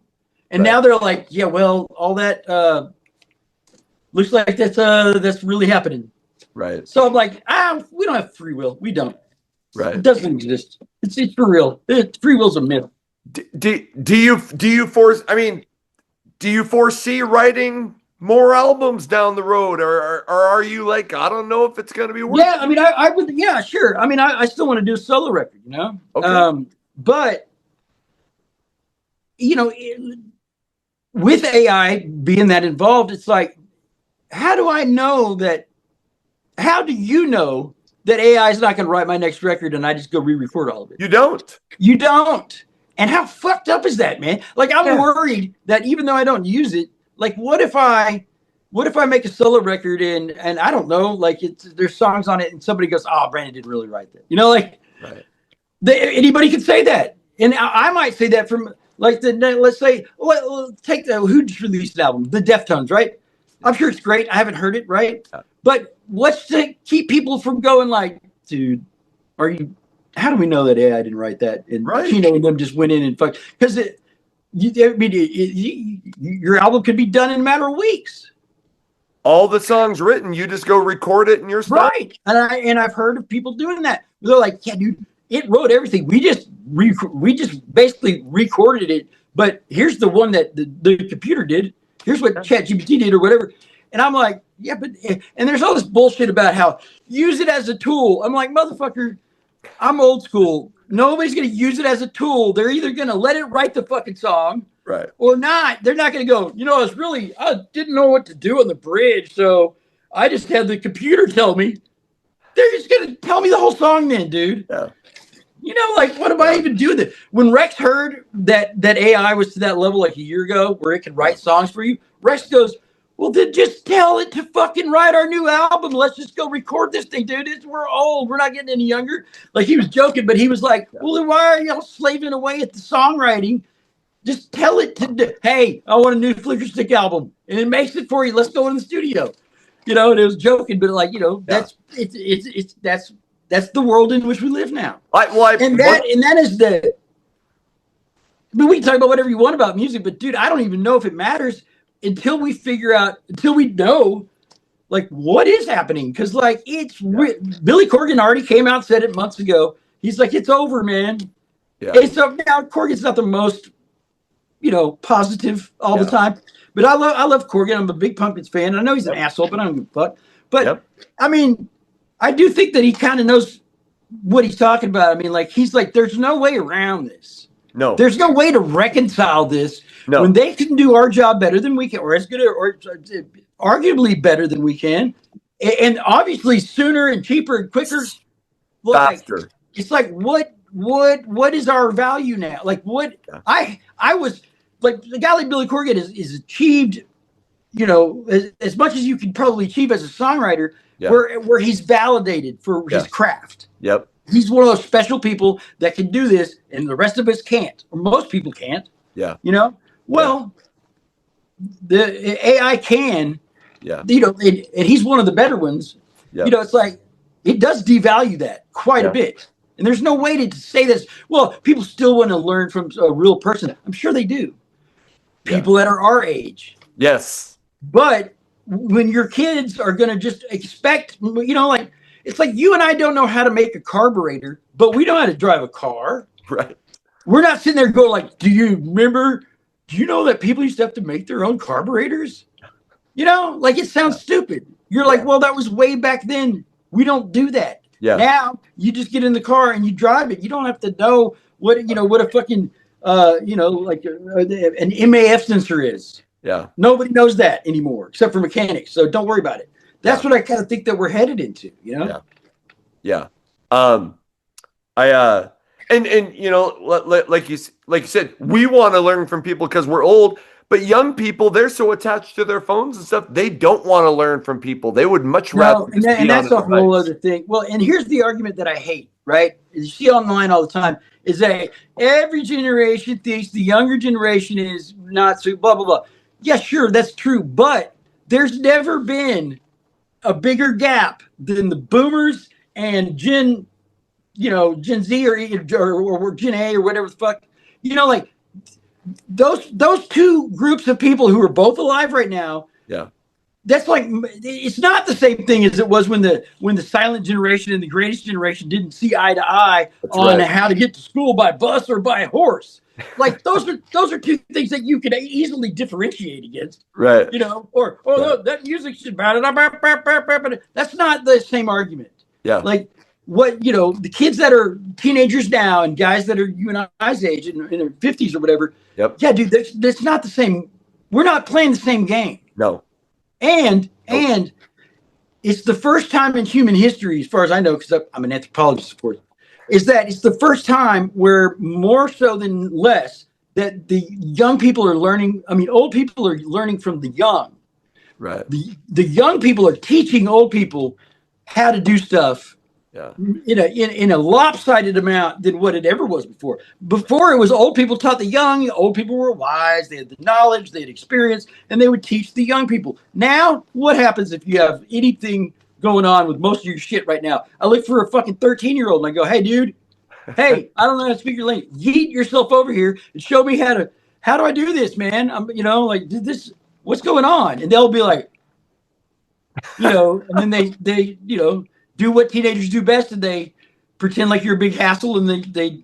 A: And now they're like, yeah, well, all that looks like that's really happening.
B: Right.
A: So I'm like, we don't have free will. We don't.
B: Right.
A: It doesn't exist. It's for real. Free will's a myth.
B: Do you foresee writing more albums down the road, or are you like, I don't know if it's going to be working?
A: Yeah, I mean, I would. Yeah, sure. I mean, I still want to do a solo record,
B: Okay.
A: But with AI being that involved, it's like, how do you know that AI is not going to write my next record and I just go re-record all of it?
B: You don't.
A: And how fucked up is that, man? I'm worried that even though I don't use it, what if I make a solo record and I don't know, there's songs on it and somebody goes, oh, Brandon didn't really write that.
B: Right.
A: Anybody could say that. And I might say that from let's say, take who just released an album, the Deftones, right? I'm sure it's great. I haven't heard it, right?
B: Yeah.
A: But what's to keep people from going like, dude, are you? How do we know that AI didn't write that? And
B: Right.
A: Chino and them just went in and fucked. Because your album could be done in a matter of weeks.
B: All the songs written, you just go record it in your stuff.
A: Right. And I've heard of people doing that. They're like, yeah, dude, it wrote everything. We just basically recorded it. But here's the one that the computer did. Here's what ChatGPT did or whatever. And I'm like, yeah, but and there's all this bullshit about how use it as a tool. I'm like, motherfucker, I'm old school. Nobody's going to use it as a tool. They're either going to let it write the fucking song,
B: right,
A: or not. They're not going to go, I didn't know what to do on the bridge, so I just had the computer tell me. They're just going to tell me the whole song then, dude.
B: Yeah.
A: What am I even doing? When Rex heard that AI was to that level like a year ago where it could write songs for you, Rex goes, well, then just tell it to fucking write our new album. Let's just go record this thing, dude. We're old. We're not getting any younger. Like, he was joking, but he was like, well, then why are y'all slaving away at the songwriting? Just tell it to, hey, I want a new Flickerstick album. And it makes it for you. Let's go in the studio. And it was joking, but that's the world in which we live now. That is the, I mean, we can talk about whatever you want about music, but dude, I don't even know if it matters until we know, like, what is happening. Because, like, Billy Corgan already came out and said it months ago. He's like, it's over, man. Yeah. And so now Corgan's not the most, positive all the time. But I love Corgan. I'm a big Pumpkins fan. I know he's an asshole, but I don't give a fuck. But, I mean, I do think that he kind of knows what he's talking about. I mean, like, he's like, there's no way around this.
B: No.
A: There's no way to reconcile this. No. When they can do our job better than we can, or as good, or arguably better than we can, and obviously sooner and cheaper and quicker.
B: Faster.
A: It's like, what is our value now? Like, what I was like, the guy like Billy Corgan is achieved, as much as you can probably achieve as a songwriter, where he's validated for his craft.
B: Yep.
A: He's one of those special people that can do this, and the rest of us can't, or most people can't.
B: Yeah.
A: Well, the AI can.
B: Yeah.
A: And he's one of the better ones. Yeah. It's like, it does devalue that quite a bit. And there's no way to say this. Well, people still want to learn from a real person. I'm sure they do. People that are our age.
B: Yes.
A: But when your kids are going to just expect, like, it's like you and I don't know how to make a carburetor, but we know how to drive a car.
B: Right.
A: We're not sitting there going like, do you know that people used to have to make their own carburetors? Like, it sounds stupid. You're like, well, that was way back then. We don't do that. Yeah. Now you just get in the car and you drive it. You don't have to know what a fucking, like an MAF sensor is.
B: Yeah.
A: Nobody knows that anymore except for mechanics. So don't worry about it. That's what I kind of think that we're headed into,
B: Yeah. Yeah. Like you said, we want to learn from people because we're old, but young people, they're so attached to their phones and stuff. They don't want to learn from people. They would much rather.
A: And that's a whole other thing. Well, and here's the argument that I hate, right? You see online all the time is that every generation thinks the younger generation is not so blah, blah, blah. Yeah, sure. That's true. But there's never been a bigger gap than the boomers and Gen Z or Gen A or whatever the fuck, like those two groups of people who are both alive right now.
B: Yeah.
A: That's like, it's not the same thing as it was when the silent generation and the greatest generation didn't see eye to eye on how to get to school by bus or by horse. Like, those are two things that you could easily differentiate against.
B: Right.
A: Or look, that music should that's not the same argument.
B: Yeah.
A: Like, what, the kids that are teenagers now and guys that are you and I's age in their 50s or whatever.
B: Yep.
A: Yeah, dude, that's not the same. We're not playing the same game.
B: No.
A: And it's the first time in human history, as far as I know, because I'm an anthropologist, of course, is that it's the first time where more so than less that the young people are learning. I mean, old people are learning from the young.
B: Right.
A: The young people are teaching old people how to do stuff
B: Yeah.
A: In a lopsided amount than what it ever was before. Before, it was old people taught the young. Old people were wise. They had the knowledge. They had experience, and they would teach the young people. Now, what happens if you have anything going on with most of your shit right now? I look for a fucking 13-year-old and I go, "Hey, dude. Hey, I don't know how to speak your language. Yeet yourself over here and show me how do I do this, man? I'm, like this. What's going on?" And they'll be like, and then they do what teenagers do best, and they pretend like you're a big hassle, and they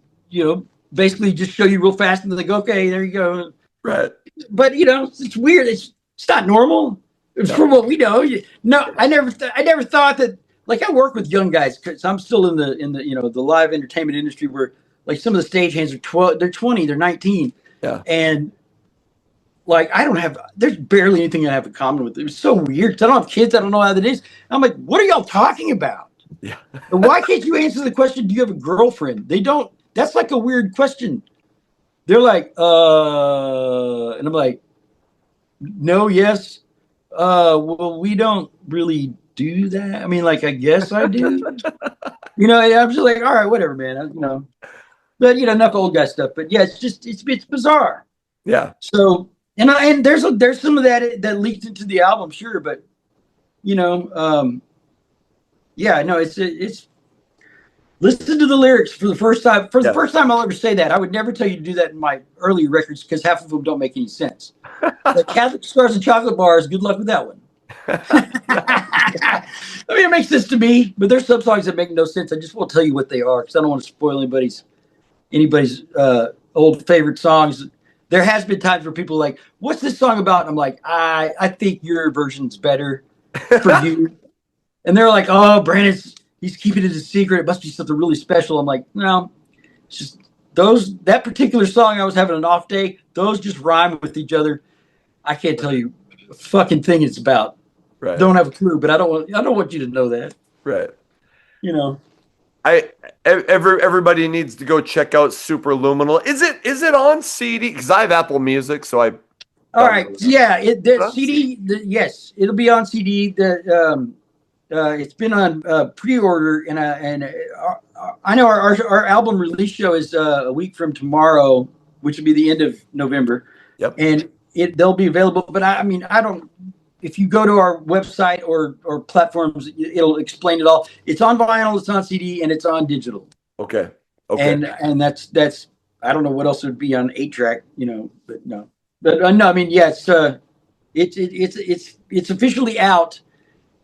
A: basically just show you real fast, and then they go, "Okay, there you go."
B: Right.
A: But it's weird. It's not normal from what we know. No, I never thought that. Like, I work with young guys because I'm still in the the live entertainment industry, where like some of the stagehands are 12, they're 20, they're 19,
B: Yeah.
A: and like, there's barely anything I have in common with them. It's so weird because I don't have kids. I don't know how that is. I'm like, what are y'all talking about?
B: Yeah.
A: And why can't you answer the question, do you have a girlfriend? They don't. That's like a weird question. They're like, and I'm like, no, yes. Well, we don't really do that. I mean, like, I guess I do. And I'm just like, all right, whatever, man. But enough old guy stuff. But yeah, it's bizarre.
B: Yeah.
A: So, and there's some of that leaked into the album, sure, but yeah, no, it's listen to the lyrics for the first time. For the first time I'll ever say that. I would never tell you to do that in my early records because half of them don't make any sense. Like Catholic Stars and Chocolate Bars, good luck with that one. I mean, it makes sense to me, but there's some songs that make no sense. I just won't tell you what they are because I don't want to spoil anybody's old favorite songs. There has been times where people are like, "What's this song about?" And I'm like, I think your version's better for you. And they're like, "Oh, he's keeping it a secret. It must be something really special." I'm like, no, it's just that particular song. I was having an off day. Those just rhyme with each other. I can't tell you a fucking thing it's about.
B: Right.
A: Don't have a clue, but I don't want you to know that.
B: Right.
A: Everybody
B: needs to go check out Superluminal. Is it on CD? Because I have Apple Music, so I.
A: All right. Yeah. The CD. Yes, it'll be on CD. It's been on pre-order, and I know our album release show is a week from tomorrow, which will be the end of November.
B: Yep.
A: And they'll be available. But I mean, I don't. If you go to our website or platforms, it'll explain it all. It's on vinyl, it's on CD, and it's on digital.
B: Okay.
A: And that's I don't know what else would be on 8-track, but no. But no, I mean, yeah, it's officially out,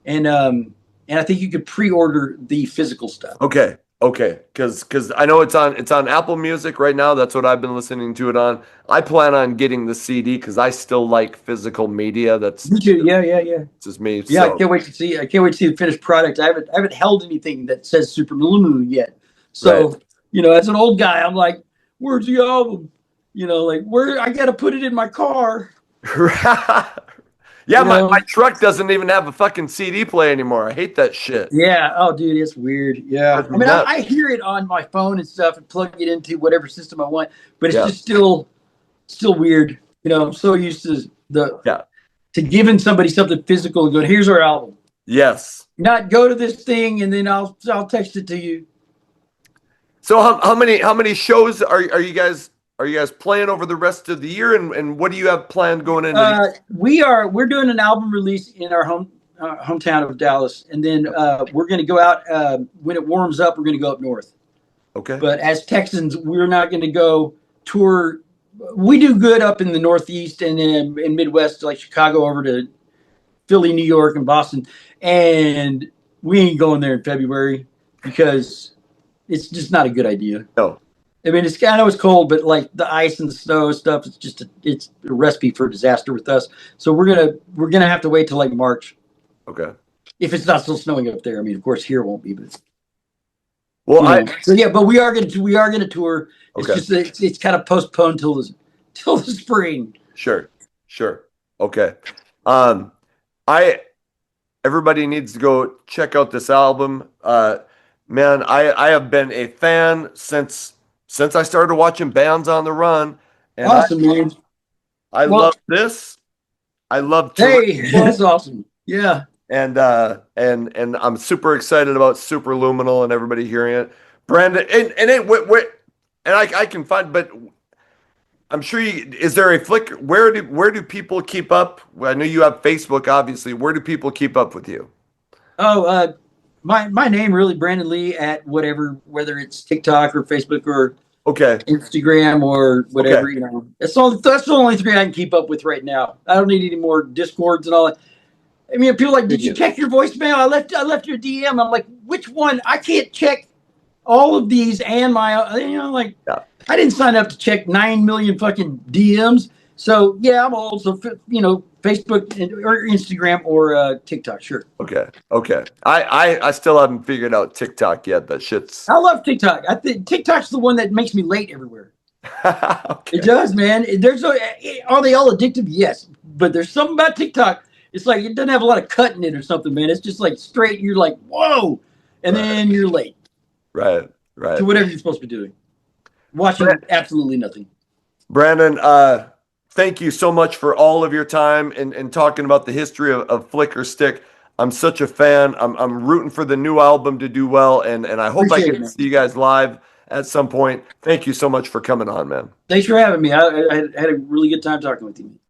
A: and I think you could pre-order the physical stuff.
B: Okay. Because I know it's on Apple Music right now. That's what I've been listening to it on. I plan on getting the CD because I still like physical media. That's
A: me too. Yeah.
B: It's just me.
A: Yeah,
B: so.
A: I can't wait to see the finished product. I haven't held anything that says Superluminal yet. So right. As an old guy, I'm like, where's the album? Like, where I got to put it in my car.
B: Yeah, my truck doesn't even have a fucking CD player anymore. I hate that shit.
A: Yeah. Oh, dude, it's weird. Yeah. I mean, I hear it on my phone and stuff and plug it into whatever system I want, but it's just still weird. I'm so used to to giving somebody something physical and going, here's our album.
B: Yes.
A: Not go to this thing and then I'll text it to you.
B: So how many shows are you guys playing over the rest of the year, and what do you have planned going into?
A: We're doing an album release in our hometown of Dallas, and then we're going to go out when it warms up. We're going to go up north.
B: Okay.
A: But as Texans, we're not going to go tour. We do good up in the Northeast and in Midwest, like Chicago over to Philly, New York, and Boston, and we ain't going there in February because it's just not a good idea.
B: No.
A: I mean, I know it's cold, but like the ice and the snow stuff, it's a recipe for disaster with us. So we're gonna have to wait till like March.
B: Okay.
A: If it's not still snowing up there, I mean, of course here it won't be, but.
B: Well,
A: so yeah, but we are gonna tour. It's
B: okay.
A: just it's kind of postponed till the spring.
B: Sure. Okay. Everybody needs to go check out this album. Man, I have been a fan since I started watching Bands on the Run. And
A: awesome, man.
B: I love this. I love
A: Hey, that's awesome. Yeah.
B: and I'm super excited about Superluminal and everybody hearing it. Brandon, and I can find, but I'm sure you, is there a Flickr? Where do people keep up? Well, I know you have Facebook, obviously. Where do people keep up with you?
A: Oh, my name really Brandin Lea at whatever, whether it's TikTok or Facebook or
B: Okay.
A: Instagram or
B: Okay.
A: whatever. That's the only three I can keep up with right now. I don't need any more Discords and all that. I mean, people are like, did you check your voicemail? I left your DM. I'm like, which one? I can't check all of these and my, like,
B: Yeah.
A: I didn't sign up to check 9 million fucking DMs. So yeah, I'm also, Facebook or Instagram or TikTok. Sure.
B: Okay. Okay. I still haven't figured out TikTok yet. That shit's
A: I love TikTok. I think TikTok's the one that makes me late everywhere. It
B: okay.
A: does, man. Are they all addictive? Yes, but there's something about TikTok. It's like it doesn't have a lot of cut in it or something, man. It's just like straight. You're like, whoa, and
B: Right.
A: then you're late
B: Right.
A: to
B: Right.
A: whatever you're supposed to be doing, watching absolutely nothing.
B: Brandon, thank you so much for all of your time and talking about the history of Flickerstick. I'm such a fan. I'm rooting for the new album to do well, and I hope I
A: Appreciate
B: get
A: it,
B: to
A: man.
B: see you guys live at some point. Thank you so much for coming on, man.
A: Thanks for having me. I had a really good time talking with you.